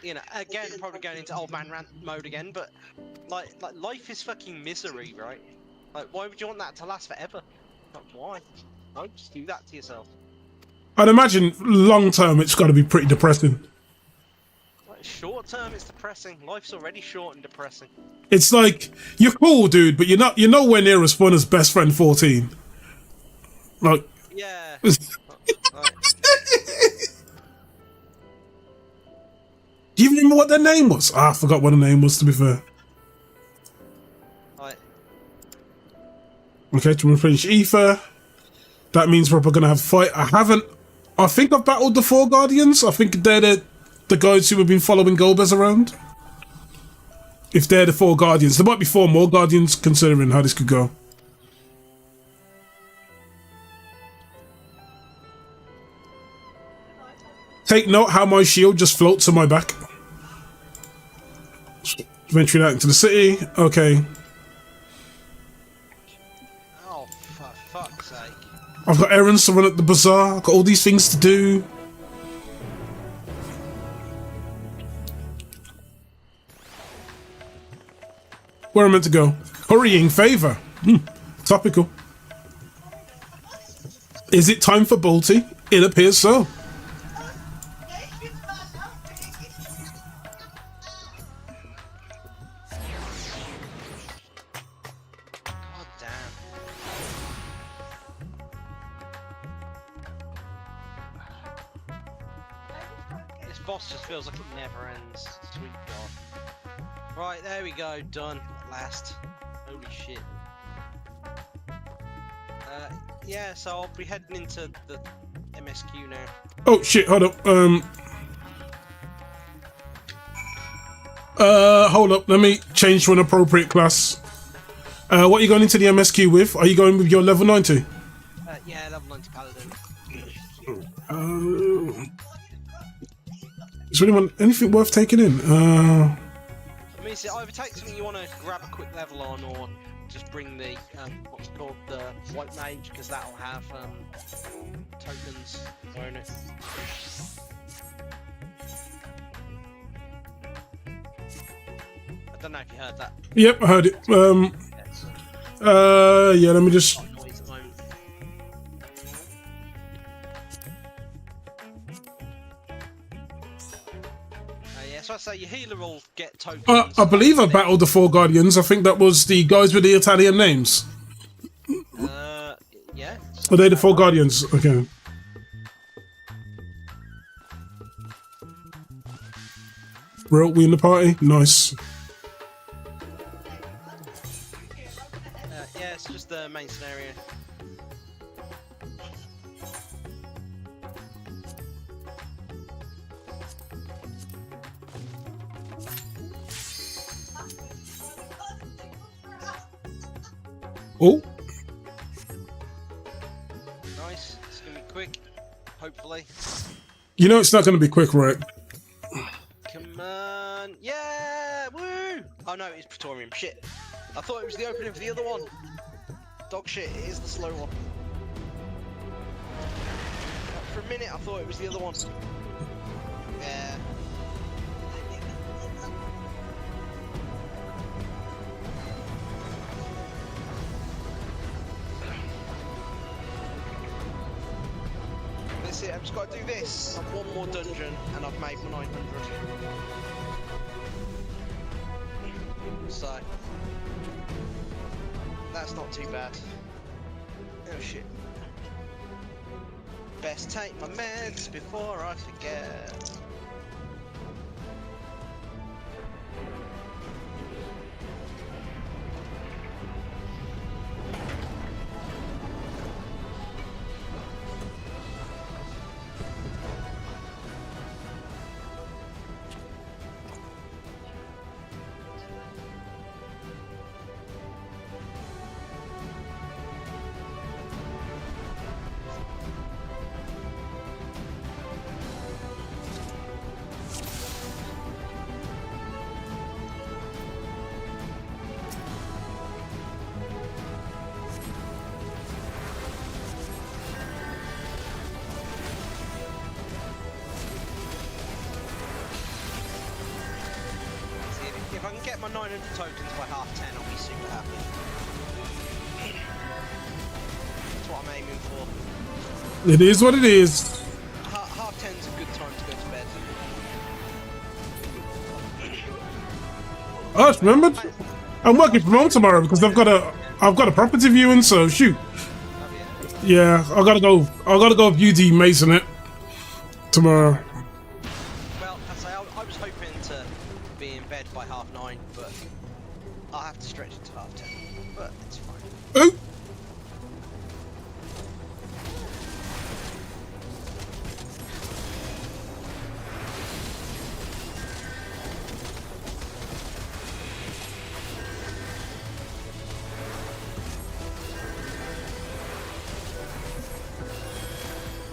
you know, again, probably going into old man rant mode again, but like life is fucking misery, right? Like, why would you want that to last forever? Like, why? Why would you do that to yourself? I'd imagine long term it's got to be pretty depressing. Like, short term, it's depressing. Life's already short and depressing. It's like, you're cool, dude, but you're nowhere near as fun as Best Friend 14. Like, yeah. Do you remember what their name was? I forgot what the name was, to be fair. Right. Okay, to replenish ether. That means we're probably going to have a fight. I think I've battled the 4 Guardians. I think they're the guys who have been following Golbez around. If they're the 4 Guardians. There might be 4 more Guardians, considering how this could go. Take note how my shield just floats on my back. Venturing out into the city. Okay. Oh, for fuck's sake. I've got errands to run at the bazaar. I've got all these things to do. Where am I meant to go? Hurrying favor. Topical. Is it time for Bolty? It appears so. Feels like it never ends. Sweet God. Right, there we go. Done. At last. Holy shit. Yeah, so I'll be heading into the MSQ now. Oh shit, hold up. Hold up. Let me change to an appropriate class. What are you going into the MSQ with? Are you going with your level 90? Yeah, level 90 paladin. Is there anything worth taking in? I mean, so either take something you want to grab a quick level on, or just bring the what's called the white mage, because that'll have tokens, won't it? I don't know if you heard that. Yep, I heard it. Yeah, let me just. So I say your healer will get tokens. I believe I battled the 4 Guardians. I think that was the guys with the Italian names. Yeah. Are they the 4 Guardians? Okay. Bro, we in the party? Nice. Yeah, it's just the main scenario. Oh. Nice. It's gonna be quick. Hopefully. You know it's not going to be quick, right? Come on. Yeah! Woo! Oh no, it's Praetorium. Shit. I thought it was the opening for the other one. Dog shit, it is the slow one. For a minute I thought it was the other one. Yeah. That's it, I've just got to do this. One more dungeon and I've made my 900. So that's not too bad. Oh shit. Best take my meds before I forget. can get my 900 tokens by 10:30, I'll be super happy. That's what I'm aiming for. It is what it is. 10:30's a good time to go to bed. Oh, I just remembered. I'm working from home tomorrow because I've got a property viewing. So shoot. Yeah, I gotta go view the Masonette tomorrow. Well, I was hoping to be in bed by 9:30, but I'll have to stretch it to 10:30. But it's fine. Oh.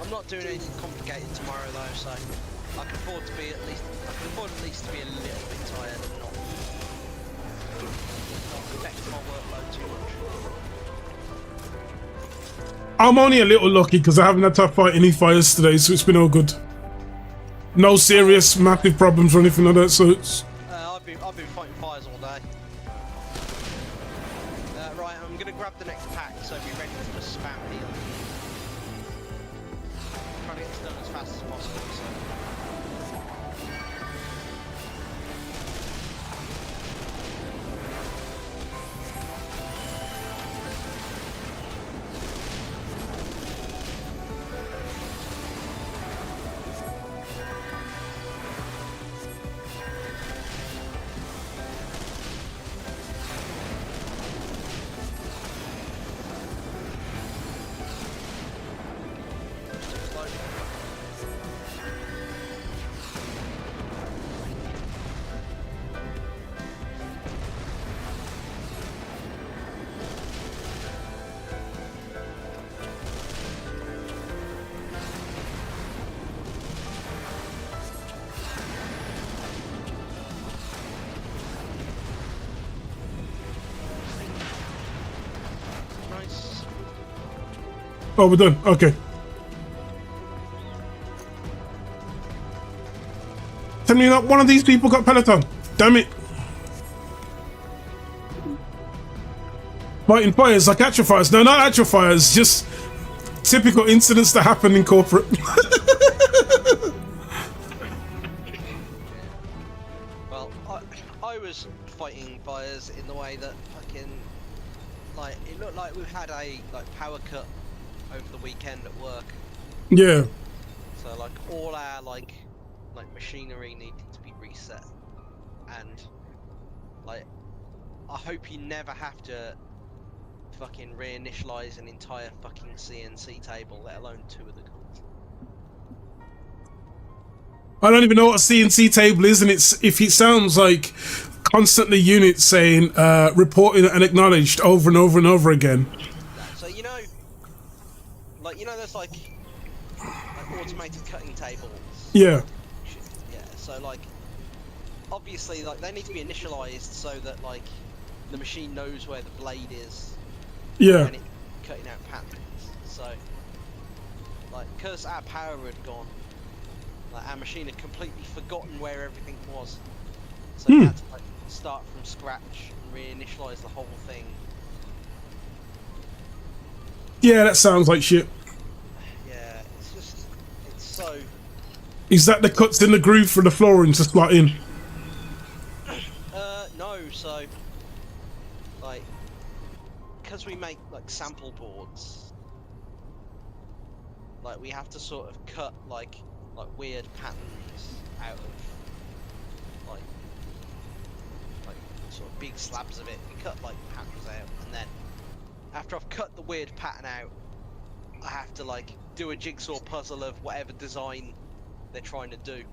I'm not doing anything complicated tomorrow though, so I can afford to be at least to be a little bit tired and not affect my workload too much. I'm only a little lucky because I haven't had to fight any fires today, so it's been all good. No serious, massive problems or anything like that. So it's. I've been fighting fires all day. Right, I'm gonna grab the next pack, so be ready to just spam heal. Trying to get this done as fast as possible. So. Oh, we're done. Okay. Tell me that one of these people got Peloton. Damn it. Fighting fires like actual fires. No, not actual fires. Just typical incidents that happen in corporate. Well, I was fighting fires in the way that fucking like it looked like we had a power cut over the weekend at work. Yeah. So like all our like machinery needed to be reset, and like I hope you never have to fucking reinitialize an entire fucking CNC table, let alone 2 of the cards. I don't even know what a CNC table is, and if it sounds like constantly units saying reported and acknowledged over and over and over again. So you know there's like automated cutting tables. Yeah. Yeah. So like obviously like they need to be initialized so that like the machine knows where the blade is. Yeah. When it's cutting out patterns. So like because our power had gone, like our machine had completely forgotten where everything was. So we had to like start from scratch and reinitialize the whole thing. Yeah, that sounds like shit. Yeah, it's so. Is that the cuts in the groove for the flooring to slot in? No, so like because we make like sample boards, like we have to sort of cut like weird patterns out of like sort of big slabs of it. We cut like patterns out, and then after I've cut the weird pattern out, I have to like do a jigsaw puzzle of whatever design they're trying to do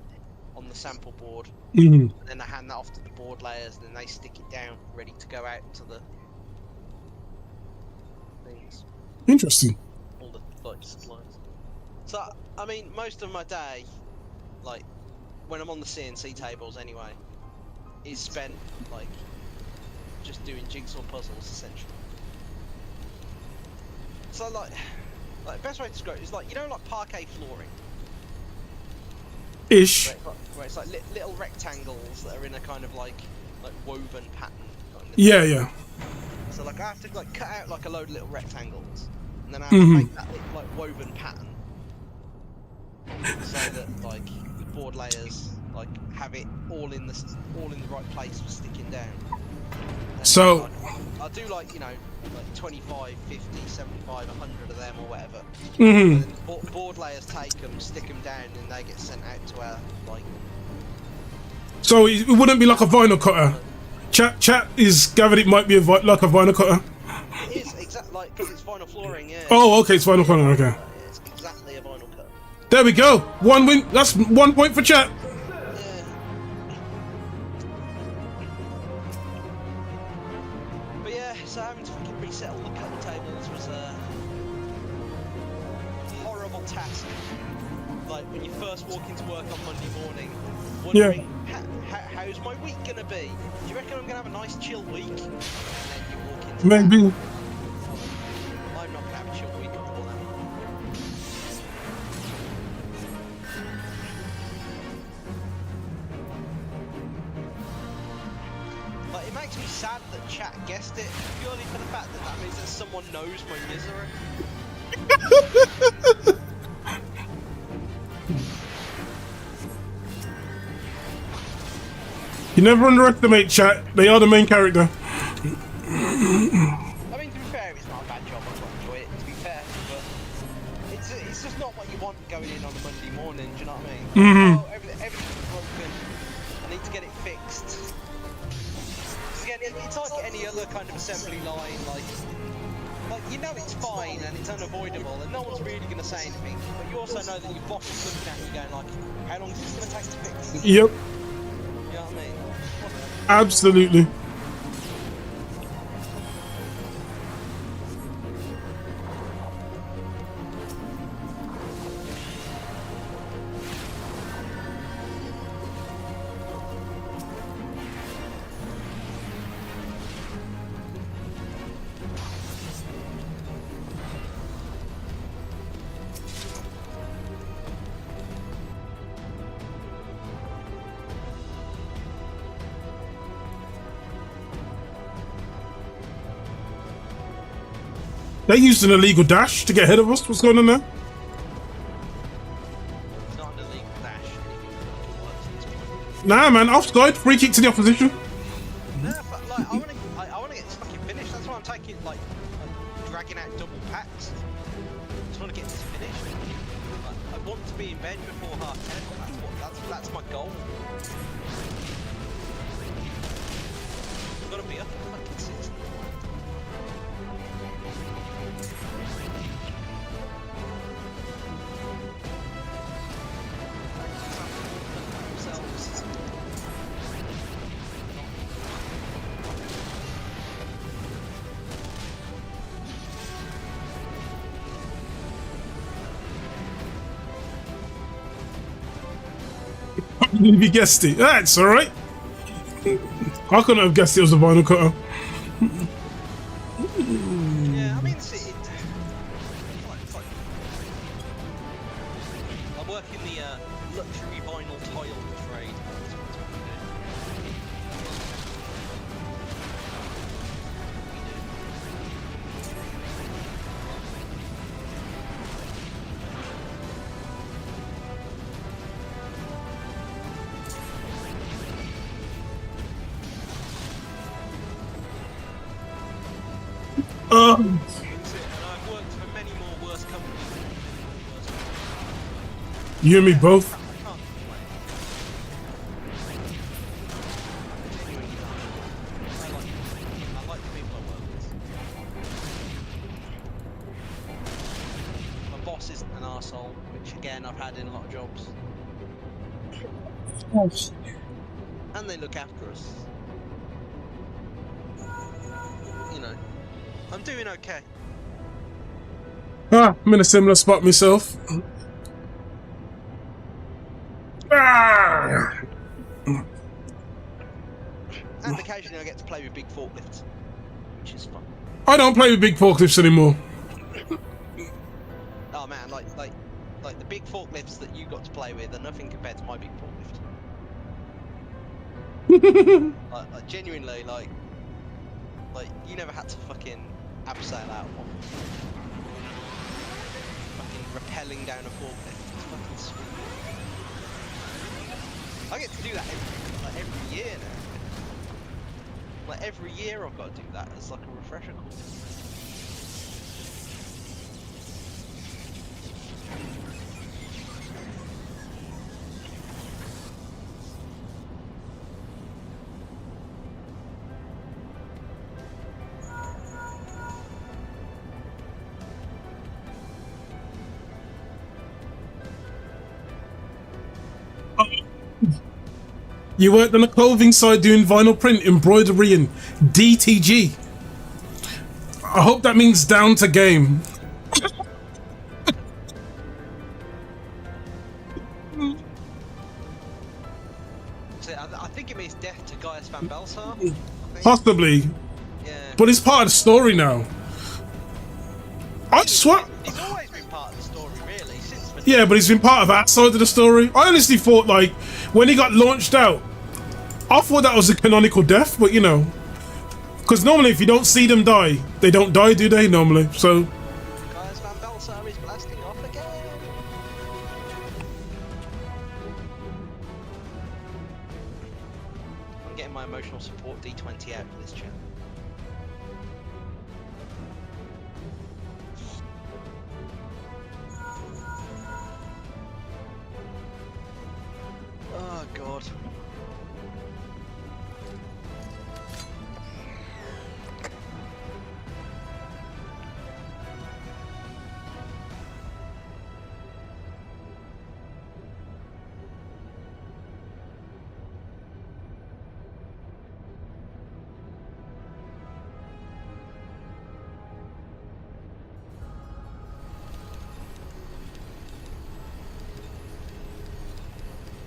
on the sample board. And then I hand that off to the board layers, and then they stick it down ready to go out to the things. Interesting. All the like supplies. So I mean, most of my day, like when I'm on the CNC tables anyway, is spent like just doing jigsaw puzzles essentially. So like best way to describe it is like, you know, like parquet flooring. Ish. Where it's like little rectangles that are in a kind of like like woven pattern kind of Yeah, thing. yeah. So like I have to like cut out like a load of little rectangles, and then I have to make that like woven pattern, so that like the board layers like have it all in the right place for sticking down. And So I'll do like, you know, like 25, 50, 75, 100 of them or whatever. Mhm. And then board layers take them, stick them down, and they get sent out to our like. So it wouldn't be like a vinyl cutter. Chat is gathered it might be like a vinyl cutter. It is exactly like, because it's vinyl flooring, yeah. Oh, okay, it's vinyl cutter. Okay. Yeah, it's exactly a vinyl cutter. There we go. 1 win. That's 1 point for chat. Yeah. But yeah, so having to fucking reset all the cutting tables was a horrible task. Like when you first walk into work on Monday morning, wondering how's my week gonna be? Do you reckon I'm gonna have a nice chill week? And then you walk into Maybe. that. I'm not gonna have a chill week at all. Like, it makes me sad that chat guessed it, purely for the fact that that means that someone knows my misery. You never underestimate chat. They are the main character. I mean, to be fair, it's not a bad job. I quite enjoy it, to be fair, but it's just not what you want going in on a Monday morning. Do you know what I mean? Mhm. Oh, everything's broken. I need to get it fixed. Again, it's like any other kind of assembly line. Like you know it's fine and it's unavoidable, and no one's really going to say anything. But you also know that your boss is looking at you, going like, "How long is this going to take to fix?" Yep. You know what I mean? Absolutely. They used an illegal dash to get ahead of us. What's going on there? It's not an illegal dash. Nah, man. Offside. Free kick to the opposition. No, but like I want to get this fucking finished. That's why I'm taking like dragging out double packs. I just want to get this finished. Like, I want to be in bed before 10:30. That's my goal. I've got to be up at fucking 6. If you guessed it, that's all right. I couldn't have guessed it was a vinyl cutter. Yeah, I mean, it's like, I work in the luxury vinyl tile trade. That's what we Um, That's it, and I've worked for many more worse companies than worse companies. you and me both. I can't complain. I genuinely can't. I like the people I work with. My boss isn't an arsehole, which again I've had in a lot of jobs. And they look after us. You know, I'm doing okay. Ah, I'm in a similar spot myself. Ah! And occasionally I get to play with big forklifts, which is fun. I don't play with big forklifts anymore. Oh man, like the big forklifts that you got to play with are nothing compared to my big forklift. like genuinely, like you never had to fucking abseil out of fucking rappelling down a forklift. It's fucking sweet. I get to do that every year now. Like every year I've got to do that as like a refresher course. You worked on the clothing side doing vinyl print, embroidery, and DTG. I hope that means down to game. I think it means death to Gaius Van Belsar. Possibly. Yeah. But it's part of the story now. I swear. He's always been part of the story, really, since the... Yeah, but he's been part of that side of the story. I honestly thought, like, when he got launched out, I thought that was a canonical death, but you know. Because normally if you don't see them die, they don't die, do they, normally? So... Gaius Van Belsar is blasting off again. I'm getting my emotional support D20 out for this chat. Oh god.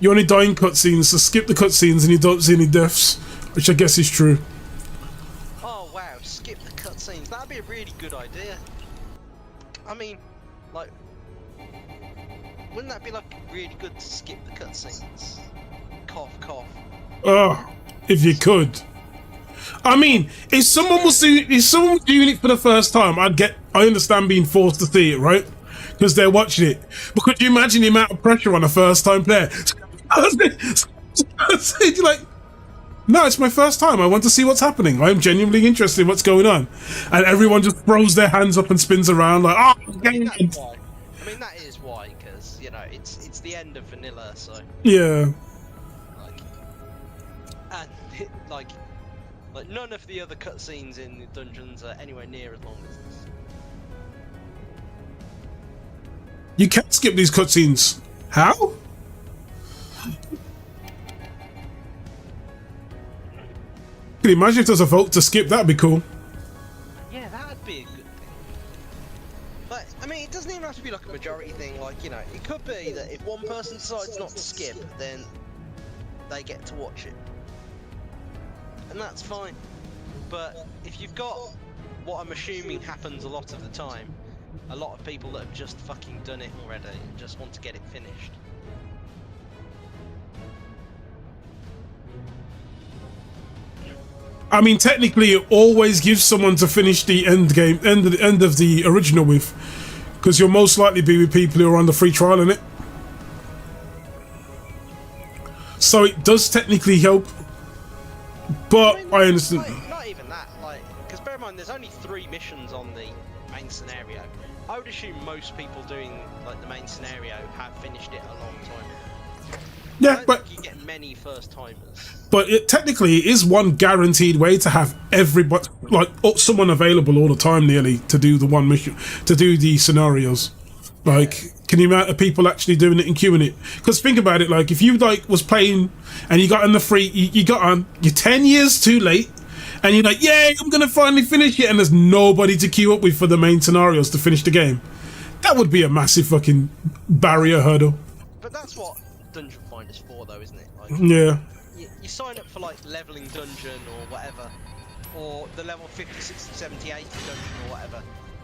You only die in cutscenes, so skip the cutscenes and you don't see any deaths, which I guess is true. Oh wow, skip the cutscenes. That'd be a really good idea. I mean, like, wouldn't that be like really good to skip the cutscenes? Cough, cough. If you could. I mean, if someone was doing it for the first time, I understand being forced to see it, right? Because they're watching it. But could you imagine the amount of pressure on a first time player? You're like, no, it's my first time. I want to see what's happening. I'm genuinely interested in what's going on. And everyone just throws their hands up and spins around like, oh, I mean, that's why. I mean, that is why, because, you know, it's the end of vanilla, so... Yeah. Like... And, like, none of the other cutscenes in the dungeons are anywhere near as long as this. You can't skip these cutscenes. How? Can you imagine if there's a vote to skip? That'd be cool. Yeah, that'd be a good thing. But, I mean, it doesn't even have to be like a majority thing, like, you know, it could be that if one person decides not to skip, then they get to watch it. And that's fine. But if you've got what I'm assuming happens a lot of the time, a lot of people that have just fucking done it already and just want to get it finished. I mean, technically, it always gives someone to finish the end of the original with, because you'll most likely be with people who are on the free trial in it. So it does technically help, but I mean, I understand. Like, not even that, like, because bear in mind, there's only 3 missions on the main scenario. I would assume most people doing like the main scenario have finished it a long time. Yeah, but you get many first timers. But it technically is one guaranteed way to have everybody, like someone available all the time, nearly, to do the one mission, to do the scenarios. Like, can you amount of people actually doing it and queuing it? Because think about it, like if you like was playing and you got on the free, you got on, you're 10 years too late, and you're like, yay, I'm gonna finally finish it, and there's nobody to queue up with for the main scenarios to finish the game. That would be a massive fucking barrier hurdle. But that's what Dungeon Finder's for, though, isn't it? Like, yeah. You sign up for like leveling dungeon or whatever, or the level 50, 60, 70, 80 dungeon or whatever.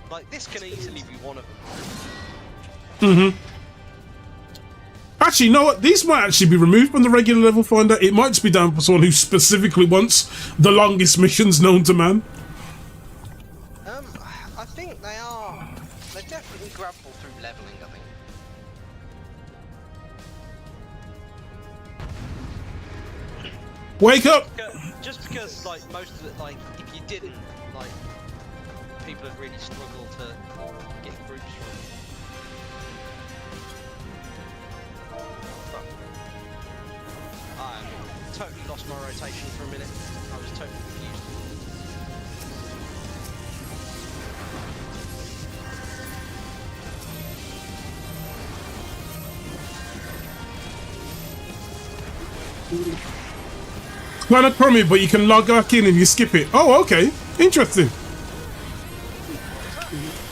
Like this can easily be one of them. Actually, you know what? These might actually be removed from the regular level finder. It might just be down for someone who specifically wants the longest missions known to man. I think they are. They're definitely grabbable through leveling, I think. Wake up! Just because, like, most of it, like, if you didn't, like, people have really struggled to get groups from. I totally lost my rotation for a minute. I was totally confused. Kind of crummy, but you can log back in and you skip it. Oh, okay. Interesting.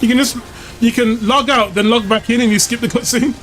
You can log out, then log back in and you skip the cutscene.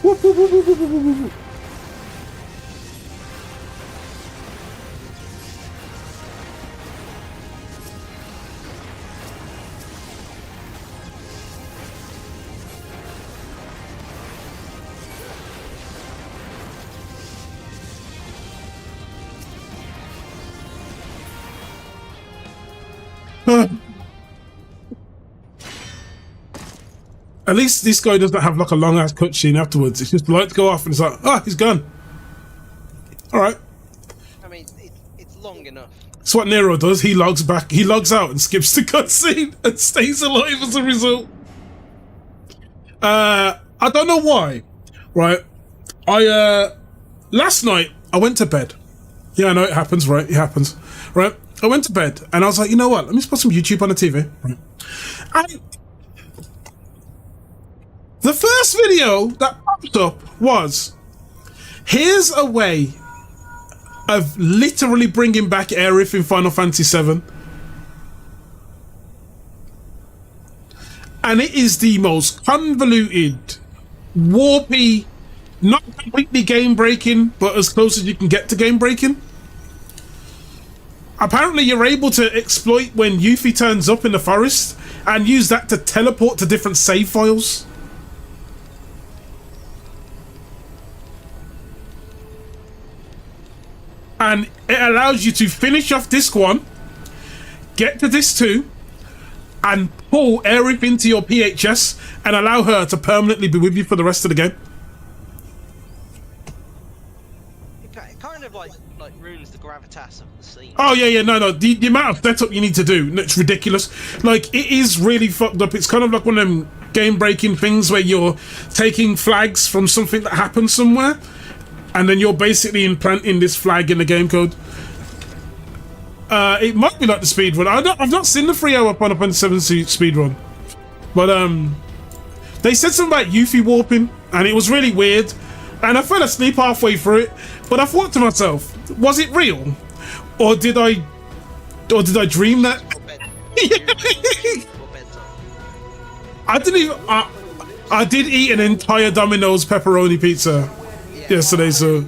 Whoop, whoop, whoop, whoop, whoop, whoop, whoop, whoop. At least this guy doesn't have like a long ass cutscene afterwards. It's just the lights go off and it's like, ah, he's gone. All right. I mean, it's long enough. That's what Nero does. He logs back, he logs out and skips the cutscene and stays alive as a result. I don't know why, right? Last night I went to bed. Yeah, I know it happens, right? It happens, right? I went to bed and I was like, you know what? Let me just put some YouTube on the TV. Right? And the first video that popped up was, here's a way of literally bringing back Aerith in Final Fantasy VII. And it is the most convoluted, warpy, not completely game-breaking, but as close as you can get to game-breaking. Apparently you're able to exploit when Yuffie turns up in the forest and use that to teleport to different save files. And it allows you to finish off disc 1, get to disc 2, and pull Aerith into your PHS and allow her to permanently be with you for the rest of the game. It kind of like ruins the gravitas of the scene. Oh yeah, no. The amount of setup you need to do, it's ridiculous. Like, it is really fucked up. It's kind of like one of them game-breaking things where you're taking flags from something that happened somewhere, and then you're basically implanting this flag in the game code. It might be like the speedrun. I've not seen the 3-hour Final Fantasy VII speedrun, but they said something about Yuffie warping, and it was really weird. And I fell asleep halfway through it. But I thought to myself, was it real, or did I dream that? I didn't even. I did eat an entire Domino's pepperoni pizza yesterday, so.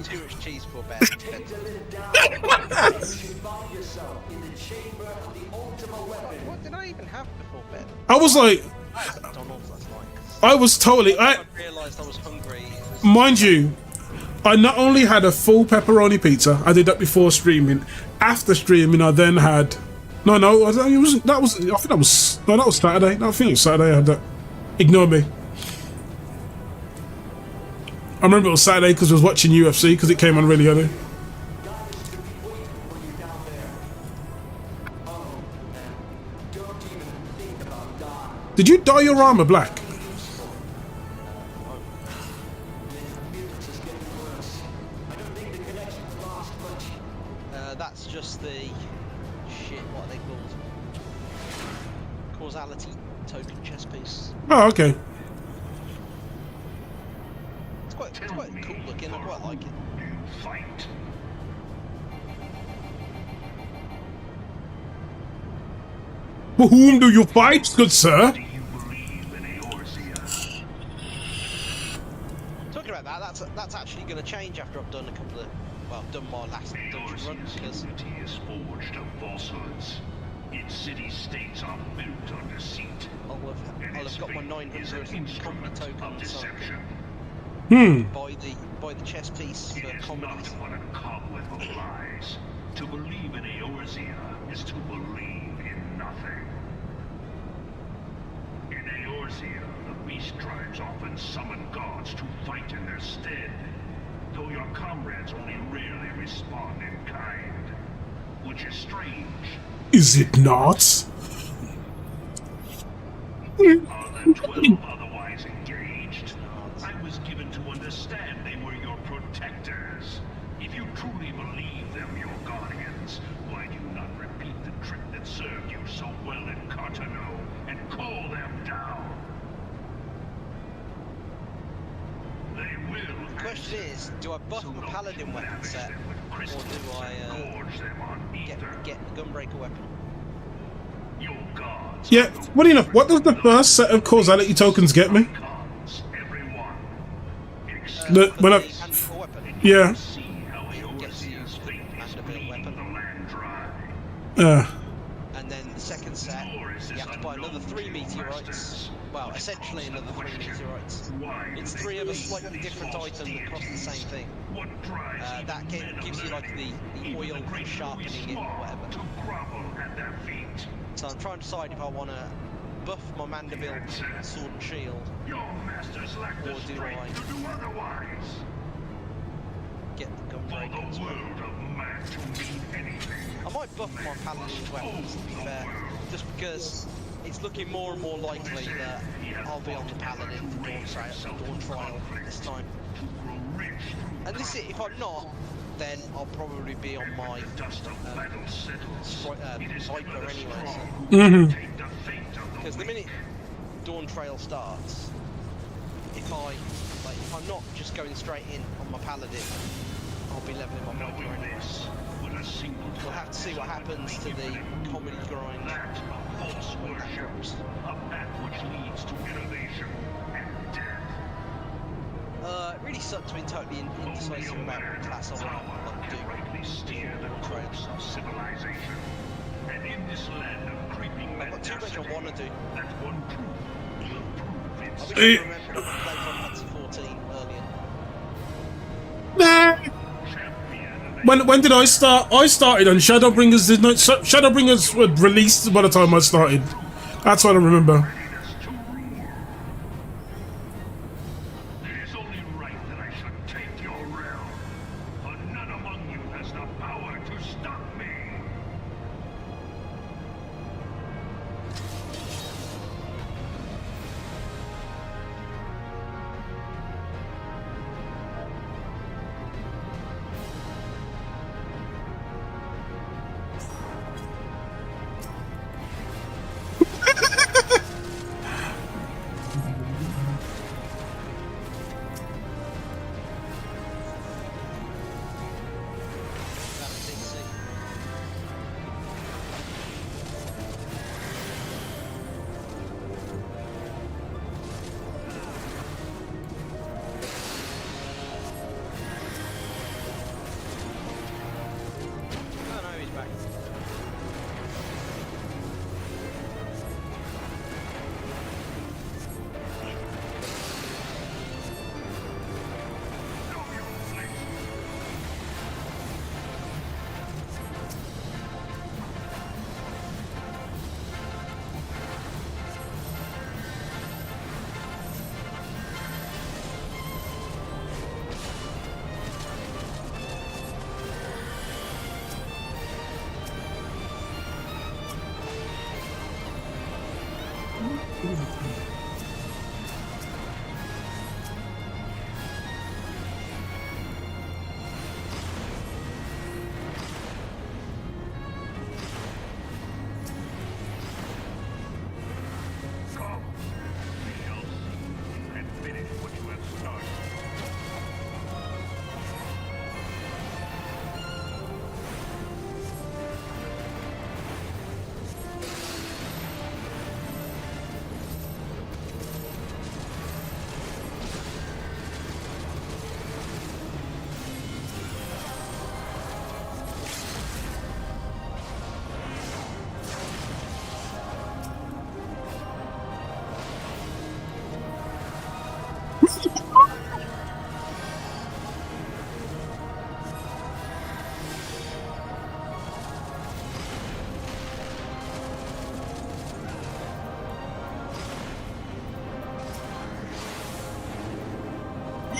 What did I even have before bed? I was like, I was totally. I realised I was hungry. Mind you, I not only had a full pepperoni pizza. I did that before streaming. After streaming, I then had. No, it wasn't. That was. I think that was. No, that was Saturday. No, I think it was Saturday. I had that. Ignore me. I remember it was Saturday because I was watching UFC because it came on really early. Did you dye your armor black? That's just the shit. What are they called? Causality token chess piece. Oh, okay. It's quite cool looking. I quite like it. Fight. For whom do you fight, good sir? Talking about that, that's actually going to change after I've done a couple of, well, I've done my last dungeon run because is forged of falsehoods. Its city-states are built on deceit. I'll have got my 900 comedy tokens. So buy the chess piece for comedies. Not what a cobweb of lies. To believe in Eorzea is to believe in nothing. In Eorzea, the beast tribes often summon gods to fight in their stead, though your comrades only rarely respond in kind, which is strange. Is it not? Are the 12 otherwise engaged? I was given to understand they were your protectors. If you truly believe them your guardians, why do you not repeat the trick that served you so well in Cartano and call them down? They will. The question is, do I buff my paladin weapon set, or do I get the gunbreaker weapon? Your gods. Yeah, funny enough, what does the first set of causality tokens get me? When I, yeah. And then the second set, you have to buy another 3 meteorites. Well, essentially another 3 meteorites. It's 3 of a slightly different item that cost the same thing. That gives you like the oil for sharpening it or whatever. So I'm trying to decide if I want to buff my Mandeville sword and shield, or do I get the gunbreaker as well. I might buff my paladin's weapons, to be fair, just because it's looking more and more likely that I'll be on the paladin for Dawn Trial this time. And this is, if I'm not, then I'll probably be on my Viper anyway. So. Because the minute Dawn Trail starts, if I'm not just going straight in on my paladin, I'll be leveling my Viper anyway. We'll have to see what happens to the comedy grind when that drops. It really sucks being totally indecisive about what class I want to do. I've got too much I want to do. I wish I remembered to play Final Fantasy 14 earlier. When did I start? I started on Shadowbringers. Shadowbringers were released by the time I started. That's what I remember.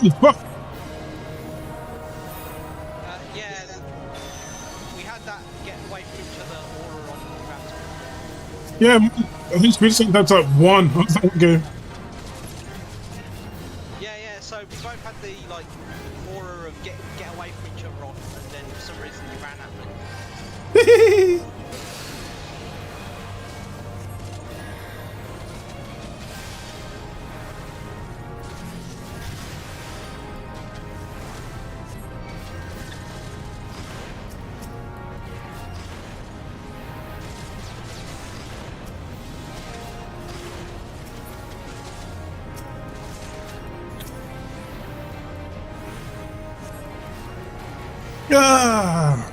Yeah, we had that get away from each other aura on the ground. Yeah, I think Speed said that's like 1. Okay. Yeah, so we both had the like aura of get away from each other on, and then for some reason you ran at me. Ah.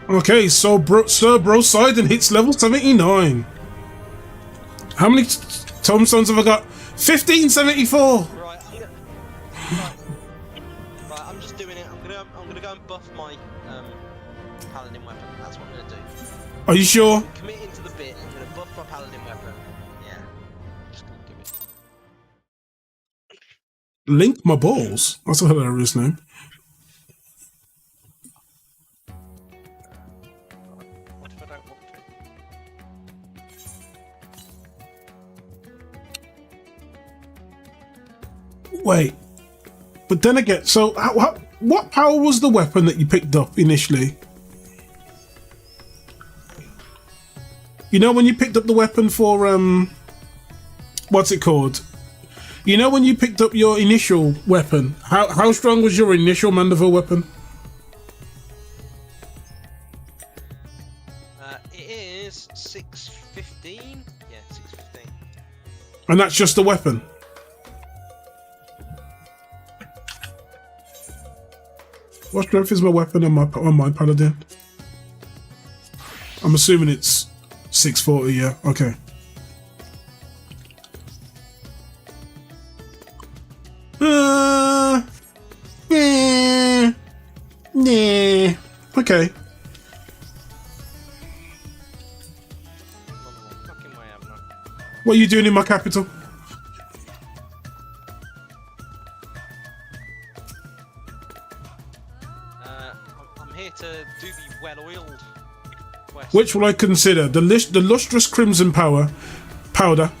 Okay, so Sir Brosidon hits level 79. How many tombstones have I got? 1574. Right, I'm just doing it. I'm gonna go and buff my paladin weapon. That's what I'm gonna do. Are you sure? Committing to the bit. I'm gonna buff my paladin weapon. Yeah. Just gonna do it. Link my balls. That's a hilarious name. What if I don't want to? Wait, but then again, so what power was the weapon that you picked up initially? You know when you picked up the weapon for what's it called? You know when you picked up your initial weapon, how strong was your initial Mandeville weapon? It is 615. Yeah, 615. And that's just the weapon. What strength is my weapon on my paladin? I'm assuming it's 640. Yeah. Okay. Nah. Okay. What are you doing in my capital? I'm here to do the well-oiled quest. Which will I consider? The lustrous crimson powder,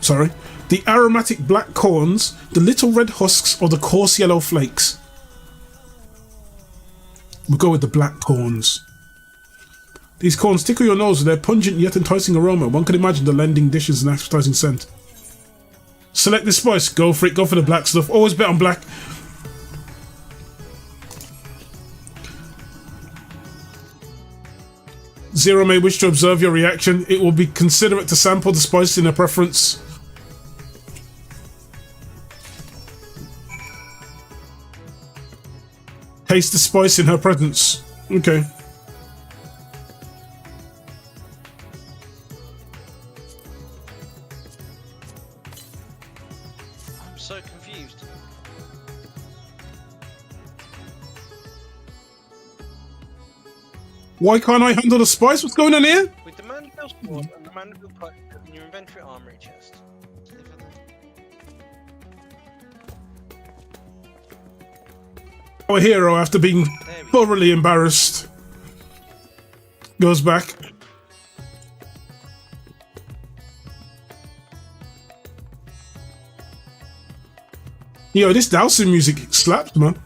sorry, the aromatic black corns, the little red husks, or the coarse yellow flakes? We'll go with the black corns. These corns tickle your nose with their pungent yet enticing aroma. One can imagine the lending dishes an appetizing scent. Select this spice. Go for it. Go for the black stuff. Always bet on black. Zero may wish to observe your reaction. It will be considerate to sample the spice in a preference. Taste the spice in her presence. Okay. I'm so confused. Why can't I handle the spice? What's going on here? With the Mandeville sword and the Mandeville pipe in your inventory armory chest. Our hero, after being thoroughly embarrassed, goes back. Yo, this dowsing music slaps, man.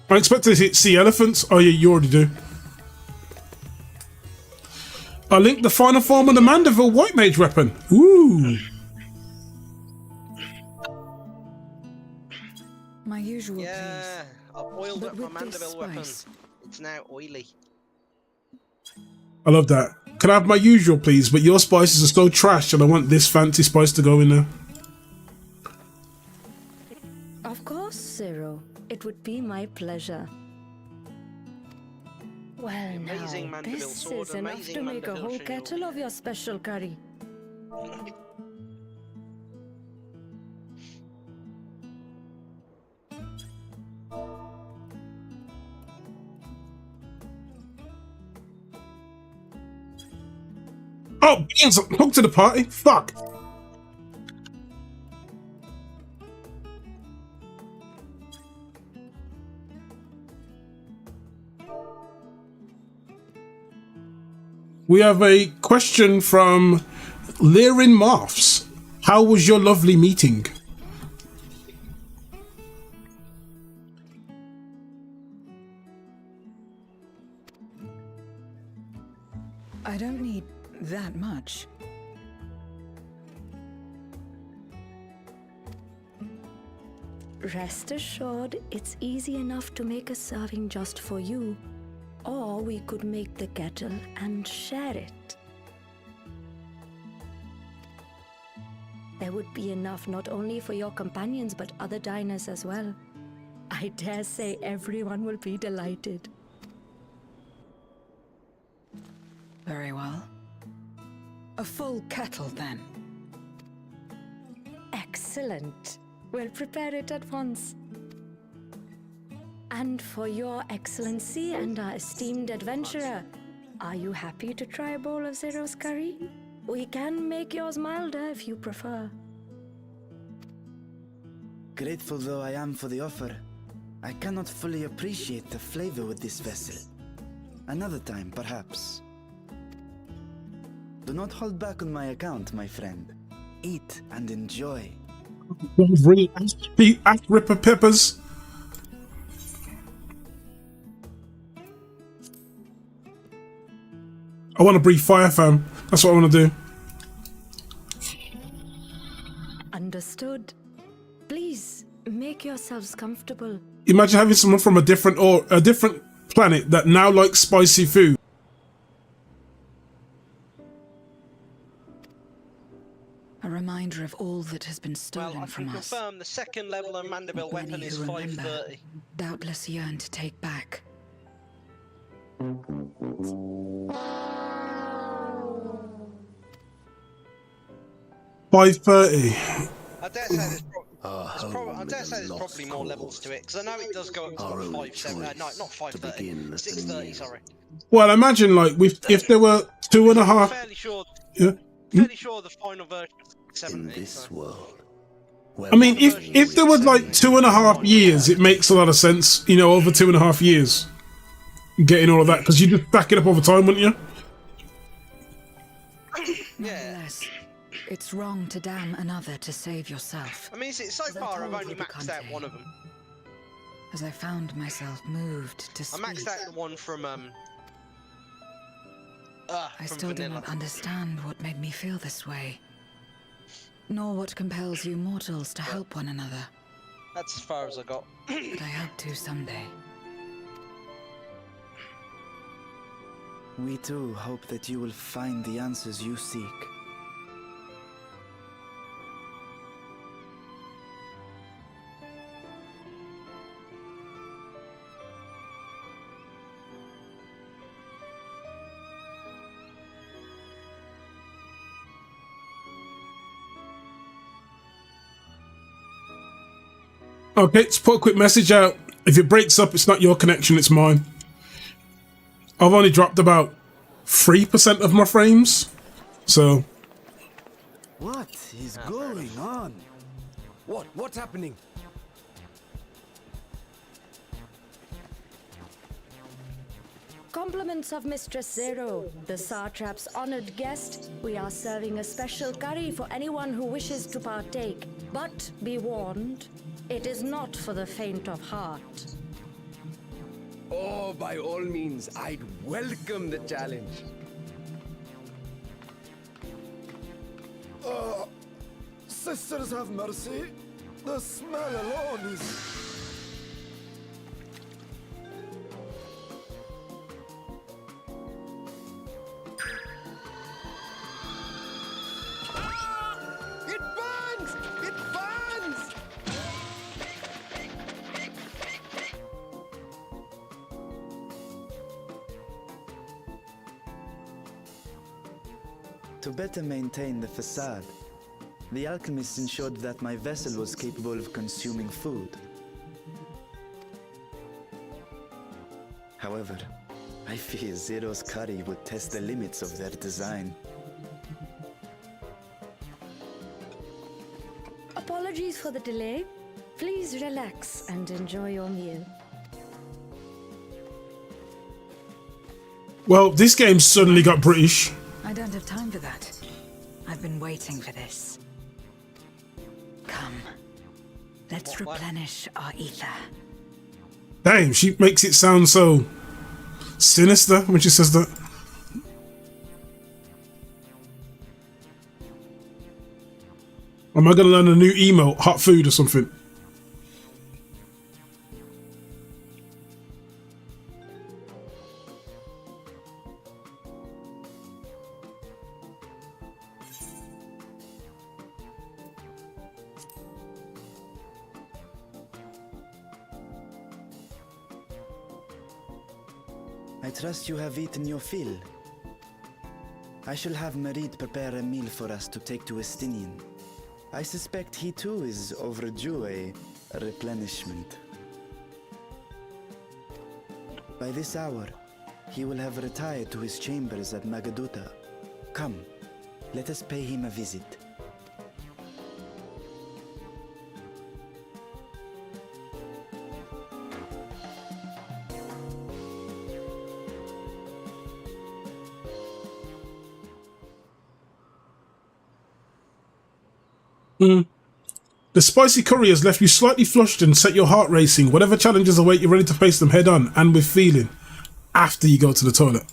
I expect to see elephants. Oh yeah, you already do. I linked the final form of the Mandeville White Mage weapon. Ooh. My usual, yeah, I've oiled But up my with this Mandeville weapon. spice- It's now oily. I love that. Can I have my usual, please? But your spices are so trash, and I want this fancy spice to go in there. Of course, Zero. It would be my pleasure. Well, Amazing now, Mandeville this sword, is enough amazing to make a Mandeville whole shield. kettle of your special curry. Oh, beans! Hooked to the party. Fuck. We have a question from Lirin Marfs. How was your lovely meeting? I don't need that much. Rest assured, it's easy enough to make a serving just for you. Or we could make the kettle and share it. There would be enough not only for your companions but other diners as well. I dare say everyone will be delighted. Very well. A full kettle, then. Excellent. We'll prepare it at once. And for your excellency and our esteemed adventurer, are you happy to try a bowl of Zero's curry? We can make yours milder if you prefer. Grateful though I am for the offer, I cannot fully appreciate the flavor with this vessel. Another time, perhaps. Do not hold back on my account, my friend. Eat and enjoy. Really, Ripper Peppers. I want to breathe fire, fam. That's what I want to do. Understood. Please, make yourselves comfortable. Imagine having someone from a different planet that now likes spicy food. A reminder of all that has been stolen Well, I from can us. confirm the second level of Mandeville Many weapon is who remember 530. doubtless yearn to take back. 530. I dare say there's probably more levels to it, because I know it does go up to like 570. No, not 530. 630, sorry. Well, imagine like if there were 2.5. I'm fairly sure. Yeah. Fairly sure the final version is 70. In this world. I mean, if there was like 2.5 years, it makes a lot of sense. You know, over 2.5 years, getting all of that, because you just back it up over time, wouldn't you? Nonetheless, it's wrong to damn another to save yourself. I mean, so far I've only maxed out one of them. As I found myself moved to I speak, maxed out the one from I still do not understand what made me feel this way, nor what compels you mortals to help one another. That's as far as I got. But I hope to someday. We too hope that you will find the answers you seek. Okay, let's put a quick message out. If it breaks up, it's not your connection, it's mine. I've only dropped about 3% of my frames, so... What is going on? What's happening? Compliments of Mistress Zero, the Satrap's honored guest. We are serving a special curry for anyone who wishes to partake. But be warned, it is not for the faint of heart. Oh, by all means, I'd welcome the challenge. Sisters have mercy. The smell alone is... It burns! It burns! To better maintain the facade, the alchemists ensured that my vessel was capable of consuming food. However, I fear Zero's curry would test the limits of their design. Apologies for the delay. Please relax and enjoy your meal. Well, this game suddenly got British. I don't have time for that. I've been waiting for this. Come. Let's replenish our ether. Damn, she makes it sound so sinister when she says that. Am I gonna learn a new emote, hot food or something? I trust you have eaten your fill. I shall have Marid prepare a meal for us to take to Estinian. I suspect he too is overdue a replenishment. By this hour, he will have retired to his chambers at Magaduta. Come, let us pay him a visit. The spicy curry has left you slightly flushed and set your heart racing. Whatever challenges await, you're ready to face them head on and with feeling after you go to the toilet.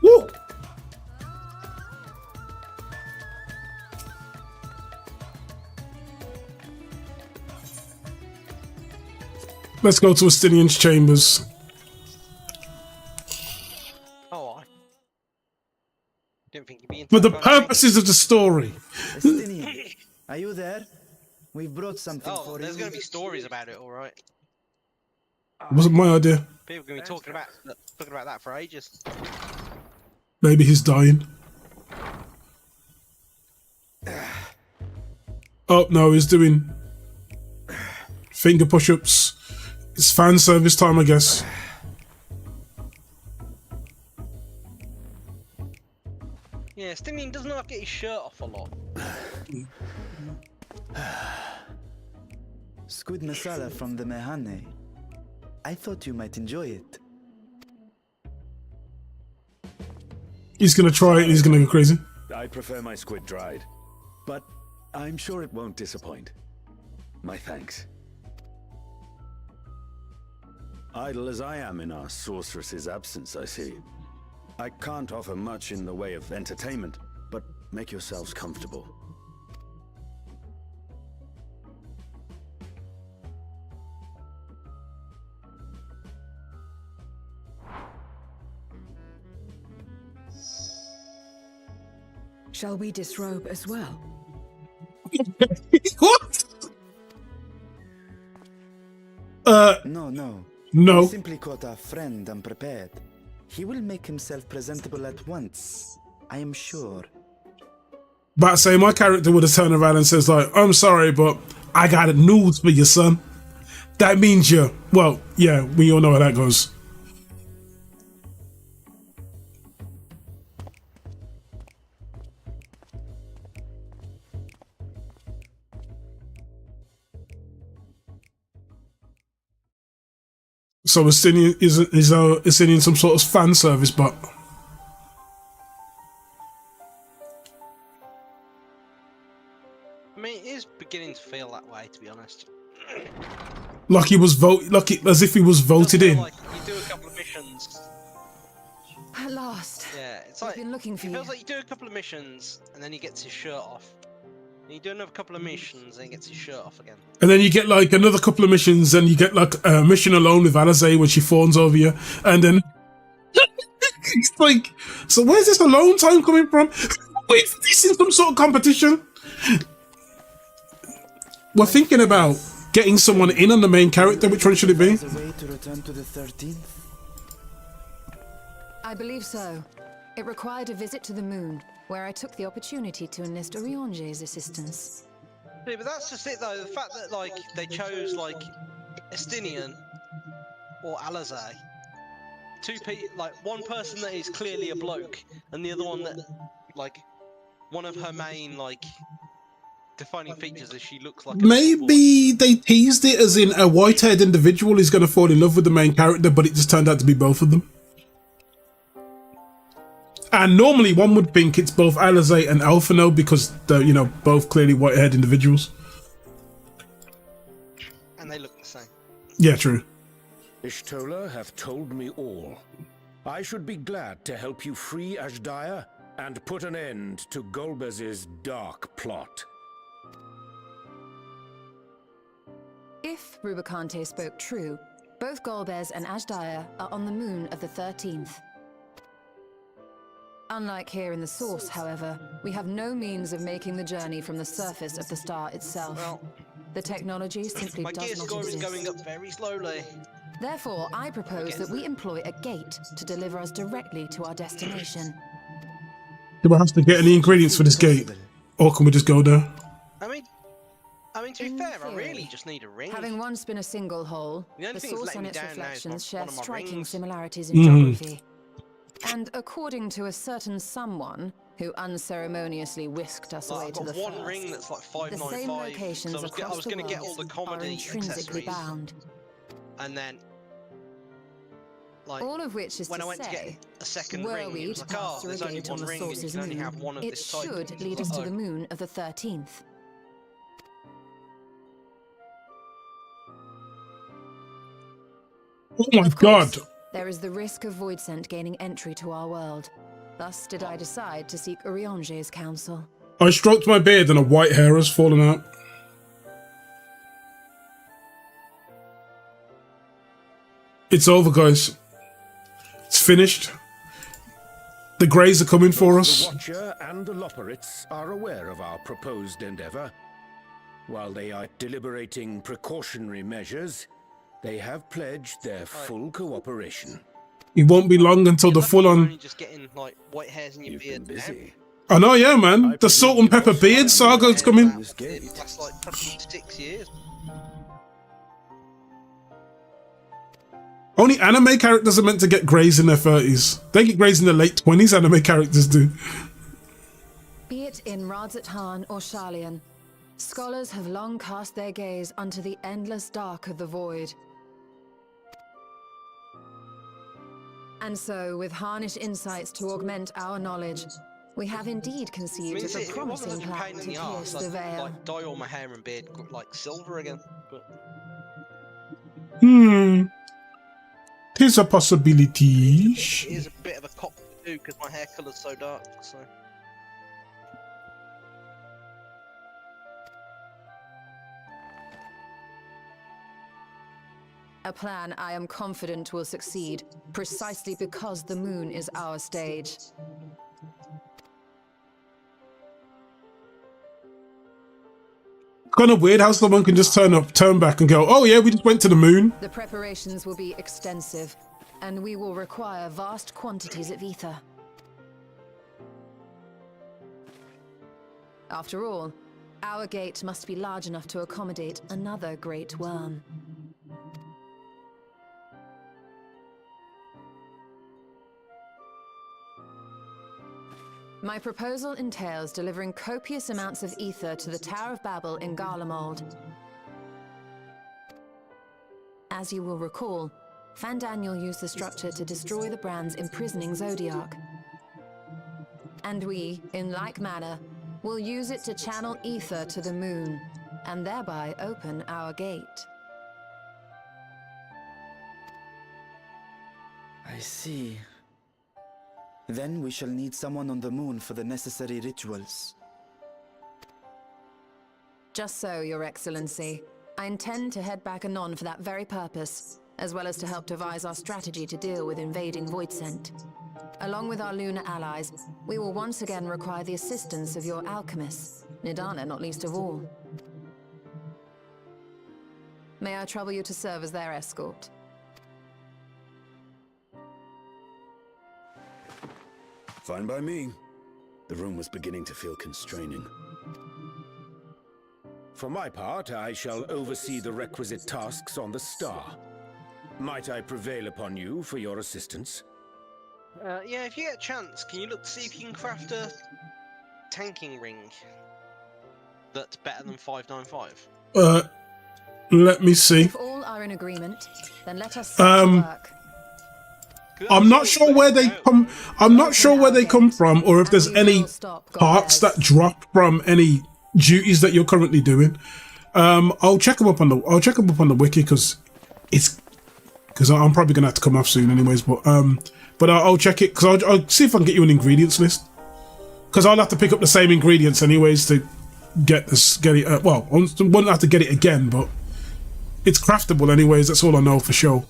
Woo! Let's go to Estinian's chambers. Oh, I didn't think you'd be into For the that kind of purposes of the story. Estinian, are you there? We've brought something thing. for Oh, there's you. going to be stories about it, all right. It wasn't my idea. People are going to be talking about that for ages. Maybe he's dying. Oh no, he's doing finger push-ups. It's fan service time, I guess. Yeah, Stinian doesn't have to get his shirt off a lot. Squid masala from the Mehane. I thought you might enjoy it. He's gonna try it and he's gonna go crazy. I prefer my squid dried, but I'm sure it won't disappoint. My thanks. Idle as I am in our sorceress's absence, I see. I can't offer much in the way of entertainment, but make yourselves comfortable. Shall we disrobe as well? What? No. No. We simply caught our friend unprepared. He will make himself presentable at once, I am sure. But say my character would have turned around and says like, I'm sorry, but I got news for you, son. That means you, well, yeah, we all know how that goes. So Estinian is Estinian some sort of fan service bot? I mean, it is beginning to feel that way, to be honest. Like he was as if he was voted in. Like you do a couple of missions. At last. Yeah, it's like been looking for it you. feels like you do a couple of missions and then he gets his shirt off. And you do another couple of missions and he gets his shirt off again. And then you get like another couple of missions, and you get like a mission alone with Alizé where she fawns over you, and then it's like, so where's this alone time coming from? Wait, is this in some sort of competition? We're thinking about getting someone in on the main character. Which one should it be? There's a way to return to the 13th? I believe so. It required a visit to the moon, where I took the opportunity to enlist Oriange's assistance. Yeah, but that's just it though, the fact that like they chose like Estinian or Alizé. Like one person that is clearly a bloke and the other one that like one of her main like defining features is she looks like a Maybe they teased it as in a white-haired individual is going to fall in love with the main character, but it just turned out to be both of them. And normally one would think it's both Alizé and Alphino because they're, you know, both clearly white-haired individuals. and they look the same. Yeah, true. Ishtola have told me all. I should be glad to help you free Ashdaya and put an end to Golbez's dark plot. If Rubicante spoke true, both Golbez and Ashdaya are on the moon of the 13th. Unlike here in the Source, however, we have no means of making the journey from the surface of the star itself. Well, the technology simply my gear does not score is exist. going up very slowly. Therefore, I propose that we employ a gate to deliver us directly to our destination. Do I have to get any ingredients for this gate? Or can we just go there? I mean, to be fair, I really just need a ring. Having once been a single hole, The only the thing that's Source letting and me its down now is reflections share one of my striking rings. similarities in geography. And according to a certain someone who unceremoniously whisked us away I've to got the one first, ring that's like the 595. same locations So I across was the going to get all world the comedy are intrinsically accessories, bound. and then like All of which is when to I went to say, get a second were ring, we it was to like, pass oh, through a there's only gate on one the ring, and you Source's can only moon, have one of it this type. should lead us to the moon of the 13th. Oh my god! There is the risk of Voidsent gaining entry to our world. Thus did I decide to seek Oriange's counsel. I stroked my beard and a white hair has fallen out. It's over, guys. It's finished. The Greys are coming for us. The Watcher and the Loporrits are aware of our proposed endeavor. While they are deliberating precautionary measures, they have pledged their full cooperation. It won't be long until the full-on... Just getting like white hairs in your beard. Busy. I know, yeah, man. The salt and pepper beard saga's coming. That's like practically 6 years. Only anime characters are meant to get greys in their 30s. They get greys in their late 20s, anime characters do. Be it in Radzatan or Sharlayan, scholars have long cast their gaze unto the endless dark of the void. And so, with harnish insights to augment our knowledge, we have indeed conceived of a promising plan to pierce the veil. Like dye all my hair and beard like silver again, but Here's a possibility. it is a bit of a cop to do because my hair colour's so dark. So. A plan I am confident will succeed, precisely because the moon is our stage. Kind of weird how someone can just turn back and go, oh yeah, we just went to the moon. The preparations will be extensive, and we will require vast quantities of ether. After all, our gate must be large enough to accommodate another great worm. My proposal entails delivering copious amounts of ether to the Tower of Babel in Garlemald. As you will recall, Fandaniel used the structure to destroy the Brand's imprisoning Zodiac. And we, in like manner, will use it to channel ether to the moon, and thereby open our gate. I see. Then we shall need someone on the moon for the necessary rituals. Just so, Your Excellency. I intend to head back anon for that very purpose, as well as to help devise our strategy to deal with invading Voidsent. Along with our lunar allies, we will once again require the assistance of your alchemists, Nidana not least of all. May I trouble you to serve as their escort? Fine by me. The room was beginning to feel constraining. For my part, I shall oversee the requisite tasks on the star. Might I prevail upon you for your assistance? Yeah, if you get a chance, can you look to see if you can craft a tanking ring that's better than 595? Let me see. If all are in agreement, then let us start to work. I'm not sure where they come. I'm not sure where they come from, or if there's any parts that drop from any duties that you're currently doing. I'll check them up on the wiki because I'm probably gonna have to come off soon, anyways. But I'll check it because I'll see if I can get you an ingredients list, because I'll have to pick up the same ingredients anyways to get it. Well, I won't have to get it again, but it's craftable anyways. That's all I know for sure.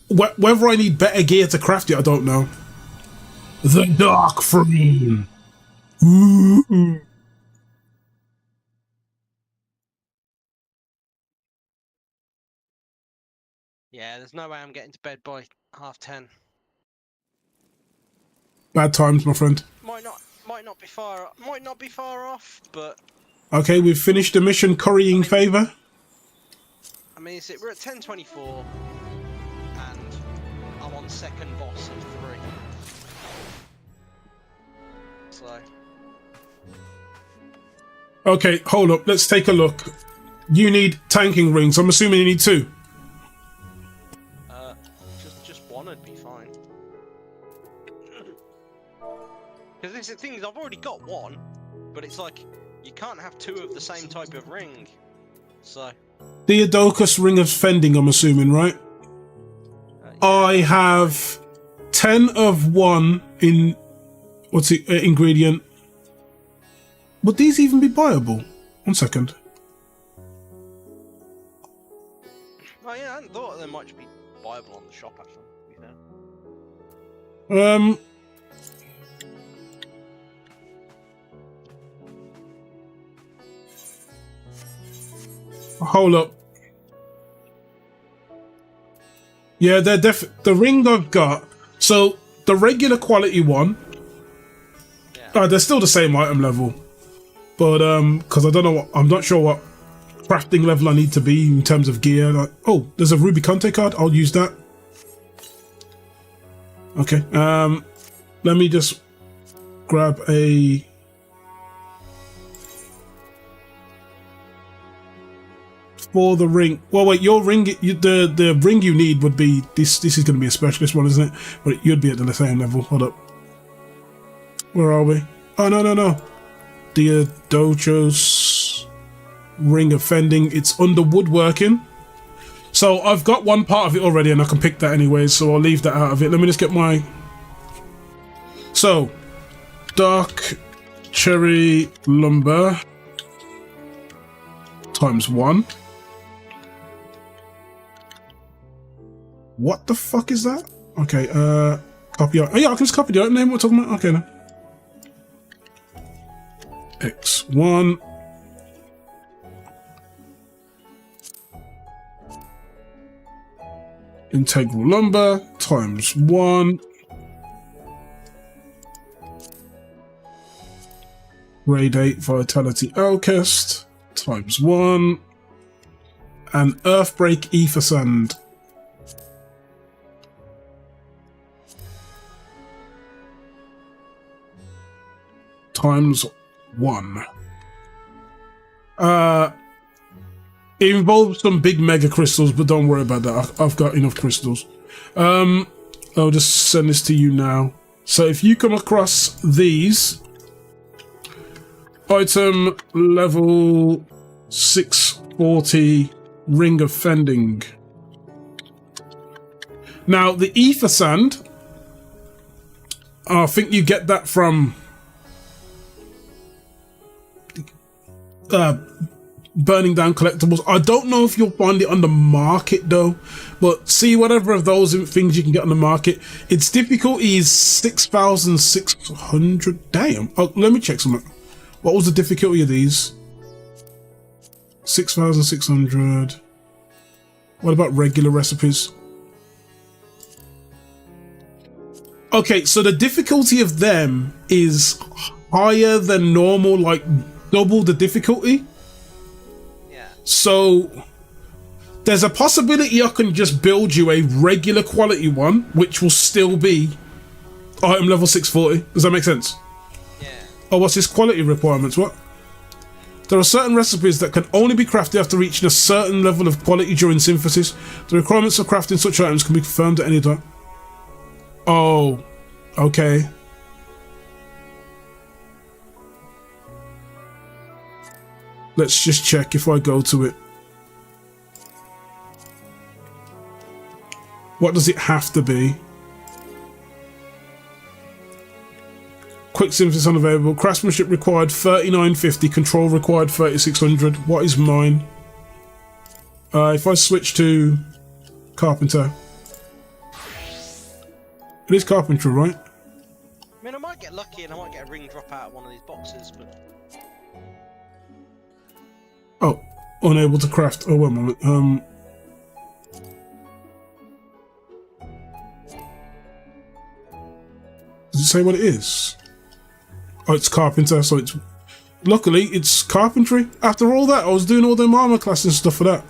Whether I need better gear to craft it, I don't know. The Dark Frame. Yeah, there's no way I'm getting to bed by 10:30. Bad times, my friend. Might not be far off, but Okay, we've finished the mission currying favour. I mean, we're at 10:24, and I'm on second boss of 3. So. Okay, hold up. Let's take a look. You need tanking rings. I'm assuming you need 2. Just one would be fine. Because this is the thing is, I've already got one, but it's like you can't have 2 of the same type of ring. So. Theodocus Ring of Fending, I'm assuming, right? Yeah. I have 10 of one in ingredient. Would these even be buyable? 1 second. Oh yeah, I hadn't thought they might be buyable on the shop actually, to be fair. Hold up. Yeah, they're the ring I've got. So the regular quality one. Yeah. They're still the same item level, but because I don't know I'm not sure what crafting level I need to be in terms of gear. Like, oh, there's a Ruby Conte card. I'll use that. Okay. Let me just grab a. For the ring. Well, wait. Your ring. The ring you need would be this. This is going to be a specialist one, isn't it? But you'd be at the same level. Hold up. Where are we? Oh no. Diadochos ring offending. It's under woodworking. So I've got one part of it already, and I can pick that anyways. So I'll leave that out of it. Let me just get my. So, dark cherry lumber times 1. What the fuck is that? Okay, copy art. Oh yeah, I can just copy the art name we're talking about. Okay, now. X1. Integral lumber times 1. Grade 8 Vitality Alchest times 1. And Earthbreak Ether Sand. Times 1. It involves some big mega crystals, but don't worry about that. I've got enough crystals. I'll just send this to you now. So if you come across these, item level 640 ring of fending. Now the ether sand, I think you get that from burning down collectibles. I don't know if you'll find it on the market though, but see whatever of those things you can get on the market. Its difficulty is 6,600. Damn. Oh, let me check something. What was the difficulty of these? 6,600. What about regular recipes? Okay, so the difficulty of them is higher than normal, like double the difficulty. So there's a possibility I can just build you a regular quality one, which will still be item level 640. Does that make sense? Yeah. Oh, what's this quality requirements? What? There are certain recipes that can only be crafted after reaching a certain level of quality during synthesis. The requirements of crafting such items can be confirmed at any time. Oh, okay. Let's just check if I go to it. What does it have to be? Quick synthesis unavailable. Craftsmanship required 3950. Control required 3600. What is mine? If I switch to carpenter. It is carpentry, right? I mean, I might get lucky and I might get a ring drop out of one of these boxes, but... Oh, unable to craft. Oh, wait a moment. Does it say what it is? Oh, it's carpenter, so it's... Luckily, it's carpentry. After all that, I was doing all them armor classes and stuff for that.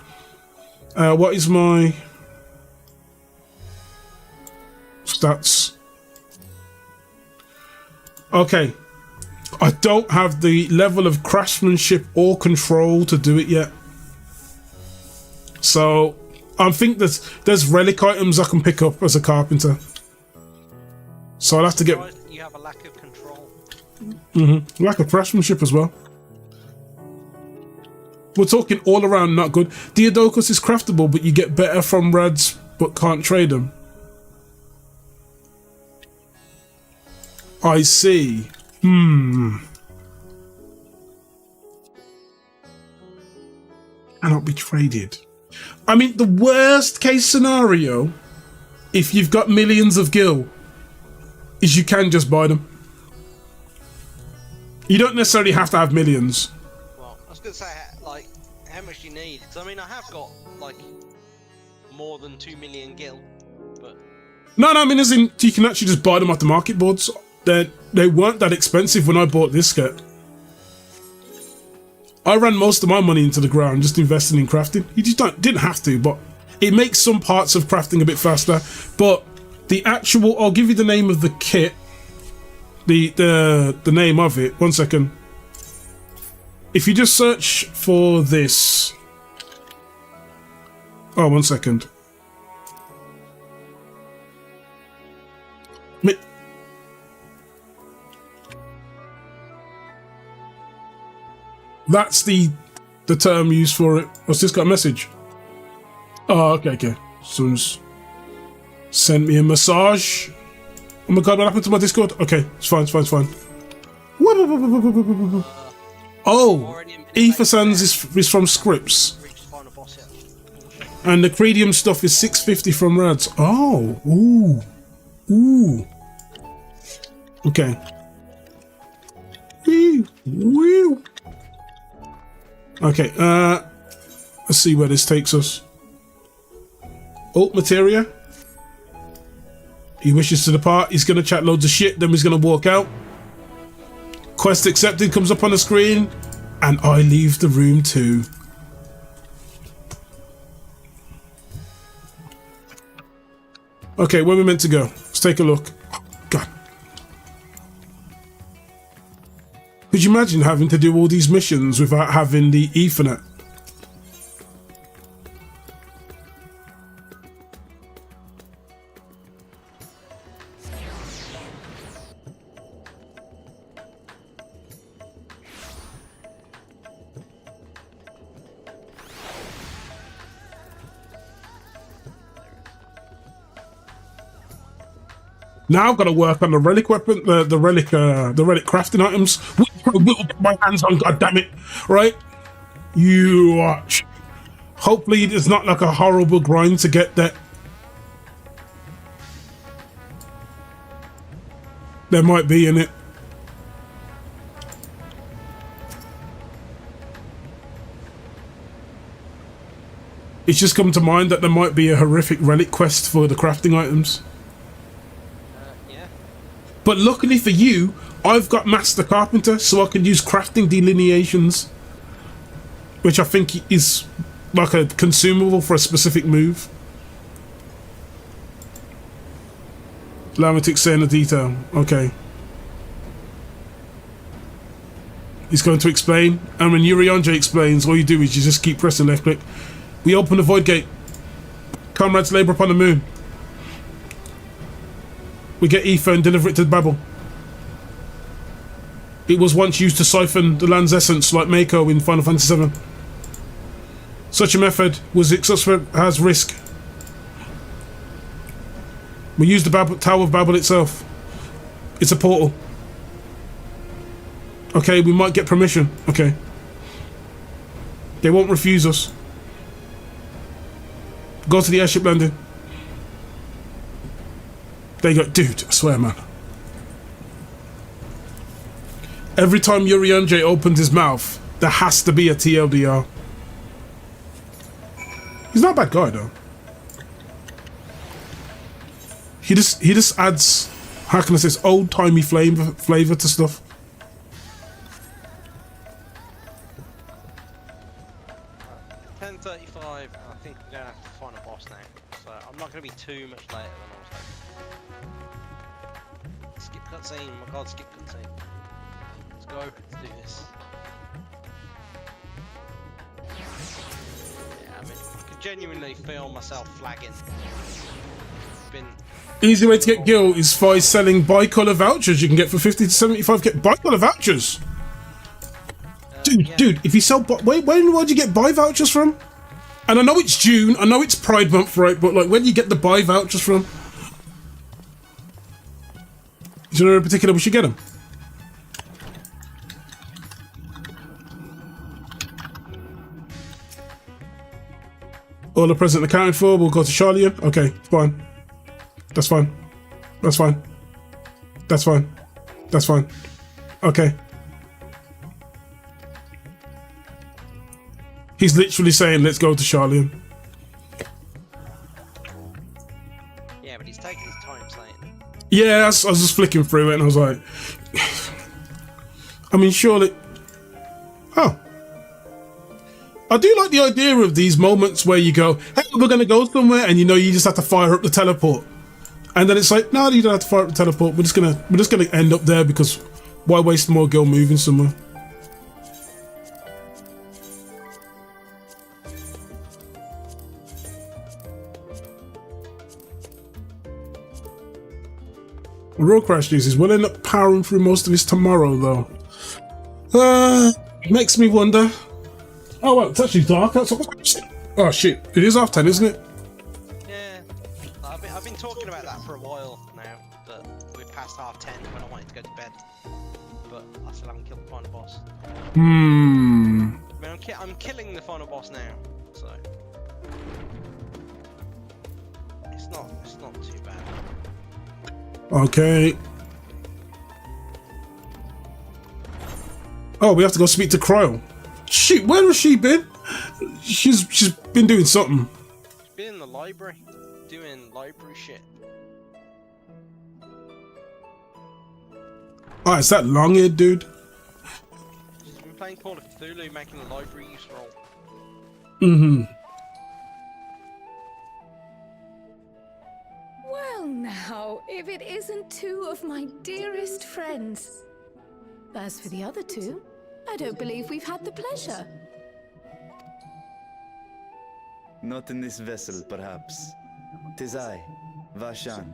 What is my... stats? Okay. I don't have the level of craftsmanship or control to do it yet. So, I think there's relic items I can pick up as a carpenter. So I'll have to get... You have a lack of control. Lack of craftsmanship as well. We're talking all around not good. Diadochos is craftable, but you get better from rads, but can't trade them. I see. Cannot be traded. I mean, the worst case scenario, if you've got millions of gil, is you can just buy them. You don't necessarily have to have millions. Well, I was going to say, like, how much do you need? Because, I mean, I have got, like, more than 2 million gil, but... No, I mean, as in, you can actually just buy them off the market boards. They weren't that expensive when I bought this set. I ran most of my money into the ground just investing in crafting. You just didn't have to, but it makes some parts of crafting a bit faster. But The actual, I'll give you the name of the kit. The name of it. 1 second. If you just search for this. Oh, 1 second. That's the term used for it. What's this got a message? Oh, okay. Someone's sent me a massage. Oh my god, what happened to my Discord? Okay, it's fine. Oh, Ether Sands is from Scripts. And the Credium stuff is 650 from Rads. Oh, ooh. Okay. Woo. Okay, let's see where this takes us. Alt Materia. He wishes to depart. He's going to chat loads of shit, then he's going to walk out. Quest accepted comes up on the screen, and I leave the room too. Okay, where are we meant to go? Let's take a look. God. Could you imagine having to do all these missions without having the Ethernet? Now I've got to work on the relic weapon, the relic crafting items. My hands on, god damn it! Right, you watch. Hopefully, it's not like a horrible grind to get that. There might be in it. It's just come to mind that there might be a horrific relic quest for the crafting items. But luckily for you, I've got Master Carpenter, so I can use crafting delineations, which I think is like a consumable for a specific move. Allow me to explain the detail. Okay. He's going to explain, and when Urianjay explains, all you do is you just keep pressing left click. We open the void gate. Comrades labor upon the moon. We get ether and deliver it to Babel. It was once used to siphon the land's essence like Mako in Final Fantasy VII. Such a method has risk. We use the Tower of Babel itself. It's a portal. Okay, we might get permission. Okay. They won't refuse us. Go to the airship landing. There you go. Dude, I swear, man. Every time Urianjay opens his mouth, there has to be a TLDR. He's not a bad guy, though. He just adds, how can I say, this old-timey flavor to stuff. I think we're going to have to find a boss now, so I'm not going to be too much later than I was. Skip cutscene, my god, skip cutscene. Let's go, let's do this. Yeah, I mean, I could genuinely feel myself flagging. Easy way to get gil is by selling bi-colour vouchers you can get for 50 to 75. Get bi-colour vouchers! Dude, if you sell where do you get buy vouchers from? And I know it's June, I know it's Pride Month, right? But like, where do you get the buy vouchers from? Is there in particular we should get them? All the present accounted for, we'll go to Charlian. Okay, fine. That's fine. That's fine. That's fine. That's fine. Okay. He's literally saying, let's go to Charlian. Yeah, but he's taking his time saying it. Yeah, I was just flicking through it and I was like... I mean, surely... Oh. I do like the idea of these moments where you go, hey, we're going to go somewhere, and you know you just have to fire up the teleport. And then it's like, no, you don't have to fire up the teleport. We're just gonna end up there because why waste more girl moving somewhere? Real crash news is we'll end up powering through most of this tomorrow though. Makes me wonder. Oh well, it's actually dark outside. Oh shit, it is 10:30, isn't it? Yeah, I've been talking about that for a while now, but we're past 10:30 when I wanted to go to bed. But I still haven't killed the final boss. I mean, I'm killing the final boss now, so it's not too bad. Okay. Oh, we have to go speak to Cryo. Shit, where has she been? She's been doing something. She's been in the library, doing library shit. Oh, it's that long-haired dude. She's been playing Call of Cthulhu, making the library use roll. Mm-hmm. Well now, if it isn't two of my dearest friends. As for the other two, I don't believe we've had the pleasure. Not in this vessel, perhaps. 'Tis I, Vashan.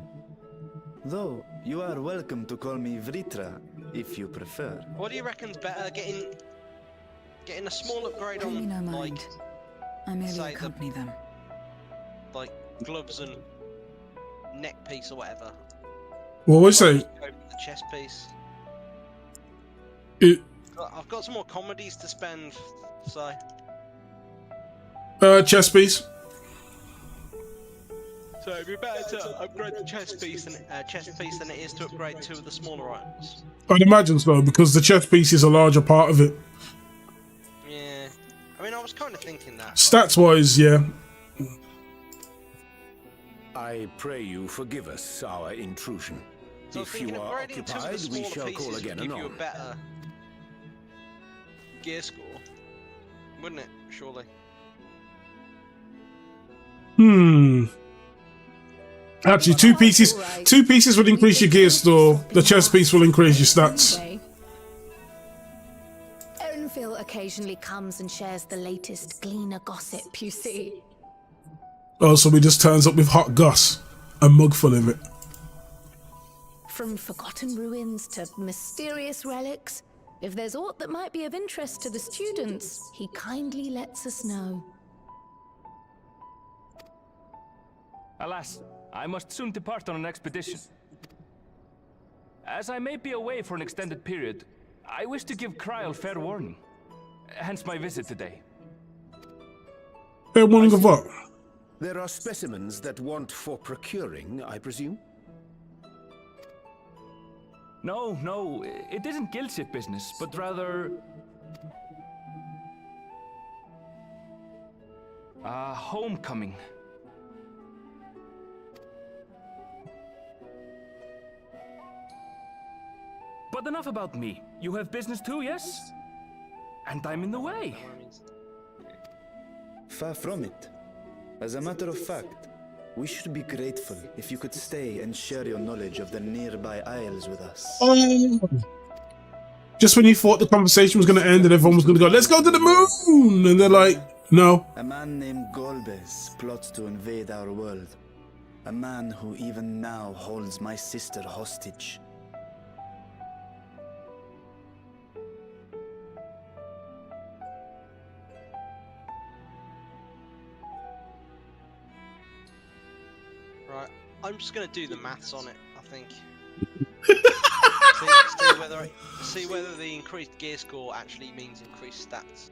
Though, you are welcome to call me Vritra, if you prefer. What do you reckon's better, getting a small upgrade Pay me no on, mind. like, I merely say accompany them. like gloves and neck piece or whatever? What was I Go for the chest piece. I've got some more comedies to spend, so. Chest piece. So it'd be better to upgrade the chest piece than it is to upgrade two of the smaller items. I'd imagine so, because the chest piece is a larger part of it. Yeah, I mean, I was kind of thinking that. Stats-wise, yeah. I pray you forgive us our intrusion. So If you are occupied, we shall call again give you a anon. better gear score, wouldn't it? Surely. Actually, two pieces would increase your gear store. The chest piece will increase your stats. Erenville occasionally comes and shares the latest Gleaner gossip, you see. Oh, so he just turns up with hot goss, a mug full of it. From forgotten ruins to mysterious relics, if there's aught that might be of interest to the students, he kindly lets us know. Alas, I must soon depart on an expedition. As I may be away for an extended period, I wish to give Kryl fair warning. Hence my visit today. Fair warning of what? There are specimens that want for procuring, I presume? No, it isn't guild ship business, but rather... homecoming. But enough about me. You have business too, yes? And I'm in the way. Far from it. As a matter of fact, we should be grateful if you could stay and share your knowledge of the nearby isles with us. Just when you thought the conversation was going to end and everyone was going to go, let's go to the moon! And they're like, no. A man named Golbez plots to invade our world. A man who even now holds my sister hostage. Right, I'm just gonna do the maths on it, I think. see whether the increased gear score actually means increased stats.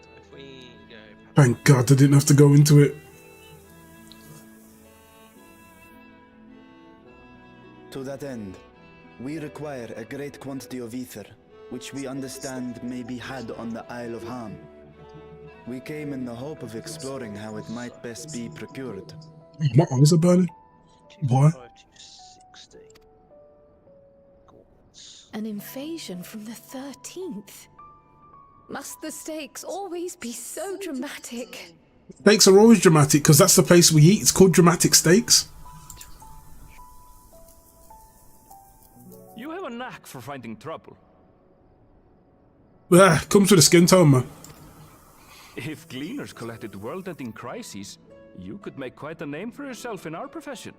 So if we go... Thank God I didn't have to go into it. To that end, we require a great quantity of ether, which we understand may be had on the Isle of Ham. We came in the hope of exploring how it might best be procured. My eyes are burning. Why? An invasion from the 13th. Must the stakes always be so dramatic? Steaks are always dramatic because that's the place we eat. It's called Dramatic Steaks. You have a knack for finding trouble. Comes with a skin tone, man. If gleaners collected world-ending crises, you could make quite a name for yourself in our profession.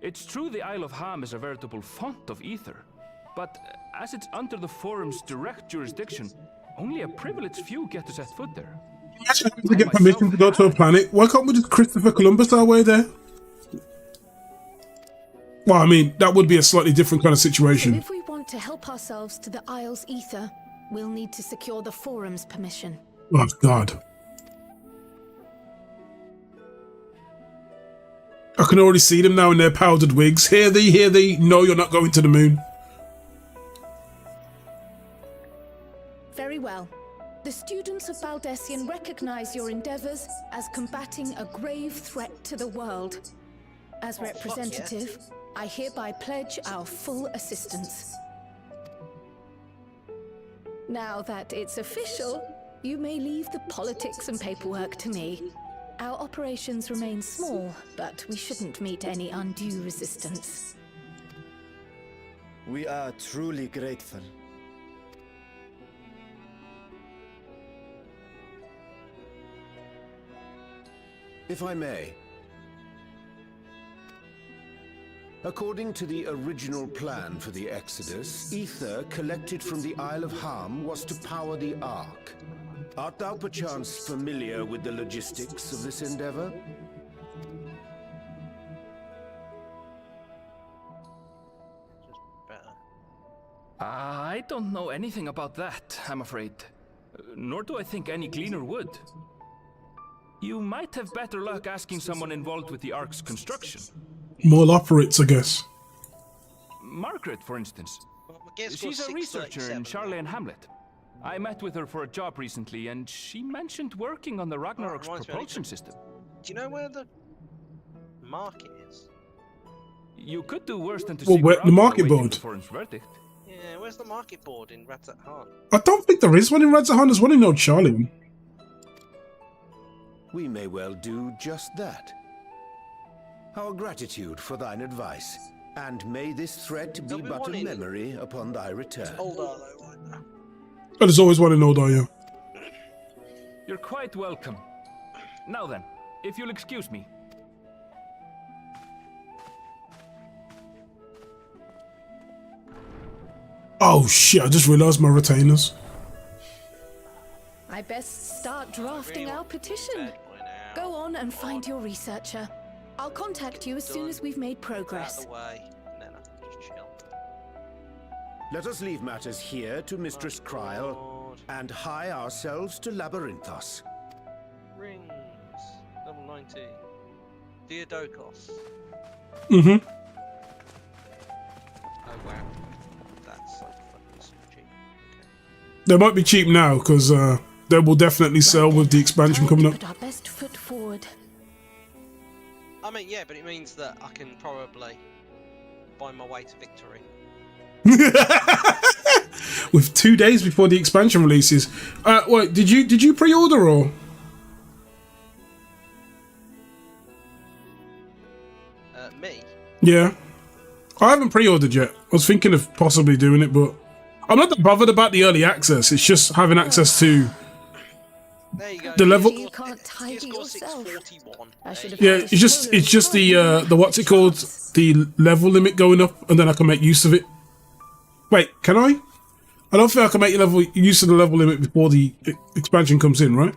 It's true the Isle of Ham is a veritable font of ether, but as it's under the Forum's direct jurisdiction, only a privileged few get to set foot there. To get permission to go to a planet, why can't we just Christopher Columbus our way there? Well, I mean, that would be a slightly different kind of situation. If we want to help ourselves to the Isle's ether, we'll need to secure the Forum's permission. Oh, God. I can already see them now in their powdered wigs. Hear thee, no, you're not going to the moon. Very well. The students of Baldessian recognize your endeavors as combating a grave threat to the world. As representative, I hereby pledge our full assistance. Now that it's official, you may leave the politics and paperwork to me. Our operations remain small, but we shouldn't meet any undue resistance. We are truly grateful. If I may. According to the original plan for the Exodus, ether collected from the Isle of Ham was to power the Ark. Art thou perchance familiar with the logistics of this endeavor? I don't know anything about that, I'm afraid. Nor do I think any gleaner would. You might have better luck asking someone involved with the Ark's construction. More operates, I guess. Margaret, for instance. She's a researcher in Charlie and Hamlet. I met with her for a job recently, and she mentioned working on the Ragnarok's propulsion system. Do you know where the market is? You could do worse than to Well, see where the market board? Verdict. Yeah, where's the market board in Ratzahan? I don't think there is one in Radzahan. There's one in Old Charlie. We may well do just that. Our gratitude for thine advice, and may this threat be but a memory upon thy return. Oldar, though, right now. Oh, there's always one in Oldar, yeah. You're quite welcome. Now then, if you'll excuse me. Oh shit, I just realised my retainers. I best start drafting our petition. Go on and find your researcher. I'll contact you as soon as we've made progress. Let us leave matters here to Mistress Kryl, and hie ourselves to Labyrinthos. Rings. Level 19. Diadocos. Mm-hmm. Oh wow. That's like fucking super cheap. They might be cheap now, because they will definitely sell with the expansion coming up. Put our best foot forward. I mean, yeah, but it means that I can probably buy my way to victory. With 2 days before the expansion releases. Wait, did you pre-order or? Me? Yeah. I haven't pre-ordered yet. I was thinking of possibly doing it, but I'm not that bothered about the early access. It's just having access to the level. You can't tidy yourself. Yeah, it's just the what's it called? The level limit going up, and then I can make use of it. Wait, can I? I don't think I can make use of the level limit before the expansion comes in, right?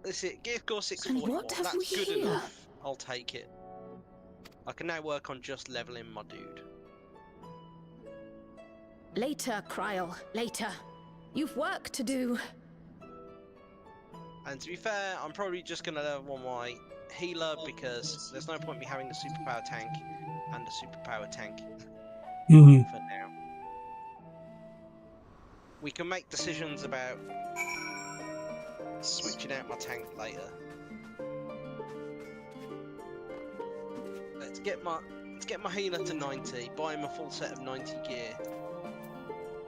That's it. Gear score 641. What have That's we good here? enough. I'll take it. I can now work on just leveling my dude. Later, Kryl. Later. You've work to do. And to be fair, I'm probably just gonna level my healer because there's no point me having a superpower tank and a superpower tank for now. We can make decisions about switching out my tank later. Let's get my to get my healer to 90, buy him a full set of 90 gear.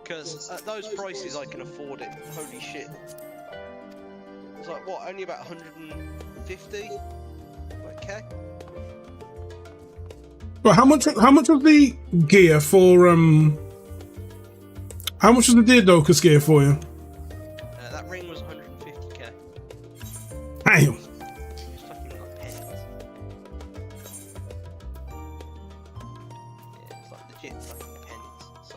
Because at those prices I can afford it. Holy shit. It's like, what, only about 150? Okay. Well, how much of the gear for how much was the Deerdocus gear for you? That ring was 150k. Damn. It's fucking like pens. Yeah, it's like legit fucking pens. So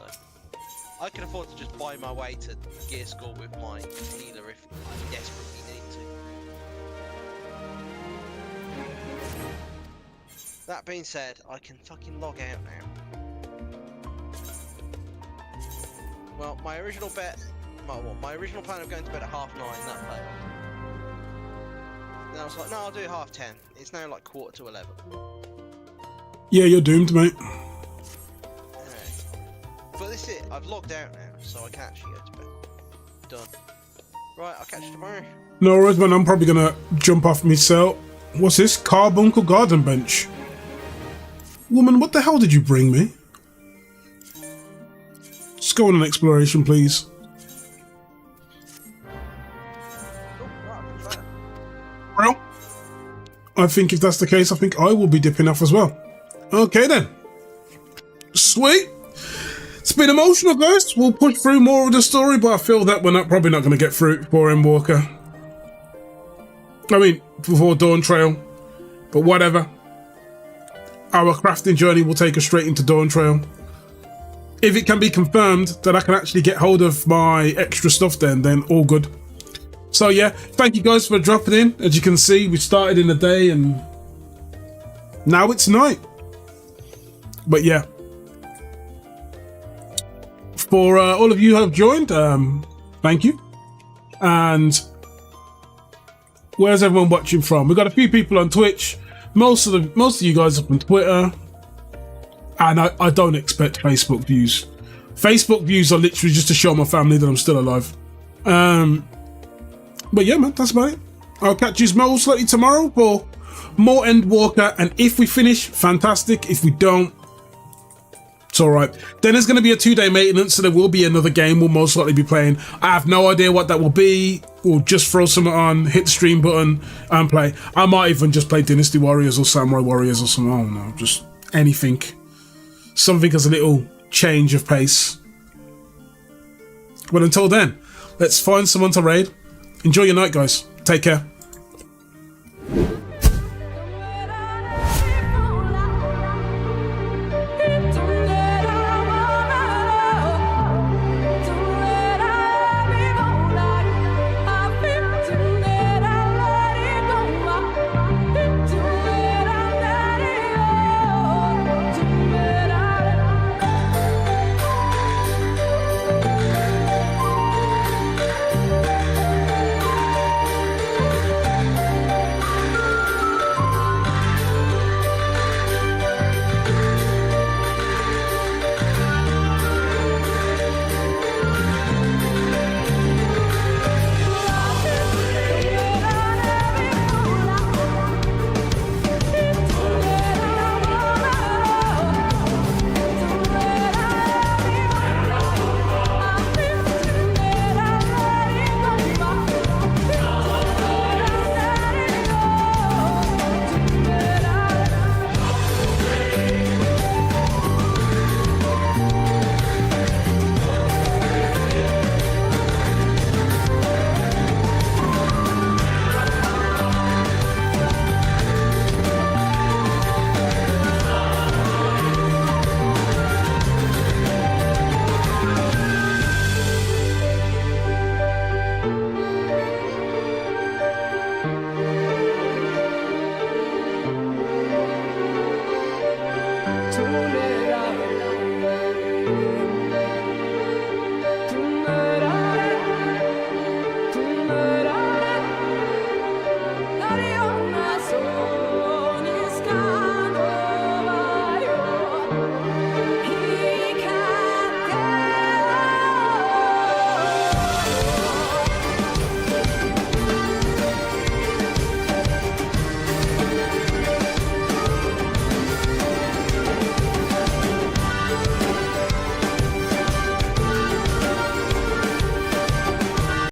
I can afford to just buy my way to gear score with my healer if I desperately need to. That being said, I can fucking log out now. Well, my original bet, my original plan of going to bed at 9:30, that failed. Then I was like, no, I'll do 10:30. It's now like 11:15. Yeah, you're doomed, mate. Alright. But this is it, I've logged out now, so I can actually go to bed. Done. Right, I'll catch you tomorrow. No worries, man. I'm probably gonna jump off myself. What's this? Carbuncle garden bench. Woman, what the hell did you bring me? Just go on an exploration, please. Well, I think if that's the case, I think I will be dipping off as well. Okay then. Sweet. It's been emotional, guys. We'll push through more of the story, but I feel that we're probably not going to get through it before Endwalker. I mean, before Dawn Trail. But whatever. Our crafting journey will take us straight into Dawn Trail. If it can be confirmed that I can actually get hold of my extra stuff then all good. So yeah, thank you guys for dropping in. As you can see, we started in the day and now it's night. But yeah. For all of you who have joined, thank you. And where's everyone watching from? We've got a few people on Twitch. Most of you guys are on Twitter, and I don't expect Facebook views. Facebook views are literally just to show my family that I'm still alive. But yeah, man, that's about it. I'll catch you most likely tomorrow for more Endwalker, and if we finish, fantastic. If we don't, it's all right. Then there's going to be a 2-day maintenance, so there will be another game we'll most likely be playing. I have no idea what that will be. We'll just throw something on, hit the stream button, and play. I might even just play Dynasty Warriors or Samurai Warriors or something. I don't know, just anything. Something as a little change of pace. But until then, let's find someone to raid. Enjoy your night, guys. Take care.